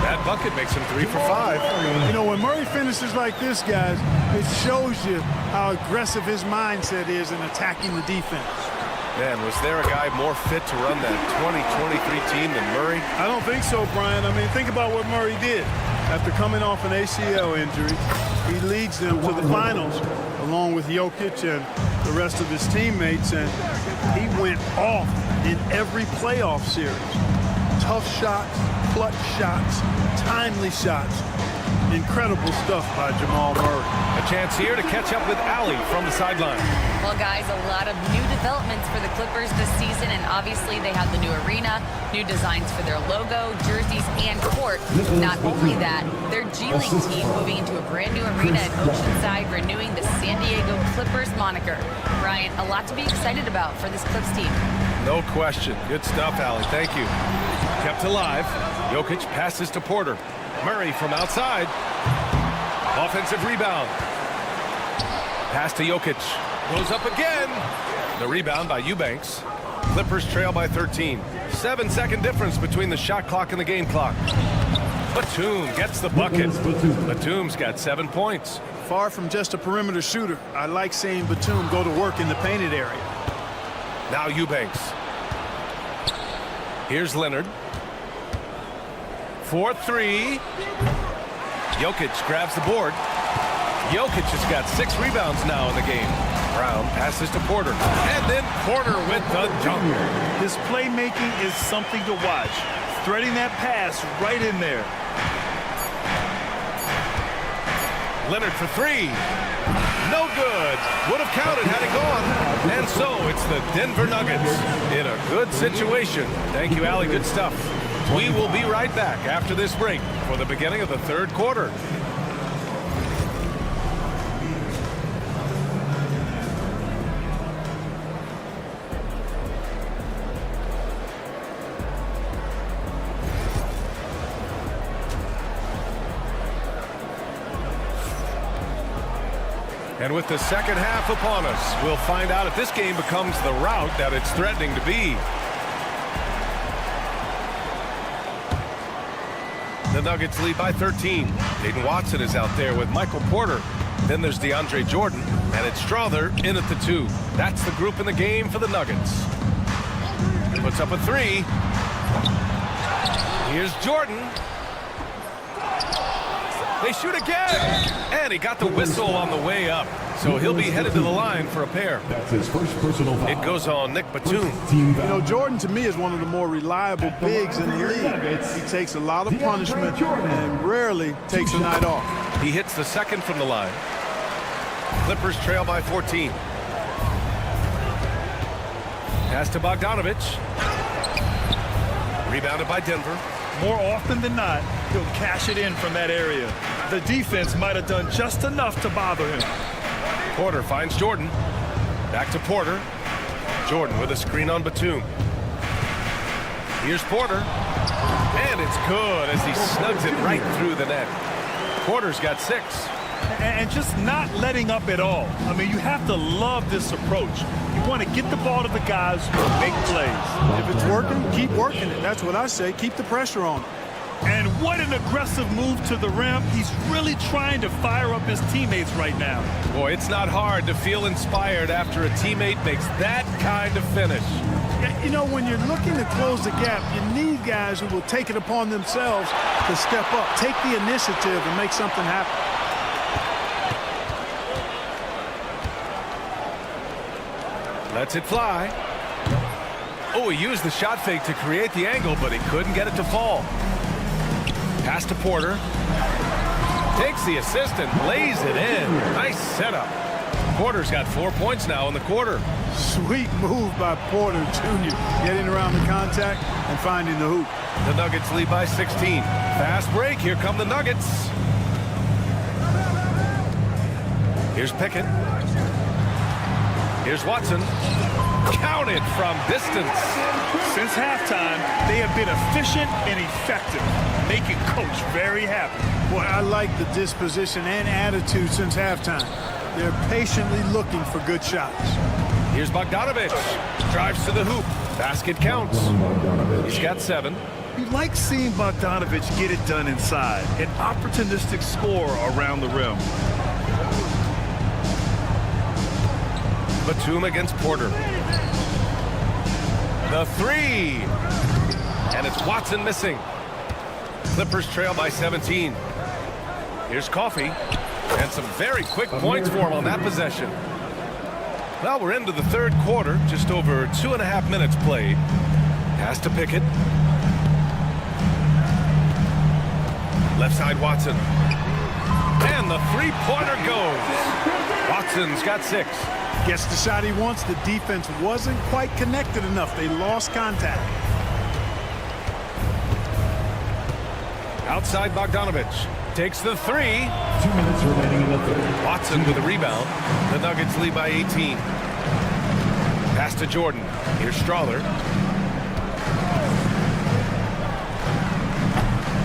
That bucket makes him 3 for 5. You know, when Murray finishes like this, guys, it shows you how aggressive his mindset is in attacking the defense. Man, was there a guy more fit to run that 2023 team than Murray? I don't think so, Brian. I mean, think about what Murray did. After coming off an ACL injury, he leads them to the finals along with Jokic and the rest of his teammates, and he went off in every playoff series. Tough shots, clutch shots, timely shots. Incredible stuff by Jamal Murray. A chance here to catch up with Allie from the sideline. Well, guys, a lot of new developments for the Clippers this season, and obviously they have the new arena, new designs for their logo, jerseys, and court. Not only that, their G League team moving into a brand new arena at Oceanside, renewing the San Diego Clippers moniker. Brian, a lot to be excited about for this Clips team. No question. Good stuff, Allie. Thank you. Kept alive. Jokic passes to Porter. Murray from outside. Offensive rebound. Pass to Jokic. Goes up again. The rebound by Eubanks. Clippers trail by 13. 7-second difference between the shot clock and the game clock. Batum gets the bucket. Batum's got 7 points. Far from just a perimeter shooter, I like seeing Batum go to work in the painted area. Now Eubanks. Here's Leonard. 4-3. Jokic grabs the board. Jokic has got 6 rebounds now in the game. Brown passes to Porter. And then Porter with the dunk. His playmaking is something to watch. Threading that pass right in there. Leonard for 3. No good. Would have counted had it gone. And so it's the Denver Nuggets in a good situation. Thank you, Allie. Good stuff. We will be right back after this break for the beginning of the third quarter. And with the second half upon us, we'll find out if this game becomes the rout that it's threatening to be. The Nuggets lead by 13. Aiden Watson is out there with Michael Porter. Then there's DeAndre Jordan, and it's Strother in at the 2. That's the group in the game for the Nuggets. He puts up a 3. Here's Jordan. They shoot again, and he got the whistle on the way up. So he'll be headed to the line for a pair. That's his first personal foul. It goes on Nick Batum. You know, Jordan to me is one of the more reliable bigs in the league. He takes a lot of punishment and rarely takes a night off. He hits the second from the line. Clippers trail by 14. Pass to Bogdanovich. Rebounded by Denver. More often than not, he'll cash it in from that area. The defense might have done just enough to bother him. Porter finds Jordan. Back to Porter. Jordan with a screen on Batum. Here's Porter. And it's good as he snugs it right through the net. Porter's got 6. And just not letting up at all. I mean, you have to love this approach. You want to get the ball to the guys who make plays. If it's working, keep working it. That's what I say. Keep the pressure on him. And what an aggressive move to the rim. He's really trying to fire up his teammates right now. Boy, it's not hard to feel inspired after a teammate makes that kind of finish. You know, when you're looking to close the gap, you need guys who will take it upon themselves to step up, take the initiative, and make something happen. Lets it fly. Oh, he used the shot fake to create the angle, but he couldn't get it to fall. Pass to Porter. Takes the assist and lays it in. Nice setup. Porter's got 4 points now in the quarter. Sweet move by Porter Jr. Getting around the contact and finding the hoop. The Nuggets lead by 16. Fast break. Here come the Nuggets. Here's Pickett. Here's Watson. Counted from distance. Since halftime, they have been efficient and effective, making Coach very happy. Boy, I like the disposition and attitude since halftime. They're patiently looking for good shots. Here's Bogdanovich. Drives to the hoop. Basket counts. He's got 7. You like seeing Bogdanovich get it done inside, an opportunistic score around the rim. Batum against Porter. The three. And it's Watson missing. Clippers trail by 17. Here's Coffey. And some very quick points for him on that possession. Well, we're into the third quarter. Just over 2.5 minutes played. Pass to Pickett. Left side, Watson. And the three-pointer goes. Watson's got 6. Gets the shot he wants. The defense wasn't quite connected enough. They lost contact. Outside, Bogdanovich takes the 3. 2 minutes remaining in the third. Watson with a rebound. The Nuggets lead by 18. Pass to Jordan. Here's Strawler.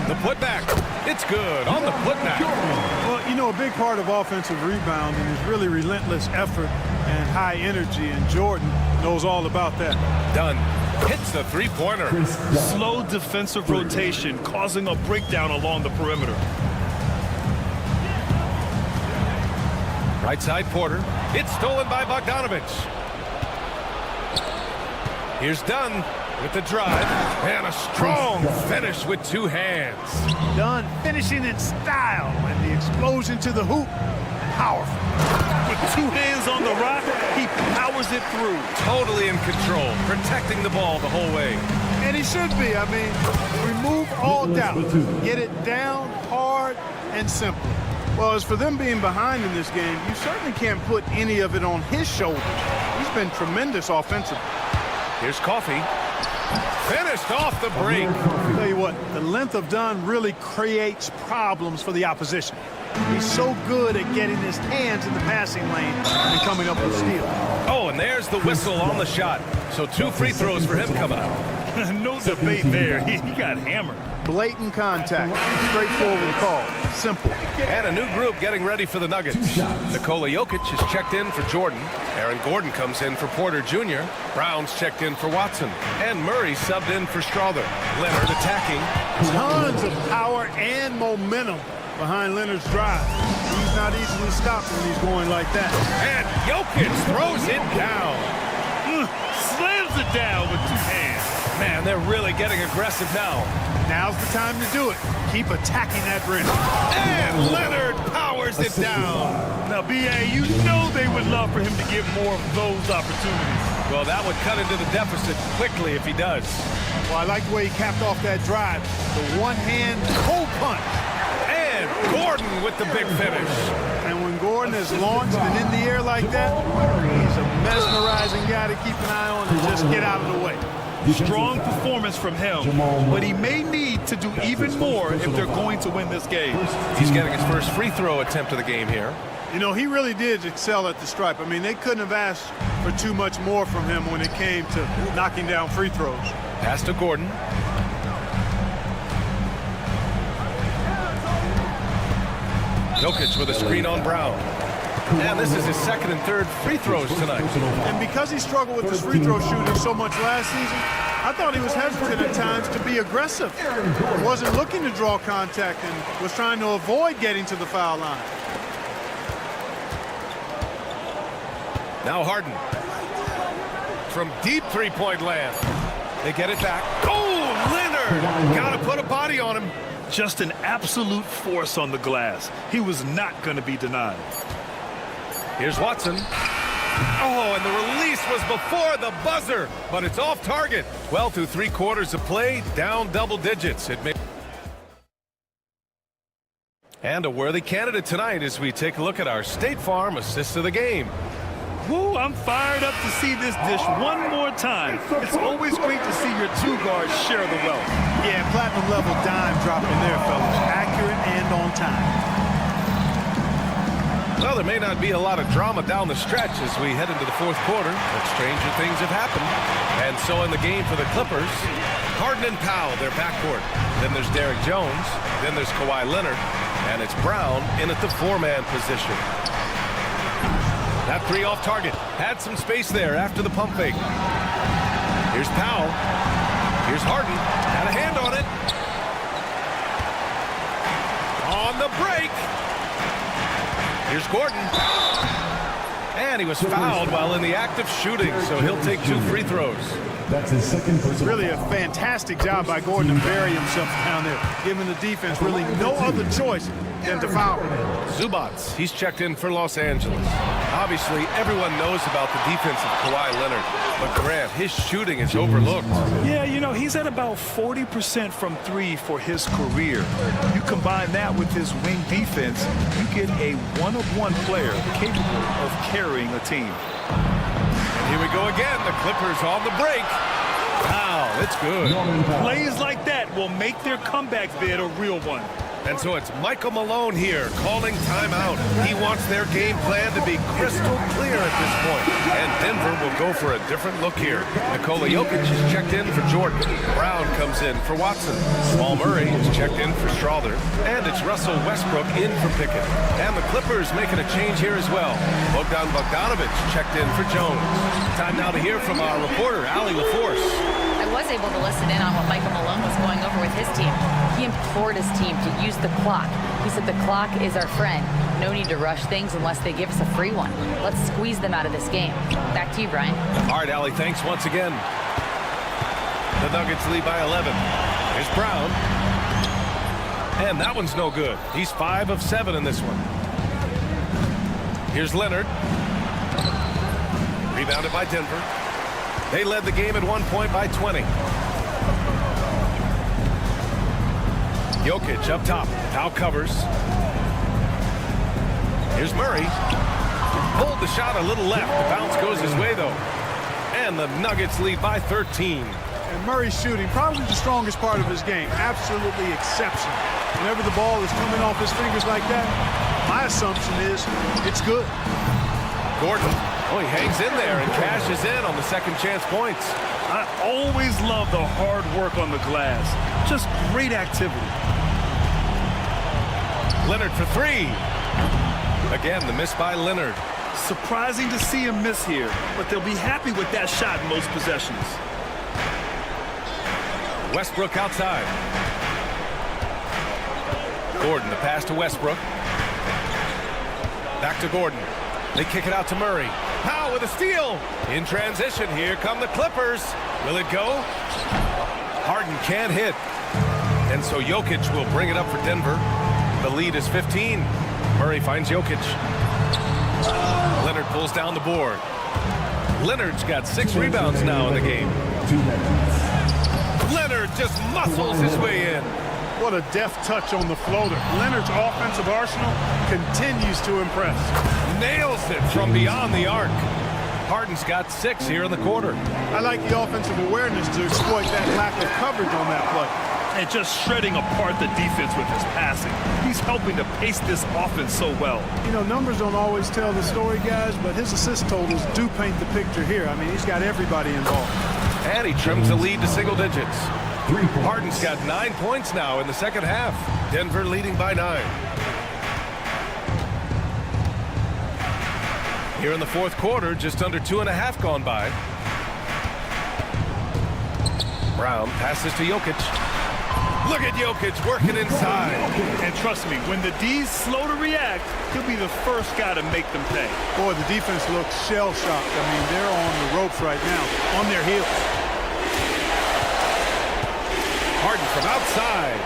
The putback. It's good on the putback. Well, you know, a big part of offensive rebounding is really relentless effort and high energy, and Jordan knows all about that. Dunn hits the three-pointer. Slow defensive rotation, causing a breakdown along the perimeter. Right side, Porter. It's stolen by Bogdanovich. Here's Dunn with the drive. And a strong finish with 2 hands. Dunn finishing in style, and the explosion to the hoop. Powerful. With 2 hands on the rock, he powers it through. Totally in control, protecting the ball the whole way. And he should be. I mean, remove all doubt. Get it down hard and simple. Well, as for them being behind in this game, you certainly can't put any of it on his shoulders. He's been tremendous offensively. Here's Coffey. Finished off the break. I'll tell you what, the length of Dunn really creates problems for the opposition. He's so good at getting his hands in the passing lane and coming up with steals. Oh, and there's the whistle on the shot. So 2 free throws for him coming up. No debate there. He got hammered. Blatant contact. Straightforward call. Simple. And a new group getting ready for the Nuggets. Nikola Jokic is checked in for Jordan. Aaron Gordon comes in for Porter Jr. Brown's checked in for Watson. And Murray subbed in for Strawler. Leonard attacking. Tons of power and momentum behind Leonard's drive. He's not easily stopped when he's going like that. And Jokic throws it down. Slams it down with 2 hands. Man, they're really getting aggressive now. Now's the time to do it. Keep attacking that rim. And Leonard powers it down. Now, B.A., you know they would love for him to get more of those opportunities. Well, that would cut into the deficit quickly if he does. Well, I like the way he capped off that drive. The one-hand cold punch. And Gordon with the big finish. And when Gordon is launched and in the air like that, he's a mesmerizing guy to keep an eye on and just get out of the way. Strong performance from him, but he may need to do even more if they're going to win this game. He's getting his first free throw attempt of the game here. You know, he really did excel at the stripe. I mean, they couldn't have asked for too much more from him when it came to knocking down free throws. Pass to Gordon. Jokic with a screen on Brown. And this is his second and third free throws tonight. And because he struggled with his free throw shooting so much last season, I thought he was hesitant at times to be aggressive. He wasn't looking to draw contact and was trying to avoid getting to the foul line. Now Harden. From deep three-point land. They get it back. Oh, Leonard! Got to put a body on him. Just an absolute force on the glass. He was not going to be denied. Here's Watson. Oh, and the release was before the buzzer, but it's off target. Well, through 3 quarters of play, down double digits. And a worthy candidate tonight as we take a look at our State Farm assist of the game. Woo, I'm fired up to see this dish one more time. It's always great to see your 2 guards share the wealth. Yeah, platinum level dime dropping there, fellas. Accurate and on time. Well, there may not be a lot of drama down the stretch as we head into the 4th quarter, but stranger things have happened. And so in the game for the Clippers, Harden and Powell, their backcourt. Then there's Derrick Jones. Then there's Kawhi Leonard. And it's Brown in at the 4-man position. That 3 off target. Had some space there after the pump fake. Here's Powell. Here's Harden. Had a hand on it. on the break. Here's Gordon. And he was fouled while in the act of shooting, so he'll take 2 free throws. That's his second personal. Really a fantastic job by Gordon to bury himself down there, giving the defense really no other choice than to foul. Zubats, he's checked in for Los Angeles. Obviously, everyone knows about the defense of Kawhi Leonard, but Grant, his shooting is overlooked. Yeah, you know, he's at about 40% from 3 for his career. You combine that with his wing defense, you get a one-of-one player capable of carrying a team. Here we go again. The Clippers on the break. Wow, it's good. Plays like that will make their comeback bid a real one. And so it's Michael Malone here calling timeout. He wants their game plan to be crystal clear at this point. And Denver will go for a different look here. Nikola Jokic is checked in for Jordan. Brown comes in for Watson. Jamal Murray is checked in for Strawther. And it's Russell Westbrook in for Pickett. And the Clippers making a change here as well. Bogdan Bogdanovic checked in for Jones. Time now to hear from our reporter, Allie LaForce. I was able to listen in on what Michael Malone was going over with his team. He implored his team to use the clock. He said the clock is our friend. No need to rush things unless they give us a free one. Let's squeeze them out of this game. Back to you, Brian. All right, Allie, thanks once again. The Nuggets lead by 11. Here's Brown. And that one's no good. He's 5 of 7 in this one. Here's Leonard. Rebounded by Denver. They led the game at one point by 20. Jokic up top. Foul covers. Here's Murray. Pulled the shot a little left. The bounce goes his way, though. And the Nuggets lead by 13. And Murray's shooting, probably the strongest part of his game. Absolutely exceptional. Whenever the ball is coming off his fingers like that, my assumption is it's good. Gordon. Oh, he hangs in there and cashes in on the second chance points. I always love the hard work on the glass. Just great activity. Leonard for 3. Again, the miss by Leonard. Surprising to see him miss here, but they'll be happy with that shot in most possessions. Westbrook outside. Gordon, the pass to Westbrook. Back to Gordon. They kick it out to Murray. Powell with a steal. In transition, here come the Clippers. Will it go? Harden can't hit. And so Jokic will bring it up for Denver. The lead is 15. Murray finds Jokic. Leonard pulls down the board. Leonard's got 6 rebounds now in the game. Leonard just muscles his way in. What a deft touch on the floater. Leonard's offensive arsenal continues to impress. Nails it from beyond the arc. Harden's got 6 here in the quarter. I like the offensive awareness to exploit that lack of coverage on that play. And just shredding apart the defense with his passing. He's helping to pace this offense so well. You know, numbers don't always tell the story, guys, but his assist totals do paint the picture here. I mean, he's got everybody involved. And he trims the lead to single digits. Harden's got 9 points now in the second half. Denver leading by 9. Here in the fourth quarter, just under 2.5 gone by. Brown passes to Jokic. Look at Jokic working inside. And trust me, when the D's slow to react, he'll be the first guy to make them pay. Boy, the defense looks shell-shocked. I mean, they're on the ropes right now, on their heels. Harden from outside.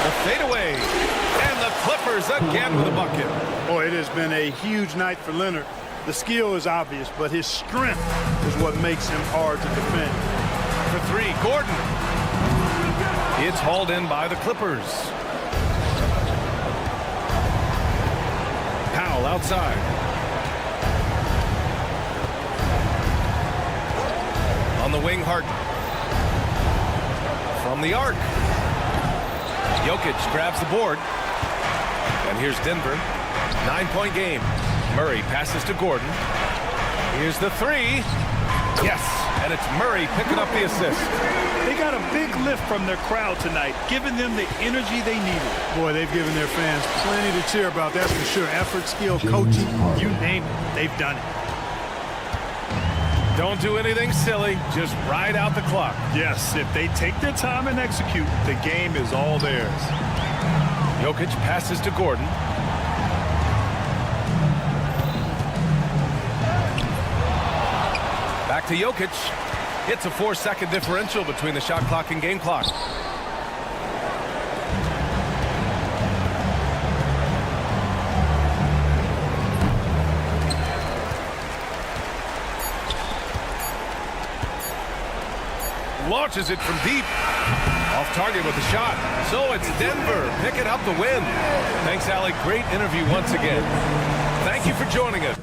The fadeaway. And the Clippers again with a bucket. Boy, it has been a huge night for Leonard. The skill is obvious, but his strength is what makes him hard to defend. For 3, Gordon. It's hauled in by the Clippers. Powell outside. On the wing, Harden. From the arc. Jokic grabs the board. And here's Denver. 9-point game. Murray passes to Gordon. Here's the 3. Yes, and it's Murray picking up the assist. They got a big lift from their crowd tonight, giving them the energy they needed. Boy, they've given their fans plenty to cheer about, that's for sure. Effort, skill, coaching, you name it, they've done it. Don't do anything silly, just ride out the clock. Yes, if they take their time and execute, the game is all theirs. Jokic passes to Gordon. Back to Jokic. It's a 4-second differential between the shot clock and game clock. Launches it from deep. Off target with a shot. So it's Denver picking up the win. Thanks, Allie. Great interview once again. Thank you for joining us.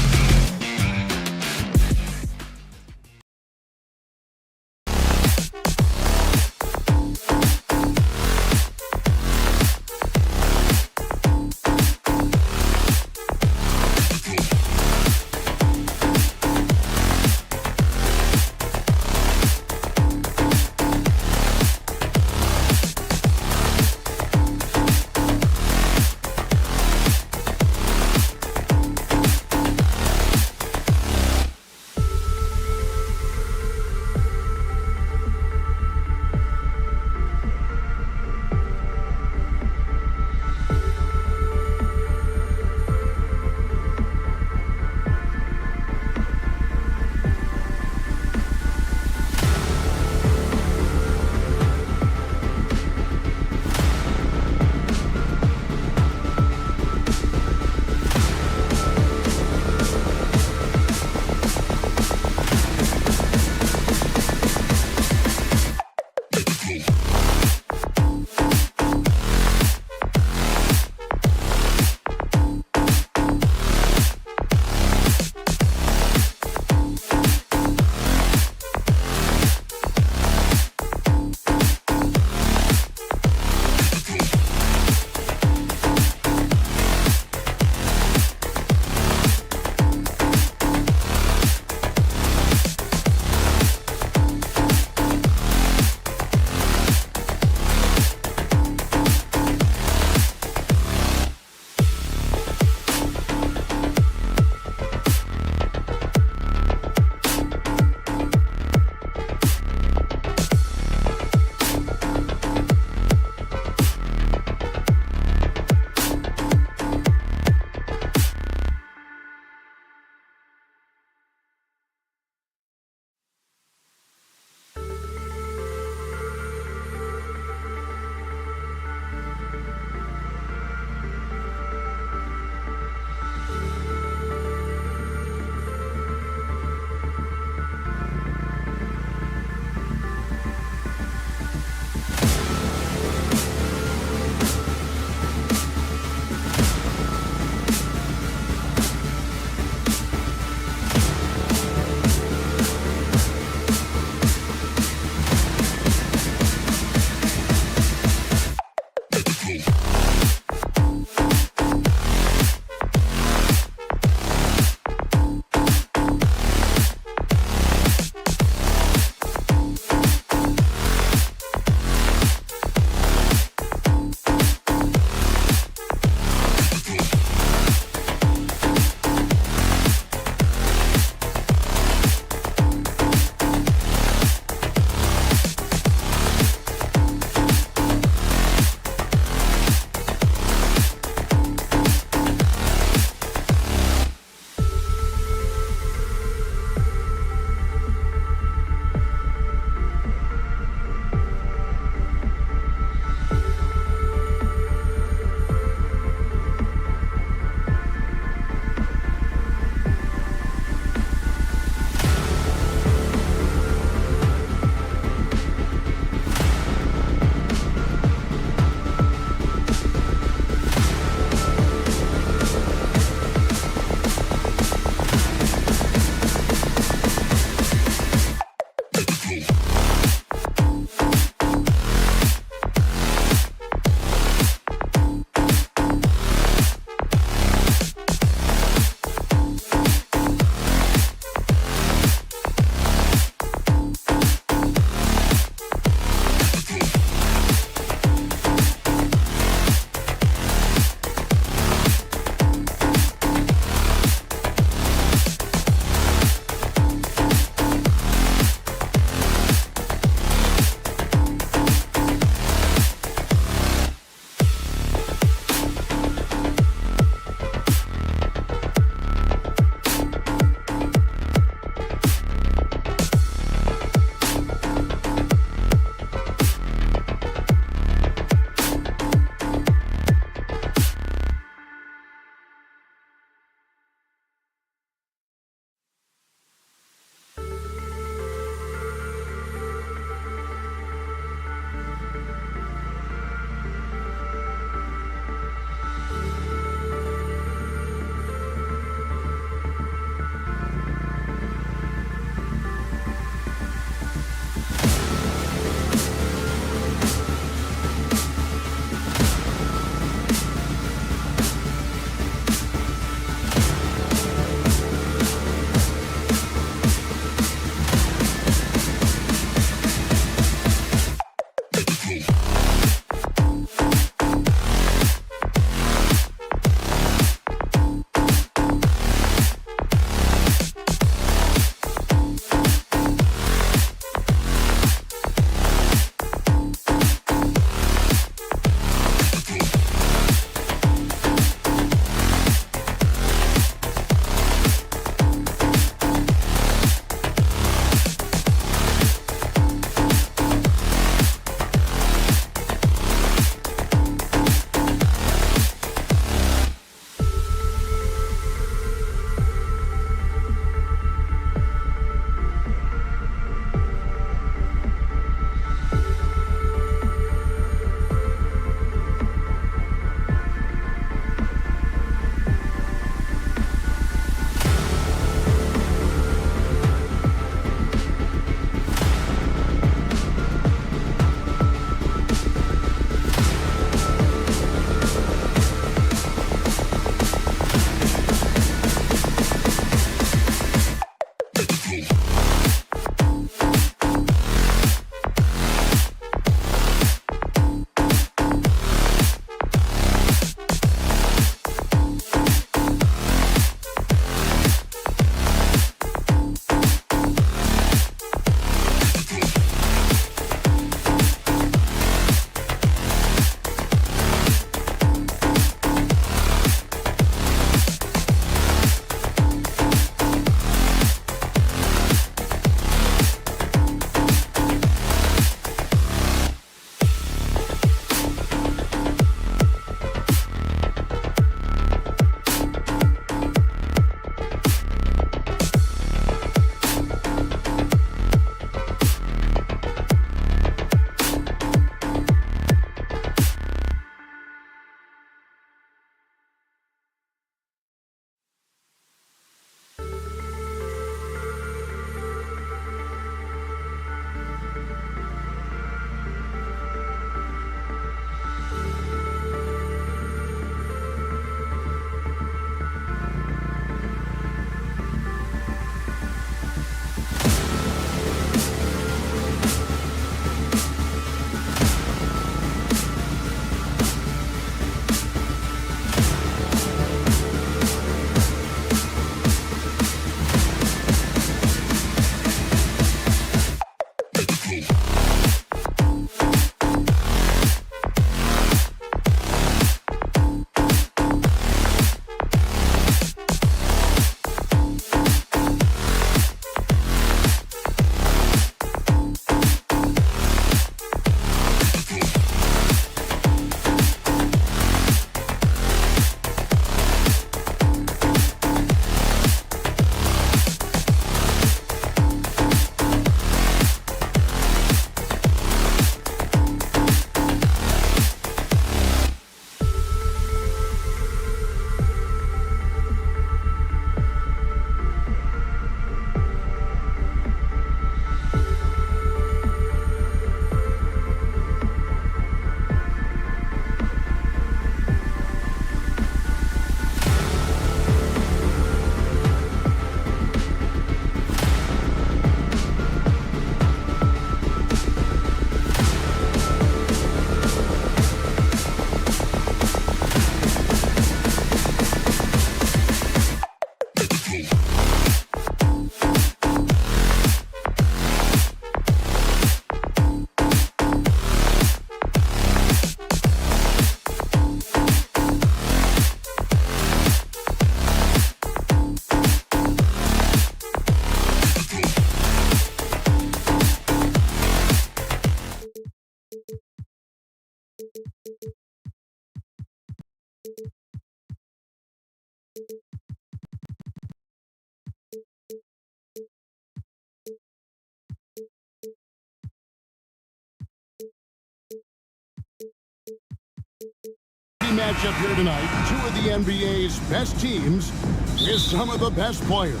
matchup here tonight. Two of the NBA's best teams with some of the best players.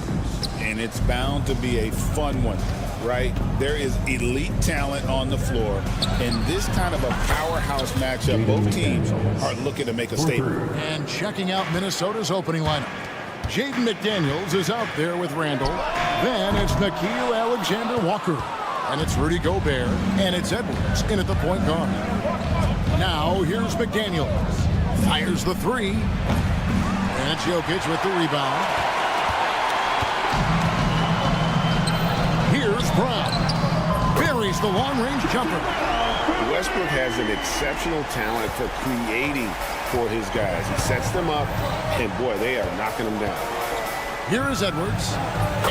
And it's bound to be a fun one, right? There is elite talent on the floor. And this kind of a powerhouse matchup, both teams are looking to make a statement. And checking out Minnesota's opening lineup. Jaden McDaniels is out there with Randall. Then it's Nickeil Alexander-Walker. And it's Rudy Gobert. And it's Edwards in at the point guard. Now here's McDaniels. Fires the three. And it's Jokic with the rebound. Here's Brown. Buries the long-range jumper. Westbrook has an exceptional talent for creating for his guys. He sets them up, and boy, they are knocking them down. Here is Edwards.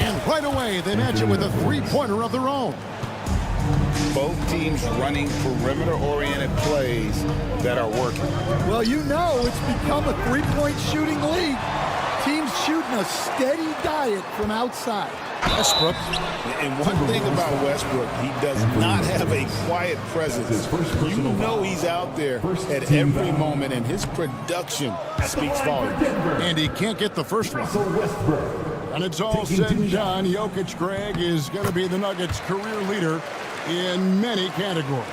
And right away, they match it with a three-pointer of their own. Both teams running perimeter-oriented plays that are working. Well, you know it's become a three-point shooting league. Teams shooting a steady diet from outside. Westbrook. And one thing about Westbrook, he does not have a quiet presence. You know he's out there at every moment, and his production speaks volumes. And he can't get the first one. And it's all said and done, Jokic, Greg, is going to be the Nuggets' career leader in many categories.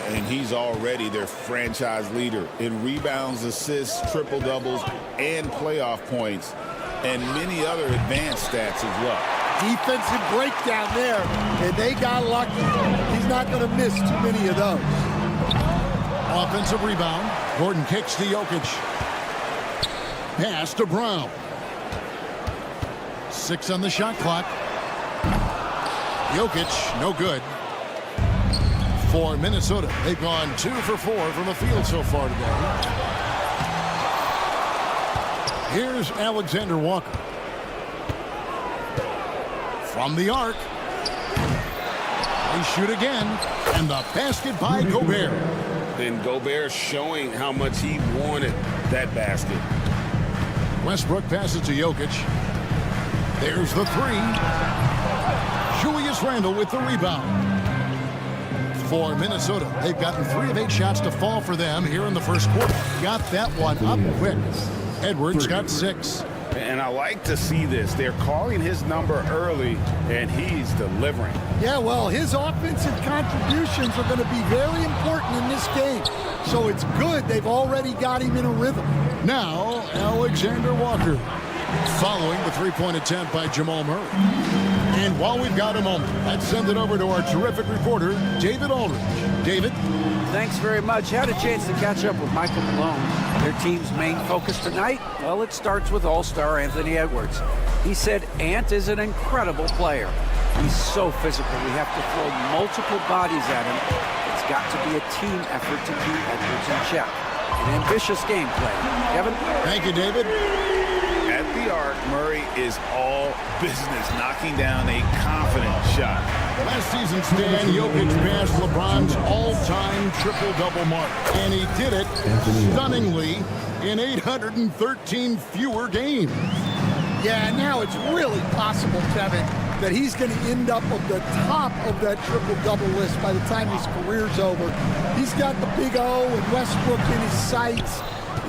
And he's already their franchise leader in rebounds, assists, triple-doubles, and playoff points, and many other advanced stats as well. Defensive breakdown there, and they got lucky. He's not going to miss too many of those. Offensive rebound. Gordon kicks to Jokic. Pass to Brown. 6 on the shot clock. Jokic, no good. For Minnesota, they've gone 2 for 4 from the field so far today. Here's Alexander Walker. From the arc. They shoot again. And the basket by Gobert. And Gobert showing how much he wanted that basket. Westbrook passes to Jokic. There's the three. Julius Randle with the rebound. For Minnesota, they've gotten 3 of 8 shots to fall for them here in the first quarter. Got that one up quick. Edwards got 6. And I like to see this. They're calling his number early, and he's delivering. Yeah, well, his offensive contributions are going to be very important in this game. So it's good they've already got him in a rhythm. Now, Alexander Walker, following the three-point attempt by Jamal Murray. And while we've got a moment, let's send it over to our terrific reporter, David Aldridge. David? Thanks very much. Had a chance to catch up with Michael Malone. Their team's main focus tonight, well, it starts with All-Star Anthony Edwards. He said Ant is an incredible player. He's so physical. We have to throw multiple bodies at him. It's got to be a team effort to keep Edwards in check. An ambitious game plan. Kevin? Thank you, David. At the arc, Murray is all business, knocking down a confident shot. Last season, Stan, Jokic passed LeBron's all-time triple-double mark. And he did it stunningly in 813 fewer games. Yeah, now it's really possible, Kevin, that he's going to end up at the top of that triple-double list by the time his career's over. He's got the big O and Westbrook in his sights.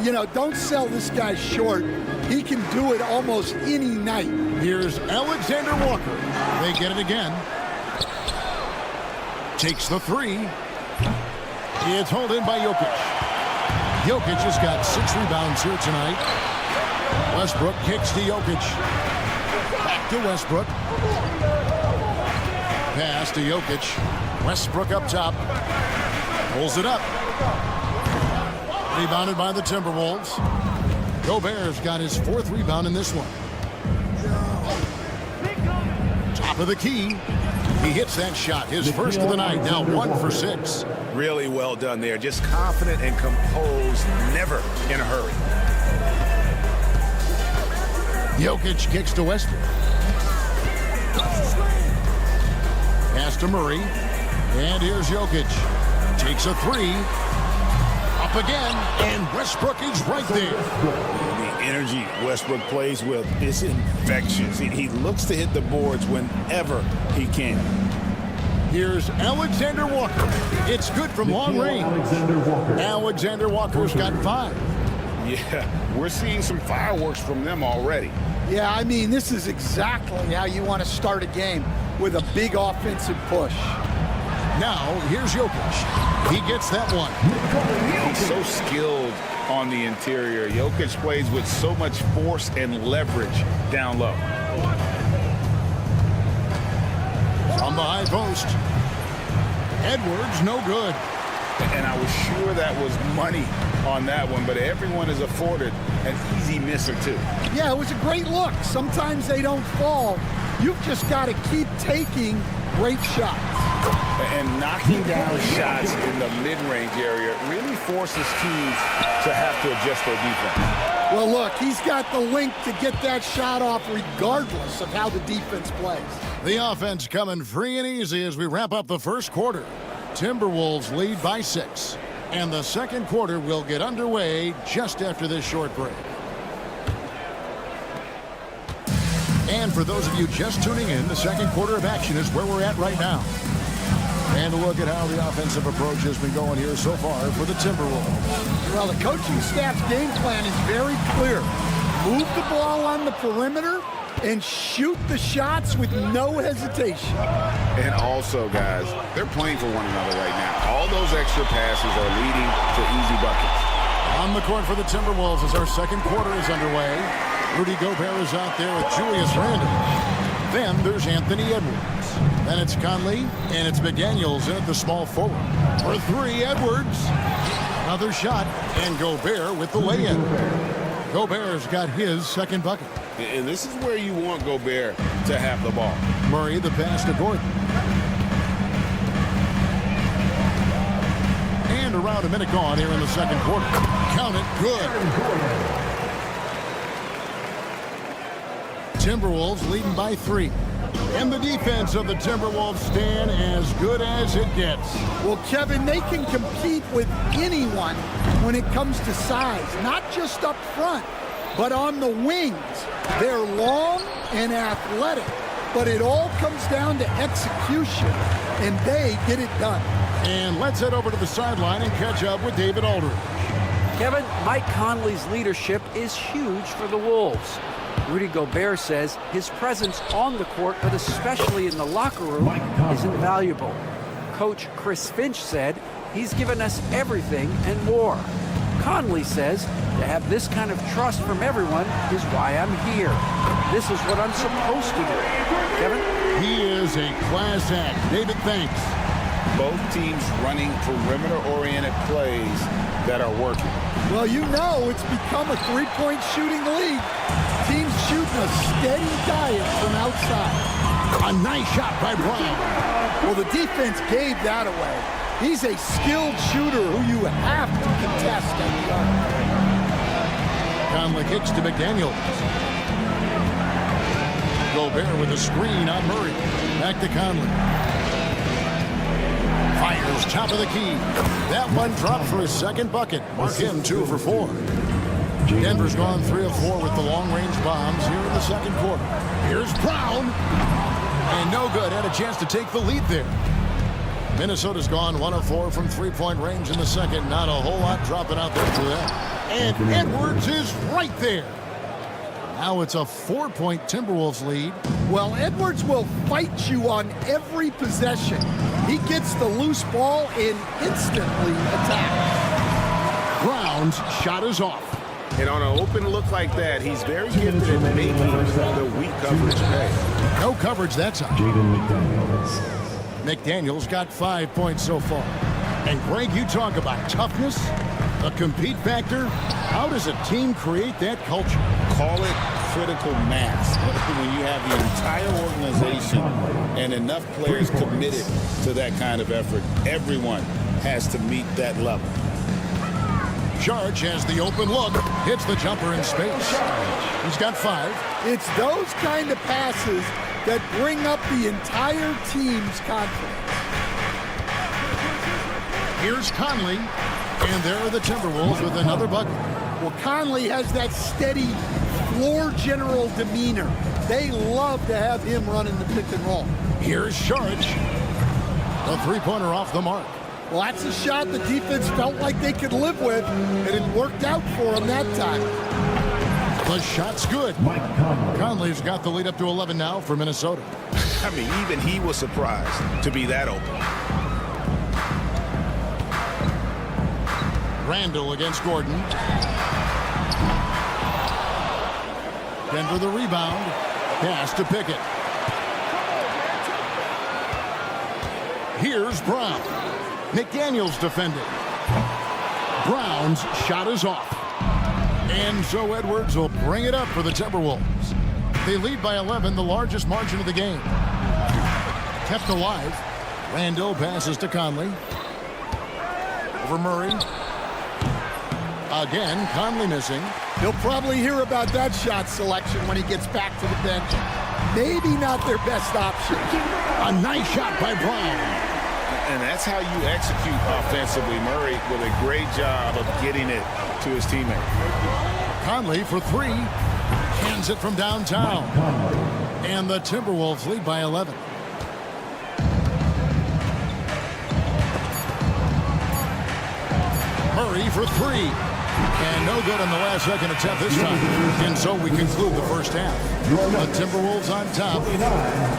You know, don't sell this guy short. He can do it almost any night. Here's Alexander Walker. They get it again. Takes the three. It's hauled in by Jokic. Jokic has got 6 rebounds here tonight. Westbrook kicks to Jokic. Back to Westbrook. Pass to Jokic. Westbrook up top. Pulls it up. Rebounded by the Timberwolves. Gobert's got his 4th rebound in this one. Top of the key. He hits that shot. His first of the night. Now 1 for 6. Really well done there. Just confident and composed. Never in a hurry. Jokic kicks to Westbrook. Pass to Murray. And here's Jokic. Takes a 3. Up again. And Westbrook is right there. The energy Westbrook plays with is infectious. He looks to hit the boards whenever he can. Here's Alexander Walker. It's good from long range. Alexander Walker's got 5. Yeah, we're seeing some fireworks from them already. Yeah, I mean, this is exactly how you want to start a game, with a big offensive push. Now, here's Jokic. He gets that one. He's so skilled on the interior. Jokic plays with so much force and leverage down low. From the high post. Edwards, no good. And I was sure that was money on that one, but everyone is afforded an easy miss or two. Yeah, it was a great look. Sometimes they don't fall. You've just got to keep taking great shots. And knocking down shots in the mid-range area really forces teams to have to adjust their defense. Well, look, he's got the link to get that shot off regardless of how the defense plays. The offense coming free and easy as we wrap up the first quarter. Timberwolves lead by 6. And the second quarter will get underway just after this short break. And for those of you just tuning in, the second quarter of action is where we're at right now. And a look at how the offensive approach has been going here so far for the Timberwolves. Well, the coaching staff's game plan is very clear. Move the ball on the perimeter and shoot the shots with no hesitation. And also, guys, they're playing for one another right now. All those extra passes are leading to easy buckets. On the court for the Timberwolves as our second quarter is underway. Rudy Gobert is out there with Julius Randle. Then there's Anthony Edwards. Then it's Conley, and it's McDaniels in at the small forward. For 3, Edwards. Another shot, and Gobert with the lay-in. Gobert's got his second bucket. And this is where you want Gobert to have the ball. Murray, the pass to Gordon. And around a minute gone here in the second quarter. Count it, good. Timberwolves leading by 3. And the defense of the Timberwolves stand as good as it gets. Well, Kevin, they can compete with anyone when it comes to size, not just up front, but on the wings. They're long and athletic, but it all comes down to execution, and they get it done. And let's head over to the sideline and catch up with David Aldridge. Kevin, Mike Conley's leadership is huge for the Wolves. Rudy Gobert says his presence on the court, but especially in the locker room, is invaluable. Coach Chris Finch said he's given us everything and more. Conley says to have this kind of trust from everyone is why I'm here. This is what I'm supposed to do. Kevin? He is a class act. David, thanks. Both teams running perimeter-oriented plays that are working. Well, you know it's become a three-point shooting league. Teams shooting a steady diet from outside. A nice shot by Brown. Well, the defense gave that away. He's a skilled shooter who you have to contest at the arc. Conley kicks to McDaniels. Gobert with a screen on Murray. Back to Conley. Fires top of the key. That one dropped for his second bucket. Mark him 2 for 4. Denver's gone 3 of 4 with the long-range bombs here in the second quarter. Here's Brown. And no good. Had a chance to take the lead there. Minnesota's gone 1 of 4 from three-point range in the second. Not a whole lot dropping out there for them. And Edwards is right there. Now it's a 4-point Timberwolves lead. Well, Edwards will fight you on every possession. He gets the loose ball and instantly attacks. Brown's shot is off. And on an open look like that, he's very gifted at making the weak coverage pay. No coverage that time. McDaniels got 5 points so far. And Greg, you talk about toughness, a compete factor. How does a team create that culture? Call it critical mass. When you have the entire organization and enough players committed to that kind of effort, everyone has to meet that level. Charge has the open look, hits the jumper in space. He's got 5. It's those kind of passes that bring up the entire team's confidence. Here's Conley, and there are the Timberwolves with another bucket. Well, Conley has that steady floor general demeanor. They love to have him running the pick and roll. Here's Charge. The three-pointer off the mark. Well, that's a shot the defense felt like they could live with, and it worked out for them that time. The shot's good. Conley's got the lead up to 11 now for Minnesota. I mean, even he was surprised to be that open. Randall against Gordon. Denver the rebound. Pass to Pickett. Here's Brown. McDaniels defending. Brown's shot is off. And so Edwards will bring it up for the Timberwolves. They lead by 11, the largest margin of the game. Kept alive. Randall passes to Conley. Over Murray. Again, Conley missing. He'll probably hear about that shot selection when he gets back to the bench. Maybe not their best option. A nice shot by Brown. And that's how you execute offensively. Murray with a great job of getting it to his teammate. Conley for three. Hands it from downtown. And the Timberwolves lead by 11. Murray for three. And no good on the last second attempt this time. And so we conclude the first half. The Timberwolves on top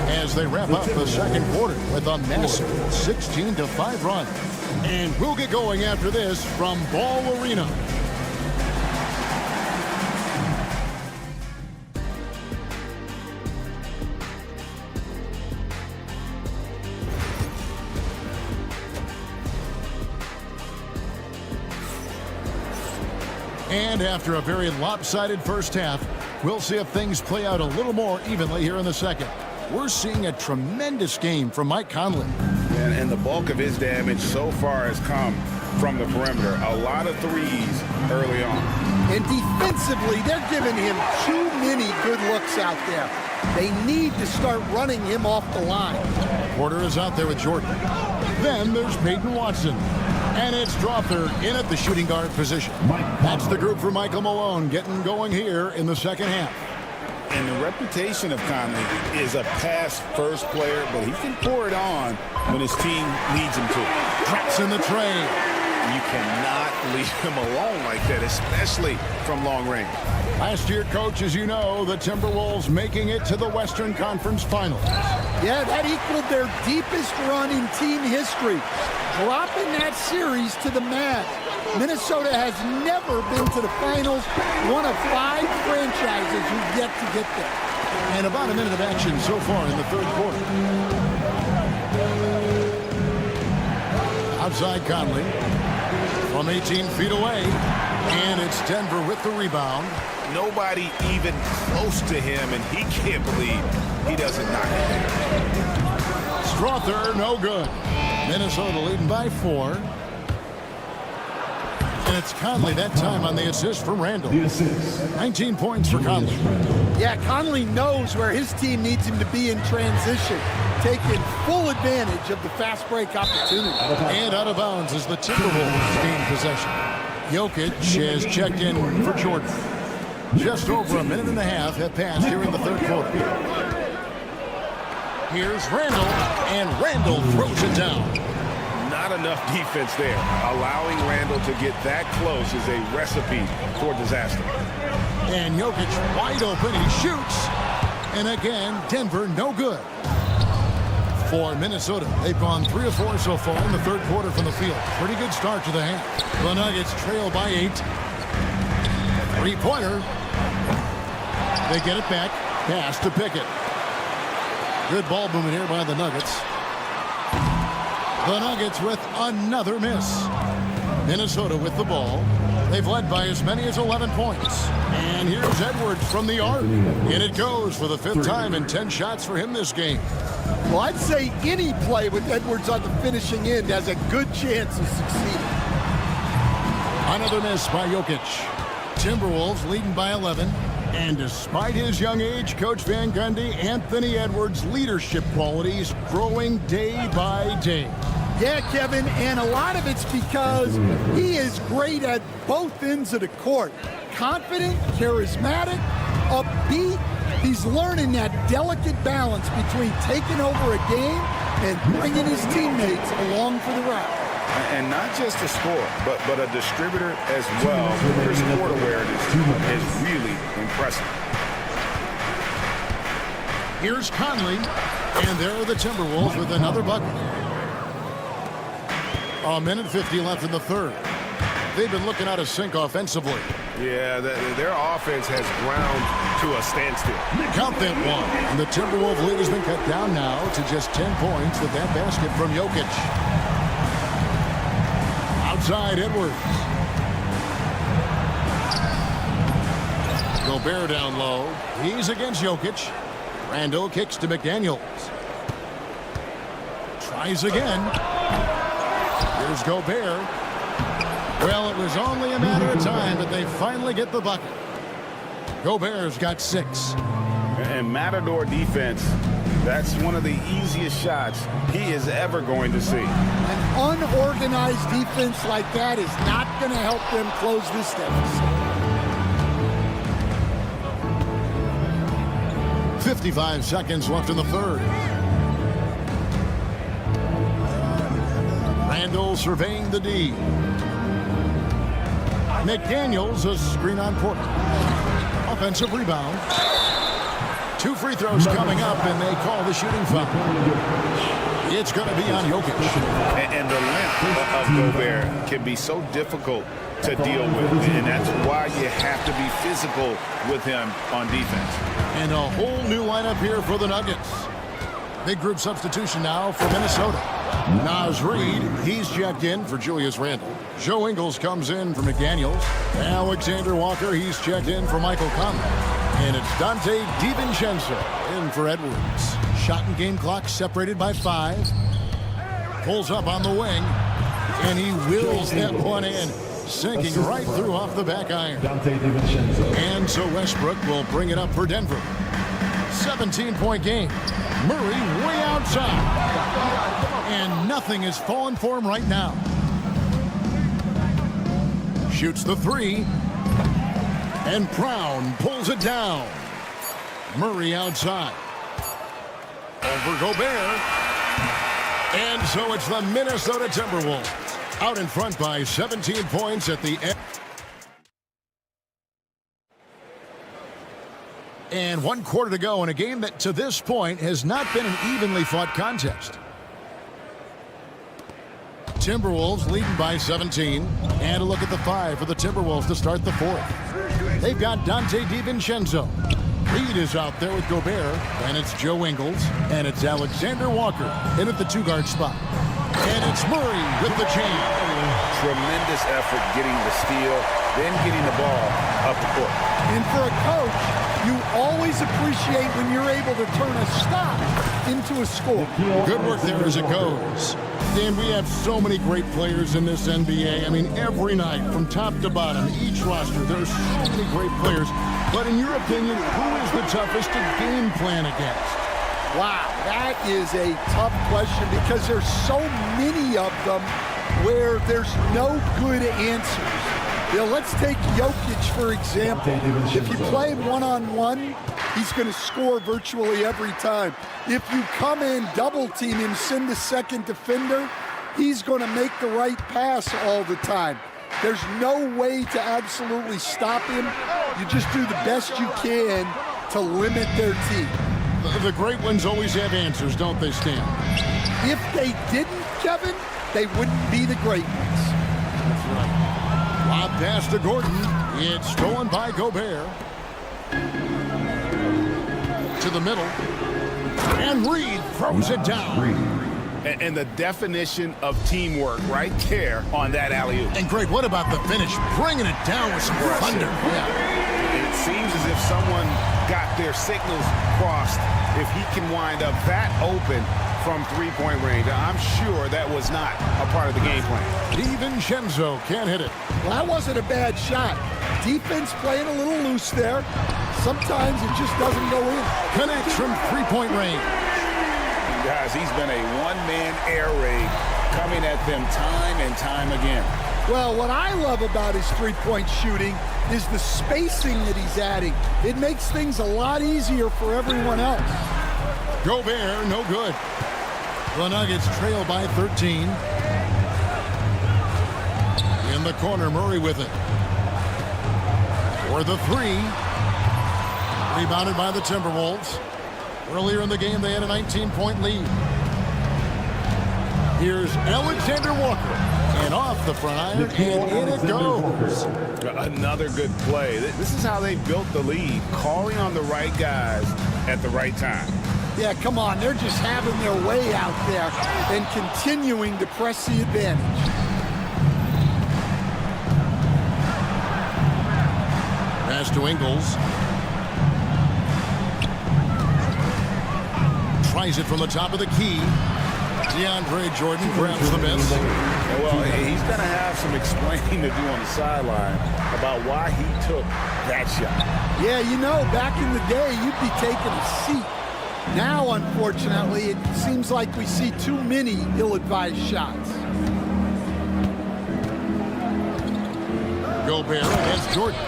as they wrap up the second quarter with a massive 16-5 run. And we'll get going after this from Ball Arena. And after a very lopsided first half, we'll see if things play out a little more evenly here in the second. We're seeing a tremendous game from Mike Conley. And the bulk of his damage so far has come from the perimeter. A lot of threes early on. And defensively, they're giving him too many good looks out there. They need to start running him off the line. Porter is out there with Jordan. Then there's Peyton Watson. And it's Dropper in at the shooting guard position. That's the group for Michael Malone getting going here in the second half. And the reputation of Conley is a pass-first player, but he can pour it on when his team needs him to. Drops in the train. You cannot leave him alone like that, especially from long range. Last year, Coach, as you know, the Timberwolves making it to the Western Conference Finals. Yeah, that equaled their deepest run in team history, dropping that series to the Mavs. Minnesota has never been to the finals, one of 5 franchises who've yet to get there. And about a minute of action so far in the third quarter. Outside Conley from 18 feet away. And it's Denver with the rebound. Nobody even close to him, and he can't believe he doesn't knock it. Strother, no good. Minnesota leading by 4. And it's Conley that time on the assist for Randall. 19 points for Conley. Yeah, Conley knows where his team needs him to be in transition, taking full advantage of the fast break opportunity. And out of bounds is the Timberwolves gain possession. Jokic has checked in for Jordan. Just over a minute and a half have passed here in the third quarter. Here's Randall, and Randall throws it down. Not enough defense there. Allowing Randall to get that close is a recipe for disaster. And Jokic wide open, he shoots. And again, Denver no good. For Minnesota, they've gone 3 of 4 so far in the third quarter from the field. Pretty good start to the half. The Nuggets trail by 8. Three-pointer. They get it back. Pass to Pickett. Good ball movement here by the Nuggets. The Nuggets with another miss. Minnesota with the ball. They've led by as many as 11 points. And here's Edwards from the arc. And it goes for the 5th time in 10 shots for him this game. Well, I'd say any play with Edwards on the finishing end has a good chance of succeeding. Another miss by Jokic. Timberwolves leading by 11. And despite his young age, Coach Van Gundy, Anthony Edwards' leadership qualities growing day by day. Yeah, Kevin, and a lot of it's because he is great at both ends of the court. Confident, charismatic, upbeat. He's learning that delicate balance between taking over a game and bringing his teammates along for the ride. And not just a scorer, but a distributor as well. His court awareness is really impressive. Here's Conley, and there are the Timberwolves with another bucket. A minute 50 left in the third. They've been looking out of sync offensively. Yeah, their offense has ground to a standstill. Count that one. And the Timberwolves lead has been cut down now to just 10 points with that basket from Jokic. Outside Edwards. Gobert down low. He's against Jokic. Randall kicks to McDaniels. Tries again. Here's Gobert. Well, it was only a matter of time, but they finally get the bucket. Gobert's got 6. And Matador defense, that's one of the easiest shots he is ever going to see. An unorganized defense like that is not going to help them close this deficit. 55 seconds left in the third. Randall surveying the D. McDaniels, a screen on Porter. Offensive rebound. 2 free throws coming up, and they call the shooting foul. It's going to be on Jokic. And the length of Gobert can be so difficult to deal with, and that's why you have to be physical with him on defense. And a whole new lineup here for the Nuggets. Big group substitution now for Minnesota. Naz Reid, he's checked in for Julius Randle. Joe Ingles comes in for McDaniels. Alexander Walker, he's checked in for Michael Conley. And it's Dante DiVincenzo in for Edwards. Shot and game clock separated by 5. Pulls up on the wing, and he wills that one in, sinking right through off the back iron. And so Westbrook will bring it up for Denver. 17-point game. Murray way outside. And nothing is falling for him right now. Shoots the 3. And Brown pulls it down. Murray outside. Over Gobert. And so it's the Minnesota Timberwolves out in front by 17 points at the end. And 1 quarter to go in a game that to this point has not been an evenly fought contest. Timberwolves leading by 17. And a look at the 5 for the Timberwolves to start the 4th. They've got Dante DiVincenzo. Reid is out there with Gobert. And it's Joe Ingles. And it's Alexander Walker in at the 2-guard spot. And it's Murray with the chain. Tremendous effort getting the steal, then getting the ball up the court. And for a coach, you always appreciate when you're able to turn a stop into a score. Good work there as it goes. Dan, we have so many great players in this NBA. I mean, every night, from top to bottom, each roster, there's so many great players. But in your opinion, who is the toughest to game plan against? Wow, that is a tough question because there's so many of them where there's no good answers. You know, let's take Jokic, for example. If you play him one-on-one, he's going to score virtually every time. If you come in, double-team him, send the second defender, he's going to make the right pass all the time. There's no way to absolutely stop him. You just do the best you can to limit their team. The great ones always have answers, don't they, Stan? If they didn't, Kevin, they wouldn't be the great ones. That's right. Lob pass to Gordon. It's stolen by Gobert. To the middle. And Reid throws it down. And the definition of teamwork right there on that alley-oop. And great, what about the finish? Bringing it down with some thunder. Yeah. It seems as if someone got their signals crossed. If he can wind up that open from three-point range, I'm sure that was not a part of the game plan. DiVincenzo can't hit it. Well, that wasn't a bad shot. Defense playing a little loose there. Sometimes it just doesn't go in. Connects from three-point range. Guys, he's been a one-man air raid coming at them time and time again. Well, what I love about his three-point shooting is the spacing that he's adding. It makes things a lot easier for everyone else. Gobert, no good. The Nuggets trail by 13. the corner, Murray with it. For the three. Rebounded by the Timberwolves. Earlier in the game, they had a 19-point lead. Here's Alexander Walker. And off the front iron, and in it goes. Another good play. This is how they built the lead, calling on the right guys at the right time. Yeah, come on. They're just having their way out there and continuing to press the advantage. Pass to Ingles. Tries it from the top of the key. DeAndre Jordan grabs the miss. Well, he's going to have some explaining to do on the sideline about why he took that shot. Yeah, you know, back in the day, you'd be taking a seat. Now, unfortunately, it seems like we see too many ill-advised shots. Gobert against Jordan.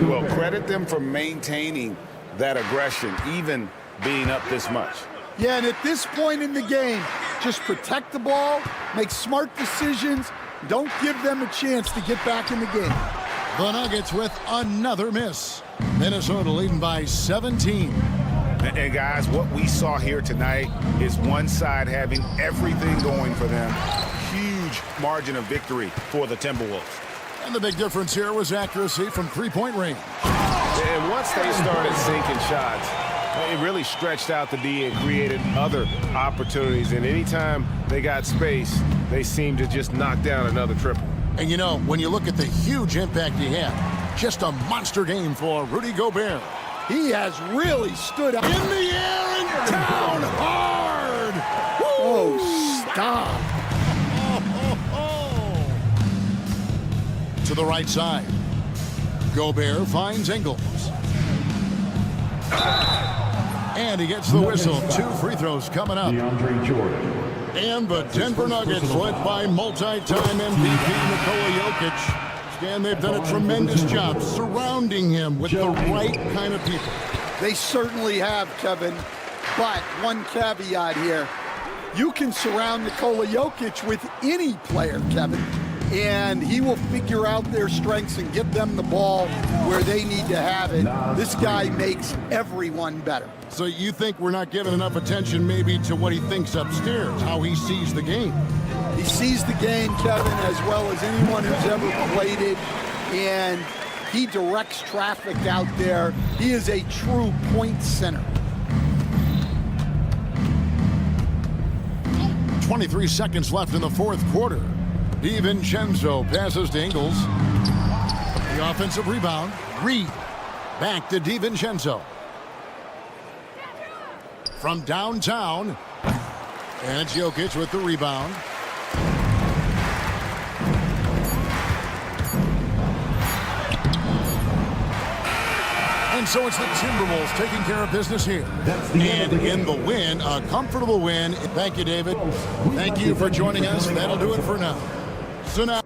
Well, credit them for maintaining that aggression, even being up this much. Yeah, and at this point in the game, just protect the ball, make smart decisions, don't give them a chance to get back in the game. The Nuggets with another miss. Minnesota leading by 17. And guys, what we saw here tonight is one side having everything going for them. Huge margin of victory for the Timberwolves. And the big difference here was accuracy from three-point range. And once they started sinking shots, it really stretched out the D and created other opportunities. And anytime they got space, they seemed to just knock down another triple. And you know, when you look at the huge impact he had, just a monster game for Rudy Gobert. He has really stood out. In the air and down hard! Oh, stop. To the right side. Gobert finds Ingles. And he gets the whistle. 2 free throws coming up. DeAndre Jordan. And the Denver Nuggets, led by multi-time MVP Nikola Jokic. And they've done a tremendous job surrounding him with the right kind of people. They certainly have, Kevin. But one caveat here. You can surround Nikola Jokic with any player, Kevin. And he will figure out their strengths and get them the ball where they need to have it. This guy makes everyone better. So you think we're not giving enough attention maybe to what he thinks upstairs, how he sees the game? He sees the game, Kevin, as well as anyone who's ever played it. And he directs traffic out there. He is a true point center. 23 seconds left in the fourth quarter. DiVincenzo passes to Ingles. The offensive rebound. Reed. Back to DiVincenzo. From downtown. And it's Jokic with the rebound. And so it's the Timberwolves taking care of business here. And in the win, a comfortable win. Thank you, David. Thank you for joining us. That'll do it for now. So now.